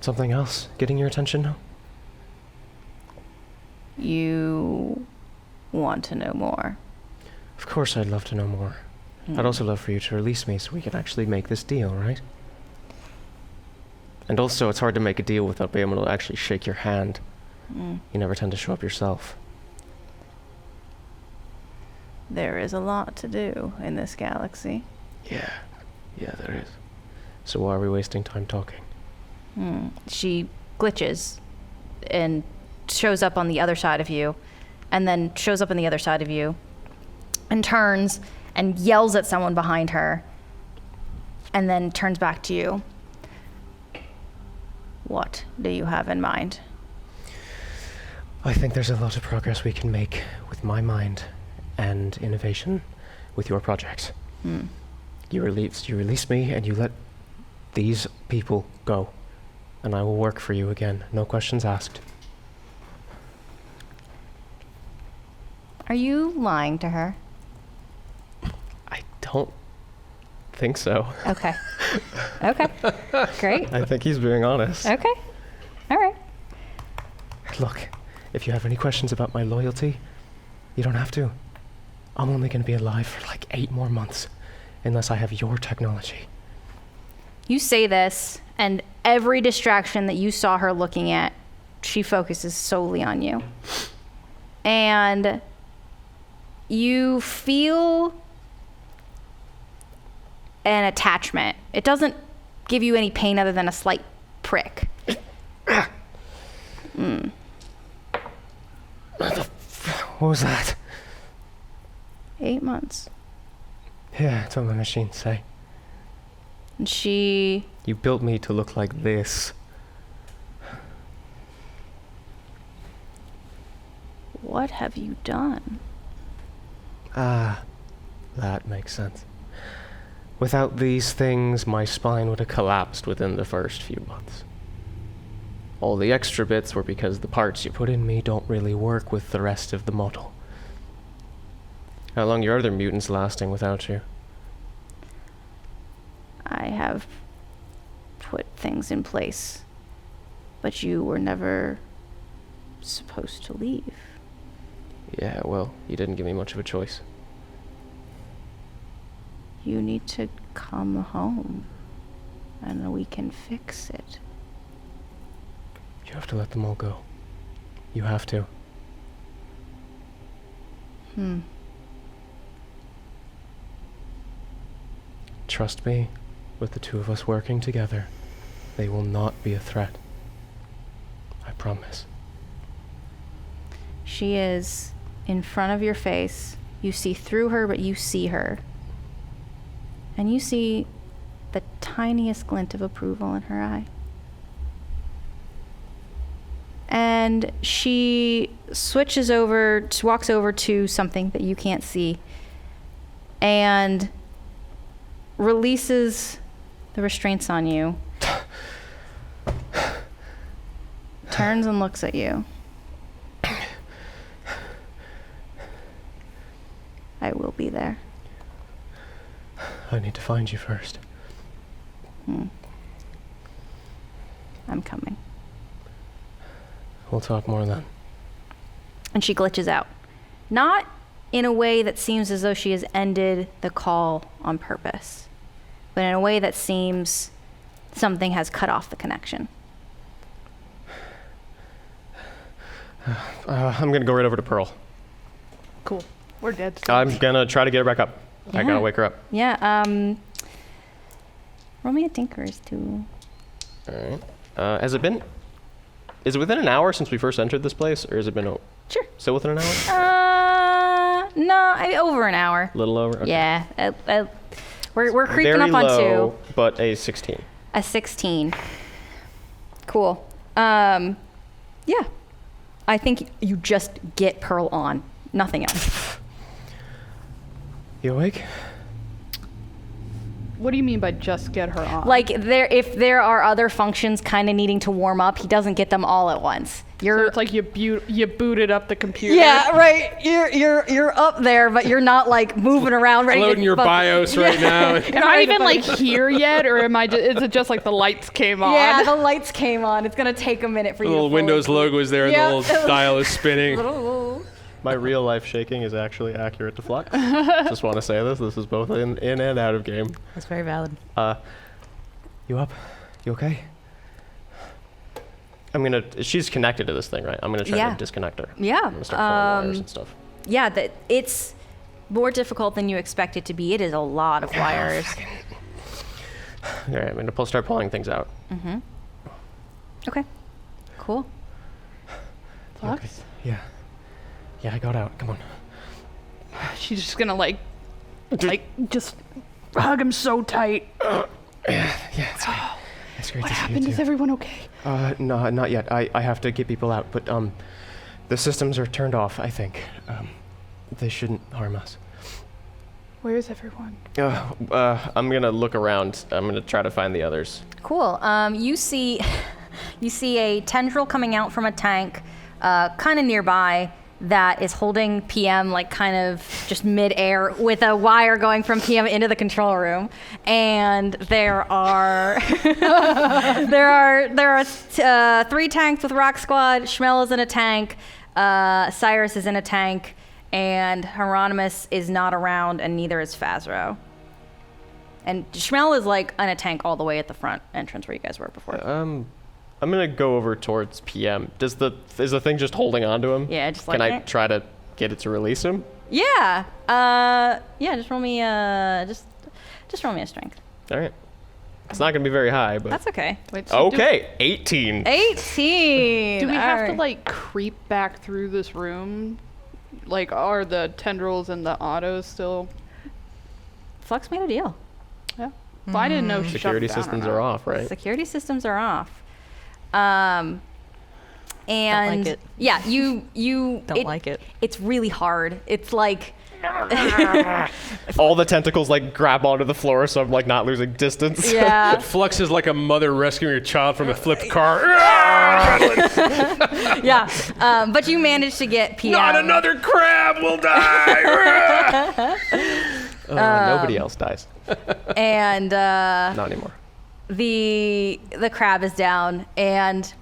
Something else getting your attention now? You want to know more? Of course I'd love to know more. I'd also love for you to release me so we can actually make this deal, right? And also, it's hard to make a deal without being able to actually shake your hand. You never tend to show up yourself. There is a lot to do in this galaxy. Yeah, there is. So why are we wasting time talking? She glitches and shows up on the other side of you, and then shows up on the other side of you, and turns and yells at someone behind her, and then turns back to you. What do you have in mind? I think there's a lot of progress we can make with my mind and innovation with your project. You release me and you let these people go, and I will work for you again. No questions asked. Are you lying to her? I don't think so. Okay. Okay. Great. I think he's being honest. Okay. All right. Look, if you have any questions about my loyalty, you don't have to. I'm only going to be alive for like 8 more months, unless I have your technology. You say this, and every distraction that you saw her looking at, she focuses solely on you. And you feel an attachment. It doesn't give you any pain other than a slight prick. What was that? 8 months. Yeah, that's what my machines say. And she... You built me to look like this. What have you done? Ah, that makes sense. Without these things, my spine would have collapsed within the first few months. All the extra bits were because the parts you put in me don't really work with the rest of the model. How long are other mutants lasting without you? I have put things in place, but you were never supposed to leave. Yeah, well, you didn't give me much of a choice. You need to come home, and we can fix it. You have to let them all go. You have to. Trust me, with the two of us working together, they will not be a threat. I promise. She is in front of your face. You see through her, but you see her. And you see the tiniest glint of approval in her eye. And she walks over to something that you can't see, and releases the restraints on you. Turns and looks at you. I will be there. I need to find you first. I'm coming. We'll talk more then. And she glitches out. Not in a way that seems as though she has ended the call on purpose, but in a way that seems something has cut off the connection. I'm gonna go right over to Pearl. Cool. We're dead. I'm gonna try to get her back up. I gotta wake her up. Yeah, roll me a Tinker's too. Alright. Is it within an hour since we first entered this place, or has it been Sure. still within an hour? No, over an hour. A little over? Okay. Yeah, we're creeping Very up on low, 2. but a 16. A 16. Cool. Yeah. I think you just get Pearl on. Nothing else. You awake? What do you mean by just get her on? Like if there are other functions kind of needing to warm up, he doesn't get them all at once. So it's like you booted up the computer. Yeah, right. You're up there, but you're not like moving around ready Loading to your BIOS right now. Am I even like here yet, or am I? Is it just like the lights came on? Yeah, the lights came on. It's gonna take a minute for The you. little to Windows fully- logo is there, and Yeah. the little dial is spinning. My real life shaking is actually accurate to Flux. Just want to say this. This is both in and out of game. That's very valid. You up? You okay? She's connected to this thing, right? I'm gonna try Yeah. to disconnect her. Yeah. I'm gonna start pulling wires and stuff. Yeah, it's more difficult than you expect it to be. It is a lot of wires. All right, I'm gonna start pulling things out. Okay. Cool. Flux? Yeah. Yeah, I got out. Come on. She's just gonna like just hug him so tight. Yeah, it's great. It's great What to see happened? you Is too. everyone okay? No, not yet. I have to get people out, but the systems are turned off, I think. They shouldn't harm us. Where is everyone? I'm gonna look around. I'm gonna try to find the others. Cool. You see a tendril coming out from a tank, kind of nearby, that is holding PM like kind of just mid-air with a wire going from PM into the control room. And there are three tanks with Rock Squad. Schmel is in a tank. Cyrus is in a tank. And Hieronymus is not around, and neither is Fazro. And Schmel is like in a tank all the way at the front entrance where you guys were before. I'm gonna go over towards PM. Is the thing just holding on to him? Yeah, just Can like I try to get it to release him? Yeah. Just roll me just roll me a strength. All right. It's not gonna be very high, but That's okay. Wait, so okay. 18. 18. Do we All have to right. like creep back through this room? Like, are the tendrils and the autos still? Flux made a deal. Yeah. Well, I didn't know. She shut Security them down or systems not. are off, right? Security systems are off. And it. yeah, you Don't like it. It's really hard. It's like All the tentacles like grab onto the floor, so I'm like not losing distance. yeah. Flux is like a mother rescuing her child from a flipped car. Yeah. But you managed to get PM. Not another crab will die. Nobody else dies. And Not anymore. the crab is down, and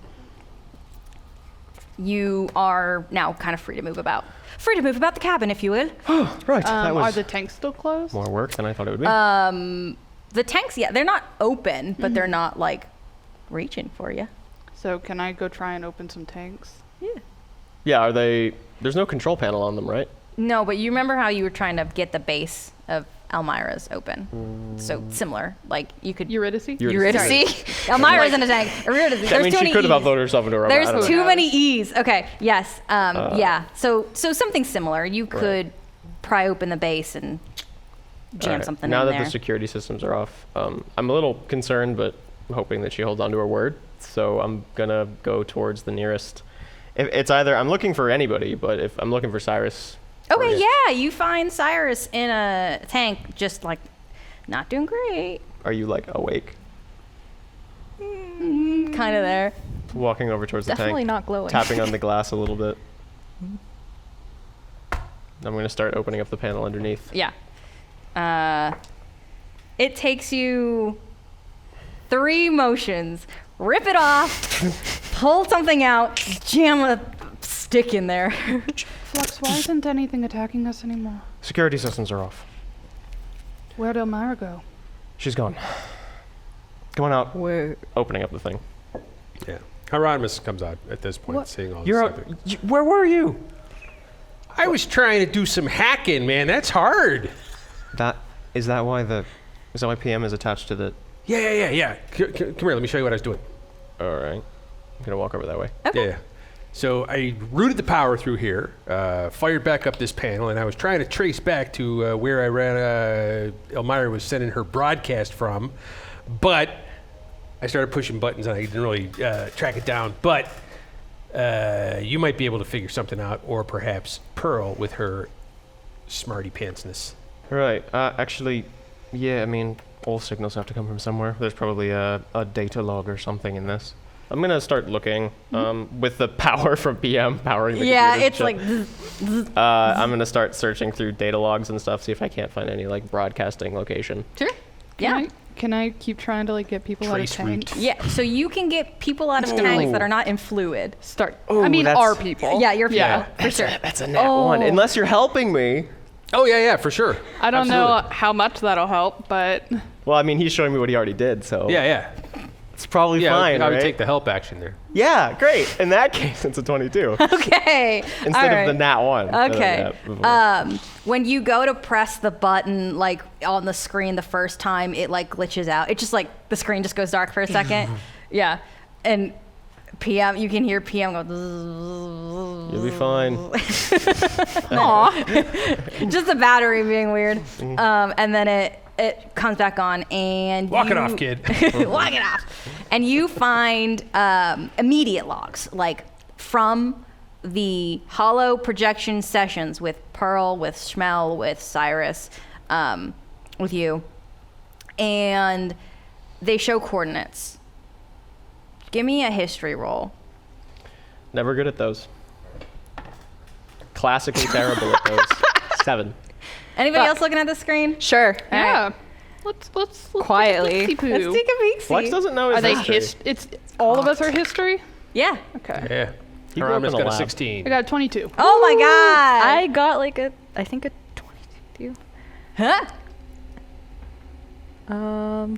you are now kind of free to move about. Free to move about the cabin, if you will. Right. That Are was the tanks still closed? more work than I thought it would be. The tanks, yeah, they're not open, but they're not like reaching for you. So can I go try and open some tanks? Yeah, are they? There's no control panel on them, right? No, but you remember how you were trying to get the base of Elmira's open? So similar, like you could. Eurydice? Eurydice. Elmira's in a tank. Eurydice. I There's mean, too she many could have E's. uploaded herself into a robot. I There's don't know. too many E's. Okay. Yes. Yeah. So something similar. You could pry open the base and jam Alright, something now in that there. the security systems are off, I'm a little concerned, but I'm hoping that she holds on to her word. So I'm gonna go towards the nearest. If it's either I'm looking for anybody, but if I'm looking for Cyrus. Okay. first. Yeah. You find Cyrus in a tank, just like not doing great. Are you like awake? Kind of there. Walking over towards Definitely the tank, not glowing. tapping on the glass a little bit. I'm gonna start opening up the panel underneath. Yeah. It takes you 3 motions. Rip it off, pull something out, jam a stick in there. Flux, why isn't anything attacking us anymore? Security systems are off. Where'd Elmira go? She's gone. Come on out. Where? Opening up the thing. Yeah. Hieronymus comes out at this point, seeing all this You're stuff. out. Where were you? I was trying to do some hacking, man. That's hard. Is that why PM is attached to the? Yeah. Come here. Let me show you what I was doing. All right. I'm gonna walk over that way. Yeah. So I routed the power through here, fired back up this panel, and I was trying to trace back to where I ran. Elmira was sending her broadcast from, but I started pushing buttons and I didn't really track it down. But you might be able to figure something out, or perhaps Pearl with her smarty pantsness. Right. Actually, yeah. I mean, all signals have to come from somewhere. There's probably a data log or something in this. I'm gonna start looking with the power from PM powering the Yeah, computers it's and like. shit. I'm gonna start searching through data logs and stuff, see if I can't find any like broadcasting location. Sure. Yeah. Can I keep trying to like get people Trace out of tanks? route. Yeah, so you can get people out of tanks that are not in fluid. Start. Ooh, I mean, that's- our people. Yeah, your people, Yeah. for sure. That's a nat one. Unless you're helping me. Oh yeah, for sure. I don't know Absolutely. how much that'll help, but Well, I mean, he's showing me what he already did, so Yeah. it's probably Yeah, fine, I would right? take the help action there. Yeah, great. In that case, it's a 22 Okay. instead of the nat one. Okay. Yeah, before. When you go to press the button, like on the screen the first time, it like glitches out. It just like the screen just goes dark for a second. Yeah. And PM, you can hear PM go. You'll be fine. Just the battery being weird. And then it comes back on and Walk it off, kid. Walk it off. And you find immediate logs, like from the hollow projection sessions with Pearl, with Schmel, with Cyrus, with you. And they show coordinates. Give me a history roll. Never good at those. Classically terrible at those. 7. Anybody else looking at the screen? Sure. yeah. Let's Quietly. Take a Let's peek-see-poo. take a peek. Flex doesn't know his Are they history. It's all of us are history. Yeah. Okay. Yeah. He grew up Hieronymus in a got a lab. 16. I got a 22. Oh my god. I got like I think a 22. Huh?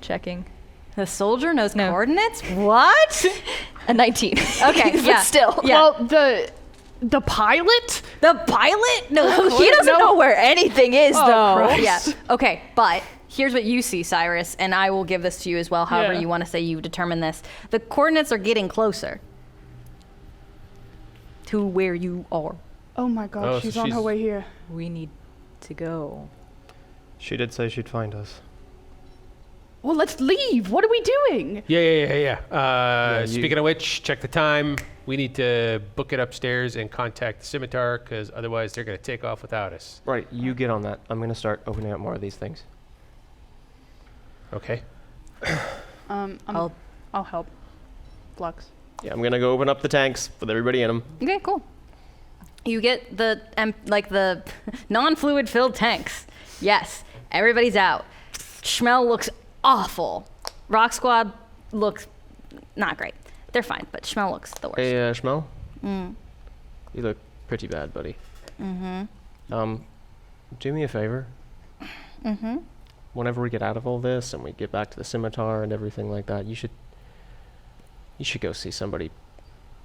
Checking. The soldier knows No. coordinates? What? A 19. Okay, but yeah. still. Yeah. Well, the pilot. The pilot knows He doesn't know where anything is, though. Christ. Yeah. Okay, but here's what you see, Cyrus, and I will give this to you as well, however Yeah. you want to say you determine this. The coordinates are getting closer to where you are. Oh my god, Oh, so she's on her she's- way here. We need to go. She did say she'd find us. Well, let's leave. What are we doing? Yeah. you- Speaking of which, check the time. We need to book it upstairs and contact the scimitar, because otherwise they're going to take off without us. Right, you get on that. I'm going to start opening up more of these things. Okay. I'll help. Flux. Yeah, I'm going to go open up the tanks with everybody in them. Okay, cool. You get the the non-fluid filled tanks. Yes, everybody's out. Schmel looks awful. Rock Squad looks not great. They're fine, but Schmel looks the worst. Hey, Schmel? You look pretty bad, buddy. Do me a favor. Whenever we get out of all this and we get back to the scimitar and everything like that, you should go see somebody,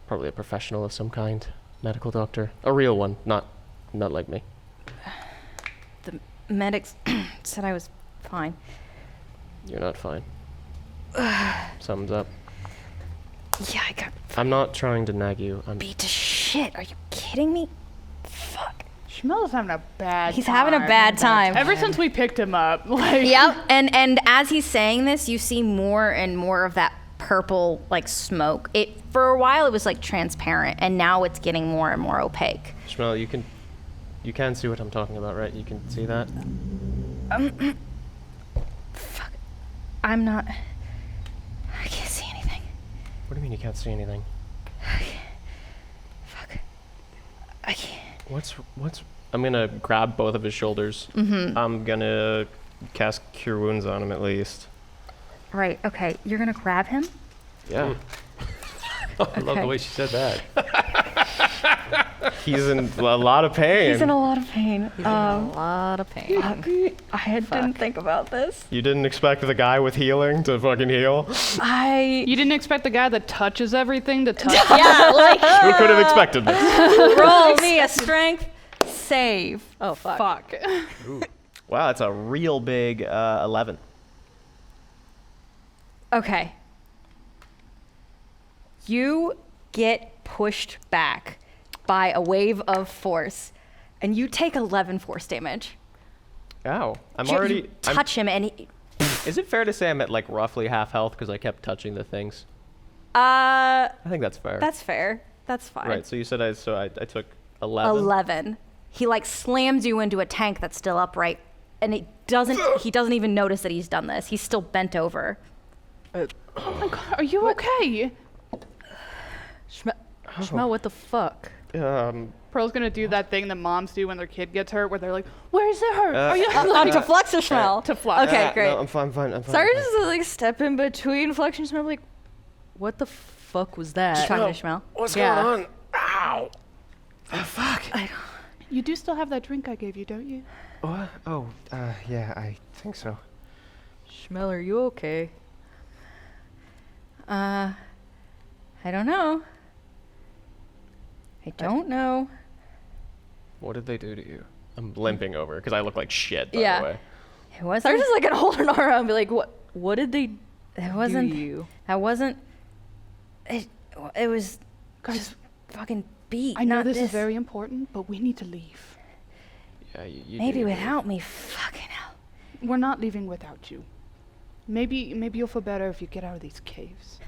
probably a professional of some kind, medical doctor, a real one, not like me. The medics said I was fine. You're not fine. Something's up. Yeah, I got I'm not trying to nag you. I'm beat to shit. Are you kidding me? Fuck. Schmel's having a bad He's time. having a bad time. Ever since we picked him up, like. Yep. And as he's saying this, you see more and more of that purple like smoke. It for a while it was like transparent, and now it's getting more and more opaque. Schmel, you can see what I'm talking about, right? You can see that? Fuck. I'm not. I can't see anything. What do you mean you can't see anything? Fuck. I can't. What's I'm gonna grab both of his shoulders. I'm gonna cast Cure Wounds on him at least. Right. Okay. You're gonna grab him. Yeah. I love Okay. the way she said that. He's in a lot of pain. He's in a lot of pain. A lot of pain. I didn't think about this. You didn't expect the guy with healing to fucking heal? I You didn't expect the guy that touches everything to touch. yeah. Like Who could have expected this? roll me a strength save. Oh, fuck. Fuck. Wow, it's a real big 11. Okay. You get pushed back by a wave of force, and you take 11 force damage. Ow. I'm You already... touch him, and he, Is it fair to say I'm at like roughly half health because I kept touching the things? uh, I think that's fair. that's fair. That's fine. Right, so you said I took 11? 11. He like slams you into a tank that's still upright, and doesn't even notice that he's done this. He's still bent over. Oh my god, are you okay? Shmel, what the fuck? Pearl's gonna do that thing that moms do when their kid gets hurt, where they're like, "Where is it hurt? Are you To Flux or Schmel? to Flux?" Okay, great. No, I'm fine. Cyrus is like step in between Flux and Shmel, like, what the fuck was that? Talking to Schmel. What's Yeah. going on? Ow! Oh, fuck. You do still have that drink I gave you, don't you? What? Oh, yeah, I think so. Shmel, are you okay? I don't know. I don't know. What did they do to you? I'm limping over because I look like shit, by Yeah. the way. It wasn't. Cyrus is like gonna hold an arm and be like, what did they It wasn't. do to you? That wasn't. It was Guys, just fucking beat. I know not this is very important, but we need to leave. Yeah, you Maybe do. without me. Fucking hell. We're not leaving without you. Maybe you'll feel better if you get out of these caves.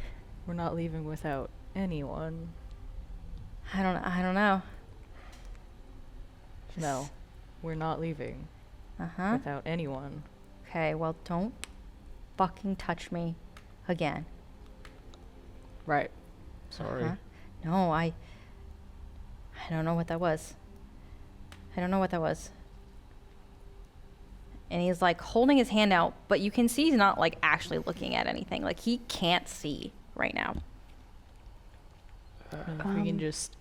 We're not leaving without anyone. I don't know. No, we're not leaving without anyone. Okay. Well, don't fucking touch me again. Right. Sorry. No, I don't know what that was. I don't know what that was. And he's like holding his hand out, but you can see he's not like actually looking at anything. Like he can't see right now. And if we can just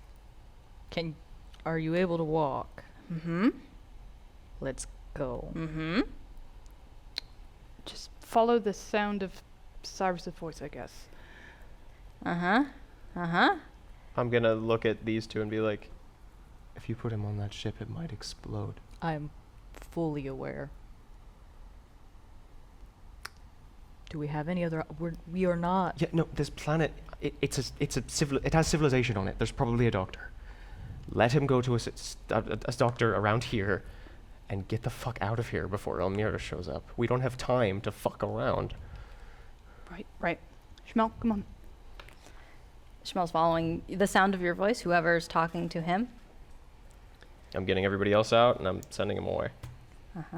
are you able to walk? Mm-hmm. Let's go. Mm-hmm. Just follow the sound of Cyrus's voice, I guess. Uh-huh. Uh-huh. I'm gonna look at these two and be like, if you put him on that ship, it might explode. I'm fully aware. Do we have any other? We are not. Yeah, no, this planet, it has civilization on it. There's probably a doctor. Let him go to a doctor around here and get the fuck out of here before Elmira shows up. We don't have time to fuck around. Right. Shmel, come on. Schmel's following the sound of your voice, whoever's talking to him. I'm getting everybody else out and I'm sending them away.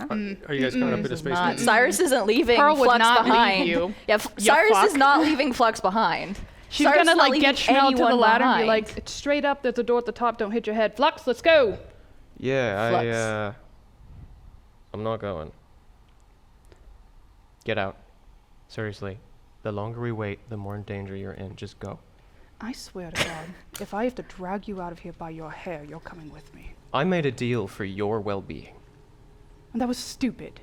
Are you guys coming up into space? Not, with me? Cyrus isn't leaving Pearl would Flux not leave behind. you. Yeah, You Cyrus is fuck. not leaving Flux behind. She's Cyrus gonna is not like get leaving Schmel to the anyone ladder and be behind. like, "It's straight up. There's a door at the top. Don't hit your head. Flux, let's go." Yeah, I'm not going. Get out. Seriously. The longer we wait, the more in danger you're in. Just go. I swear to God, if I have to drag you out of here by your hair, you're coming with me. I made a deal for your well-being. And that was stupid.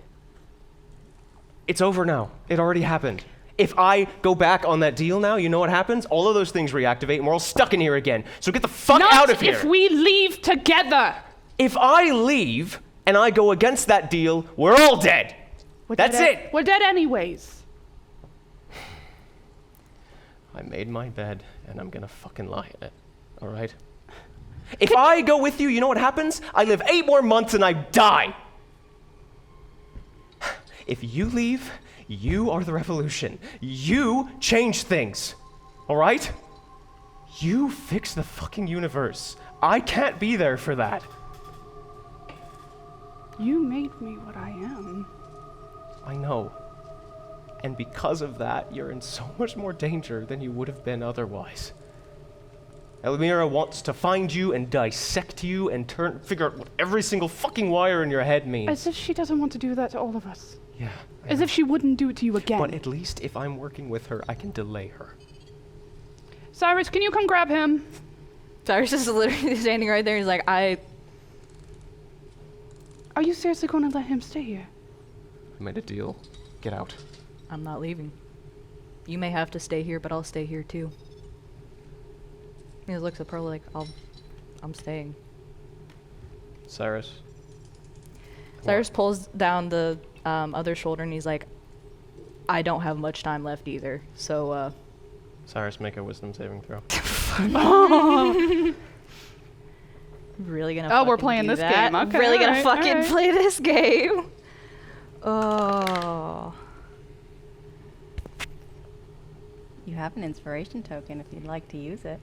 It's over now. It already happened. If I go back on that deal now, you know what happens? All of those things reactivate and we're all stuck in here again. So get the fuck Not out of here. if we leave together. If I leave and I go against that deal, we're all dead. That's it. We're dead anyways. I made my bed and I'm gonna fucking lie in it. All right? If I go with you, you know what happens? I live 8 more months and I die. If you leave, you are the revolution. You change things. All right? You fix the fucking universe. I can't be there for that. You made me what I am. I know. And because of that, you're in so much more danger than you would have been otherwise. Elmira wants to find you and dissect you and figure out what every single fucking wire in your head means. As if she doesn't want to do that to all of us. Yeah. I As know. if she wouldn't do it to you again. But at least if I'm working with her, I can delay her. Cyrus, can you come grab him? Cyrus is literally standing right there. He's like, Are you seriously going to let him stay here? I made a deal. Get out. I'm not leaving. You may have to stay here, but I'll stay here too. He just looks at Pearl like, I'm staying. Cyrus. Cyrus pulls down the other shoulder and he's like, I don't have much time left either, so Cyrus, make a wisdom saving throw. really gonna Oh, we're fucking playing do this that? game. Okay, really gonna alright, fucking alright. play this game. Oh. You have an inspiration token if you'd like to use it.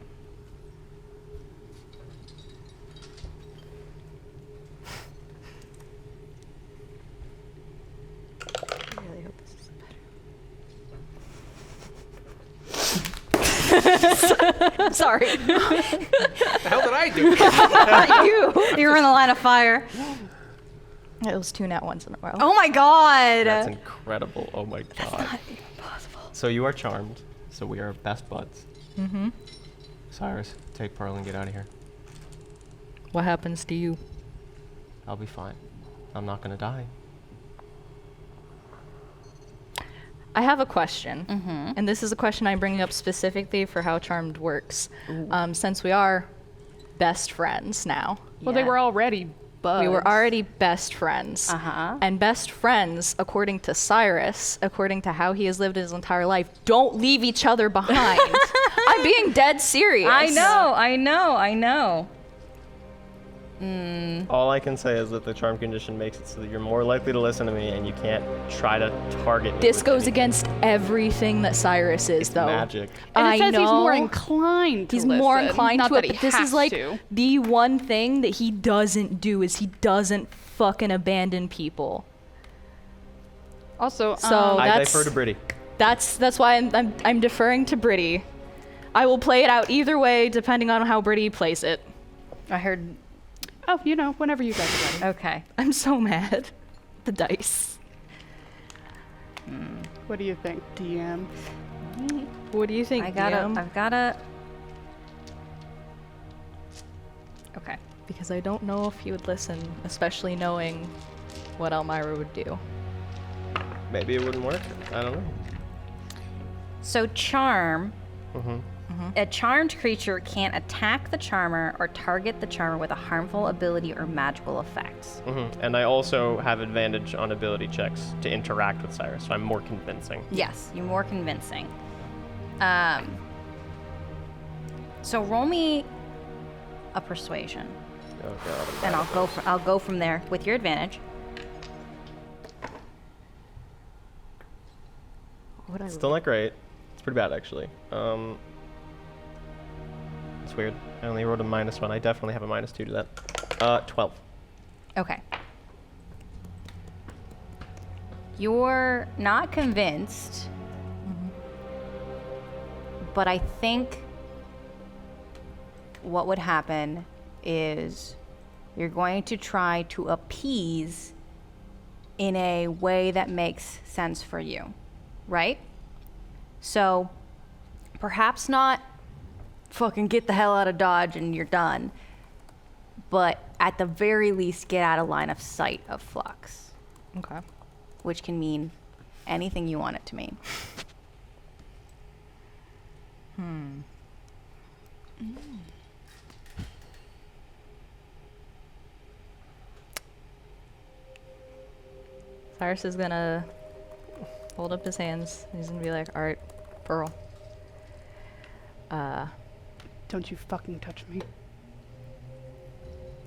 Sorry. What the hell did I do? You were in the line of fire. It was 2 nat ones in a row. Oh my god. That's incredible. Oh my god. Not even possible. So you are charmed. So we are best buds. Mm-hmm. Cyrus, take Pearl and get out of here. What happens to you? I'll be fine. I'm not gonna die. I have a question, and this is a question I'm bringing up specifically for how Charmed works. Since we are best friends now, Well, they were already buds. we were already best friends. Uh-huh. And best friends, according to Cyrus, according to how he has lived his entire life, don't leave each other behind. I'm being dead serious. I know. All I can say is that the charm condition makes it so that you're more likely to listen to me and you can't try to target me. This with goes anything. against everything that Cyrus is, though. Magic. And I it says know. he's more inclined to He's listen. more inclined Not to that it, he but this has is like to. the one thing that he doesn't do is he doesn't fucking abandon people. Also, So I that's defer to Britty. that's why I'm deferring to Britty. I will play it out either way depending on how Britty plays it. I heard. oh, whenever you guys are ready. Okay. I'm so mad. The dice. What do you think, DM? What do you think, I've DM? gotta. Okay. Because I don't know if he would listen, especially knowing what Elmira would do. Maybe it wouldn't work. I don't know. So charm. Mm-hmm. A charmed creature can't attack the charmer or target the charmer with a harmful ability or magical effects. Mm-hmm. And I also have advantage on ability checks to interact with Cyrus, so I'm more convincing. Yes, you're more convincing. So roll me a persuasion, Oh god. and I'll go from there with your advantage. What I Still not great. It's pretty bad actually. It's weird. I only rolled a -1. I definitely have a -2 to that. 12. Okay. You're not convinced, but I think what would happen is you're going to try to appease in a way that makes sense for you, right? So perhaps not fucking get the hell out of Dodge and you're done, but at the very least get out of line of sight of Flux, Okay. which can mean anything you want it to mean. Cyrus is gonna hold up his hands. He's gonna be like, all right, Pearl. Don't you fucking touch me.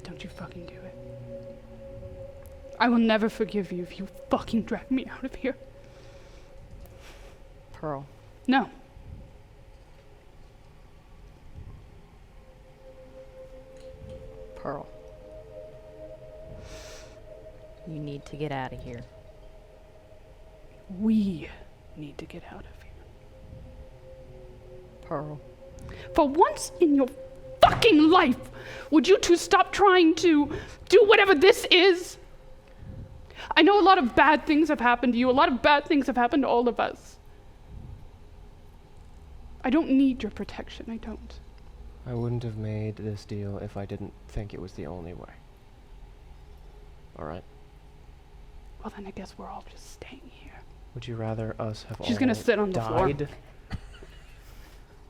Don't you fucking do it. I will never forgive you if you fucking drag me out of here. Pearl. No. Pearl. You need to get out of here. We need to get out of here. Pearl. For once in your fucking life, would you two stop trying to do whatever this is? I know a lot of bad things have happened to you. A lot of bad things have happened to all of us. I don't need your protection. I don't. I wouldn't have made this deal if I didn't think it was the only way. Alright. Well, then I guess we're all just staying here. Would you rather us have She's all gonna sit on the floor. died?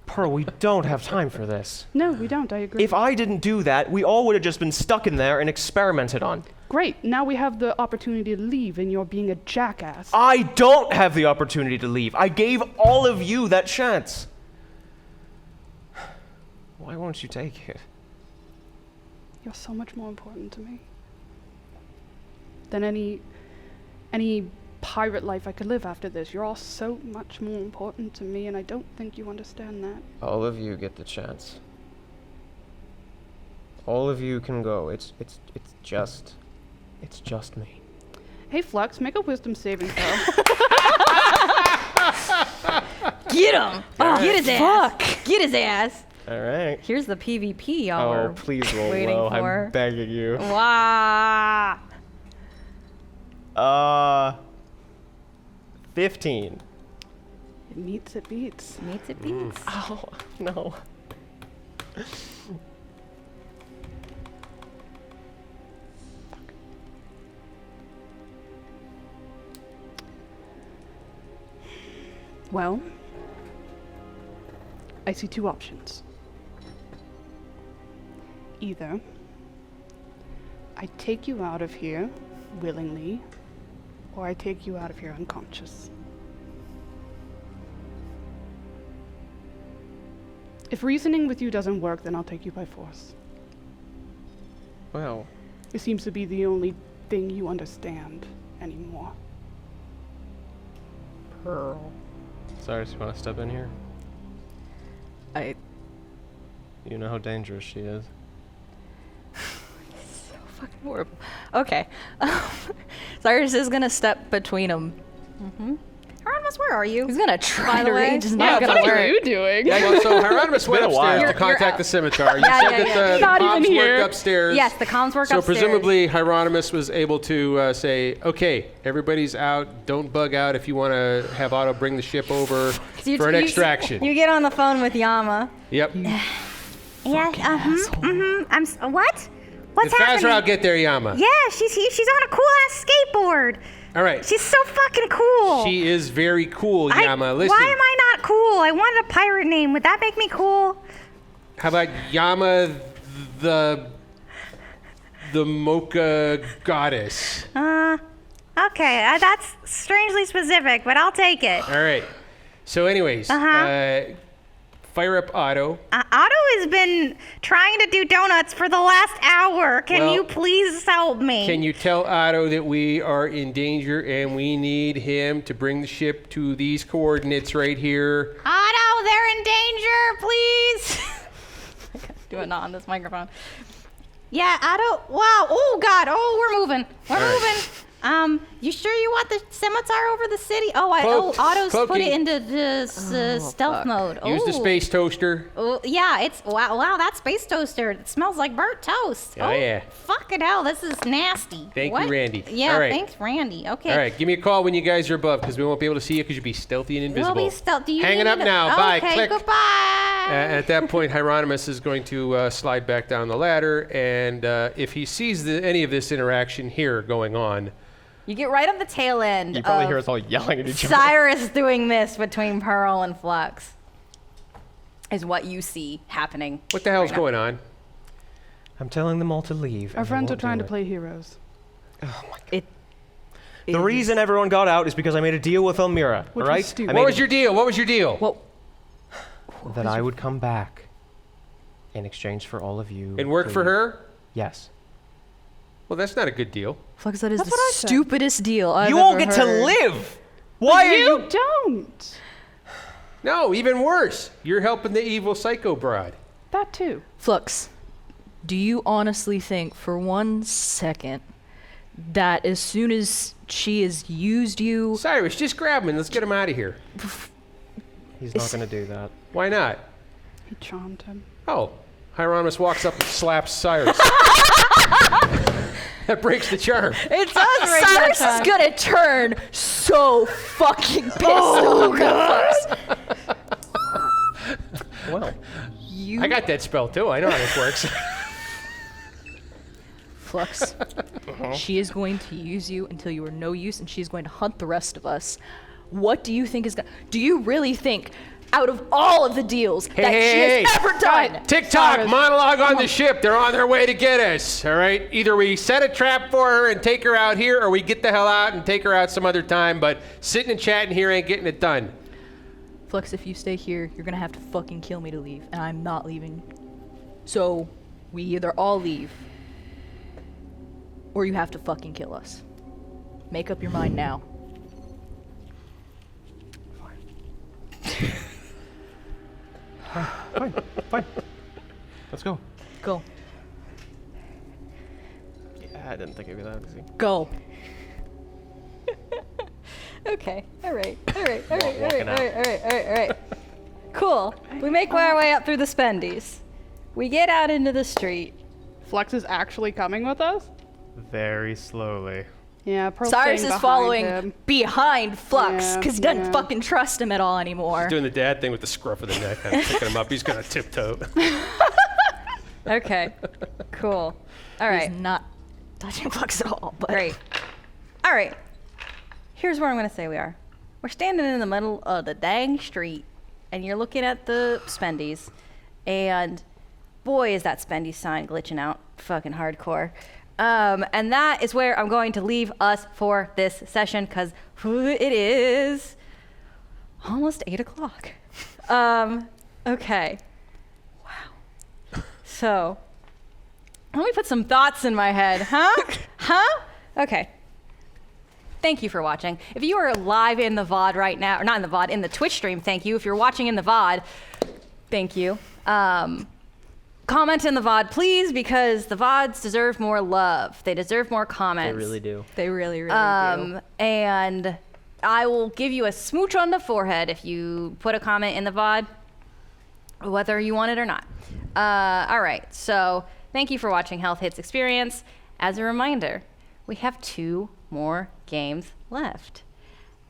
Pearl, we don't have time for this. No, we don't. I agree. If I didn't do that, we all would have just been stuck in there and experimented on. Great. Now we have the opportunity to leave, and you're being a jackass. I don't have the opportunity to leave. I gave all of you that chance. Why won't you take it? You're so much more important to me than any pirate life I could live after this. You're all so much more important to me, and I don't think you understand that. All of you get the chance. All of you can go. It's just me. Hey, Flux, make a wisdom saving throw. Get him! Get his ass! Fuck! Get his ass. All right. Here's the PvP y'all Oh, are please roll waiting low. for. I'm begging you. Wow. 15. It meets, it beats. Meets it beats. Oh, no. Well, I see two options. Either I take you out of here willingly, or I take you out of here unconscious. If reasoning with you doesn't work, then I'll take you by force. Well, It seems to be the only thing you understand anymore. Pearl. Cyrus, you want to step in here? You know how dangerous she is. So fucking horrible. Okay. Cyrus is gonna step between them. Hieronymus, where are you? He's gonna By try the to way? reach. It's Yeah, not gonna what are work. you doing? Yeah, well, so Hieronymus went been a while. upstairs to You're contact out. the scimitar. You Yeah, said yeah, that yeah. the Not even comms here. worked upstairs. Yes, the comms work So upstairs. presumably Hieronymus was able to say, okay, everybody's out. Don't bug out if you want to have Otto bring the ship over So you- for an you- extraction. You get on the phone with Yama. Yep. What? What's Did happening? Fazral get there, Yama? Yeah, she's here. She's on a cool ass skateboard. All right. She's so fucking cool. She is very cool, Yama. Listen. Why am I not cool? I wanted a pirate name. Would that make me cool? How about Yama the Mocha Goddess? Okay, that's strangely specific, but I'll take it. All right. So anyways, fire up Otto. Otto has been trying to do donuts for the last hour. Can Well, you please help me? Can you tell Otto that we are in danger and we need him to bring the ship to these coordinates right here? Otto, they're in danger, please. Do it not on this microphone. Yeah, Otto. Wow. Oh God. Oh, we're moving. We're All right. moving. You sure you want the scimitar over the city? Cloaked. Otto's put Cloaking. it into the stealth mode. Use the Ooh. space toaster. Oh, yeah, it's wow, that space toaster. It smells like burnt toast. Oh, yeah. Fucking hell, this is nasty. Thank you, What? Randy. Yeah, All right. thanks, Randy. Okay. All right, give me a call when you guys are above because we won't be able to see you because you'll be stealthy and invisible. We'll be stealth. Do you Hanging need up to- now. Bye. Okay, Click. goodbye. At that point, Hieronymus is going to slide back down the ladder, and if he sees any of this interaction here going on, You get right on the tail end You probably of hear us all yelling at each other. Cyrus doing this between Pearl and Flux. Is what you see happening. what the hell's going on? I'm telling them all to leave. Our and they friends are won't trying do to it. play heroes. The reason everyone got out is because I made a deal with Elmira, Which was alright? stupid. I What made was your deal? What was your deal? Well, that I would come back in exchange for all of you. And work for please. her? Yes. Well, that's not a good deal. Flux, that is That's the what I said. stupidest deal I've You won't ever get to heard. live! Why are you? You don't! No, even worse. You're helping the evil psycho broad. That too. Flux, do you honestly think for 1 second that as soon as she has used you, Cyrus, just grab him and let's get him out of here. He's not going to do that. Why not? He charmed him. Oh, Hieronymus walks up and slaps Cyrus. That breaks the charm. It does break Cyrus is gonna turn so fucking pissed off at Flux. Well, You, I got that spell too. I know how this works. Flux, she is going to use you until you are no use, and she's going to hunt the rest of us. What do you think is going? Do you really think, out of all of the deals that she has ever done, TikTok monologue on the ship. They're on their way to get us. All right. Either we set a trap for her and take her out here, or we get the hell out and take her out some other time. But sitting and chatting here ain't getting it done. Flux, if you stay here, you're gonna have to fucking kill me to leave, and I'm not leaving. So, we either all leave, or you have to fucking kill us. Make up your mind now. fine. Let's go. Go. Yeah, I didn't think it'd be that easy. Go. Okay. All right. Walking out. Cool. Cool. We make our way up through the spendies. We get out into the street. Flux is actually coming with us? Very slowly. Yeah, Pearl's Cyrus staying is behind following him. behind Flux Yeah, because he doesn't yeah. fucking trust him at all anymore. Doing the dad thing with the scruff of the neck, kind of picking him up. He's gonna tiptoe. Okay. Cool. All right. He's not touching Flux at all. But Great. All right. Here's where I'm going to say we are. We're standing in the middle of the dang street, and you're looking at the spendies, and boy, is that spendy sign glitching out fucking hardcore. And that is where I'm going to leave us for this session, because it is almost 8 o'clock. Okay. Wow. So, let me put some thoughts in my head, huh? Okay. Thank you for watching. If you are live in the VOD right now, or not in the VOD, in the Twitch stream, thank you. If you're watching in the VOD, thank you. Comment in the VOD, please, because the VODs deserve more love. They deserve more comments. They really do. they really, really do. And I will give you a smooch on the forehead if you put a comment in the VOD, whether you want it or not. All right, so thank you for watching Health Hits Experience. As a reminder, we have 2 more games left.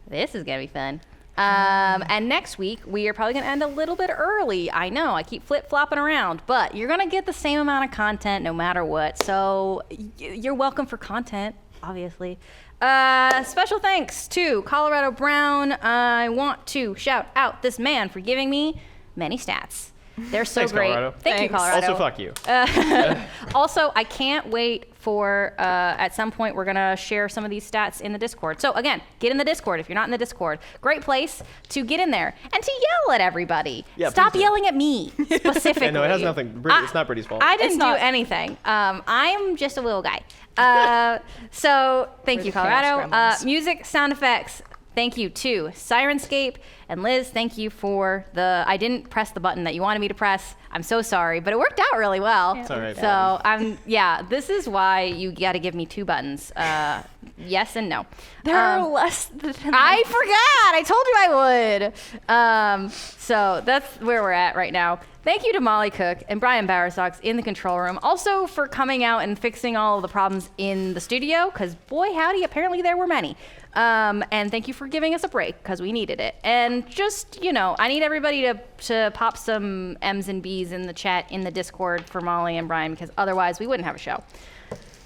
This is gonna be fun. And next week, we are probably gonna end a little bit early. I know, I keep flip-flopping around, but you're gonna get the same amount of content no matter what. So you're welcome for content, obviously. Special thanks to Colorado Brown. I want to shout out this man for giving me many stats. They're so Thanks, great. Colorado. Thank you, Thanks. Colorado. Also, fuck you. Also, I can't wait for, at some point, we're going to share some of these stats in the Discord. So, again, get in the Discord if you're not in the Discord. Great place to get in there and to yell at everybody. Yeah, Stop please do. yelling at me, specifically. Yeah, no, it has nothing. It's not Brittany's fault. I didn't It's do not. anything. I'm just a little guy. So, thank We're you, the Chaos Colorado. Gremlins. Music, sound effects. Thank you to Sirenscape and Liz. Thank you for I didn't press the button that you wanted me to press. I'm so sorry, but it worked out really well. It's all right, So this is why you got to give me 2 buttons. Yes and no. There are less than I forgot. I told you I would. So that's where we're at right now. Thank you to Molly Cook and Brian Bowersox in the control room. Also for coming out and fixing all of the problems in the studio, because boy howdy, apparently there were many. And thank you for giving us a break, because we needed it. And just, I need everybody to pop some M's and B's in the chat in the Discord for Molly and Brian, because otherwise we wouldn't have a show.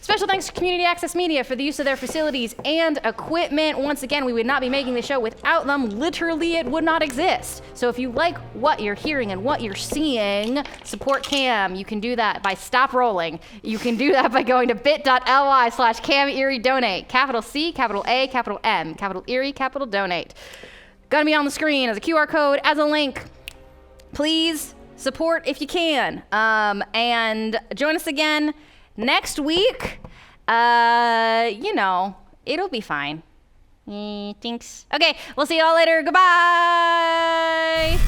Special thanks to Community Access Media for the use of their facilities and equipment. Once again, we would not be making the show without them. Literally, it would not exist. So if you like what you're hearing and what you're seeing, support Cam. You can do that by stop rolling. You can do that by going to bit.ly/CamErieDonate. Capital C, capital A, capital M, capital Erie, capital Donate. Gonna be on the screen as a QR code, as a link. Please support if you can. And join us again next week. It'll be fine. Thanks. Okay, we'll see y'all later. Goodbye.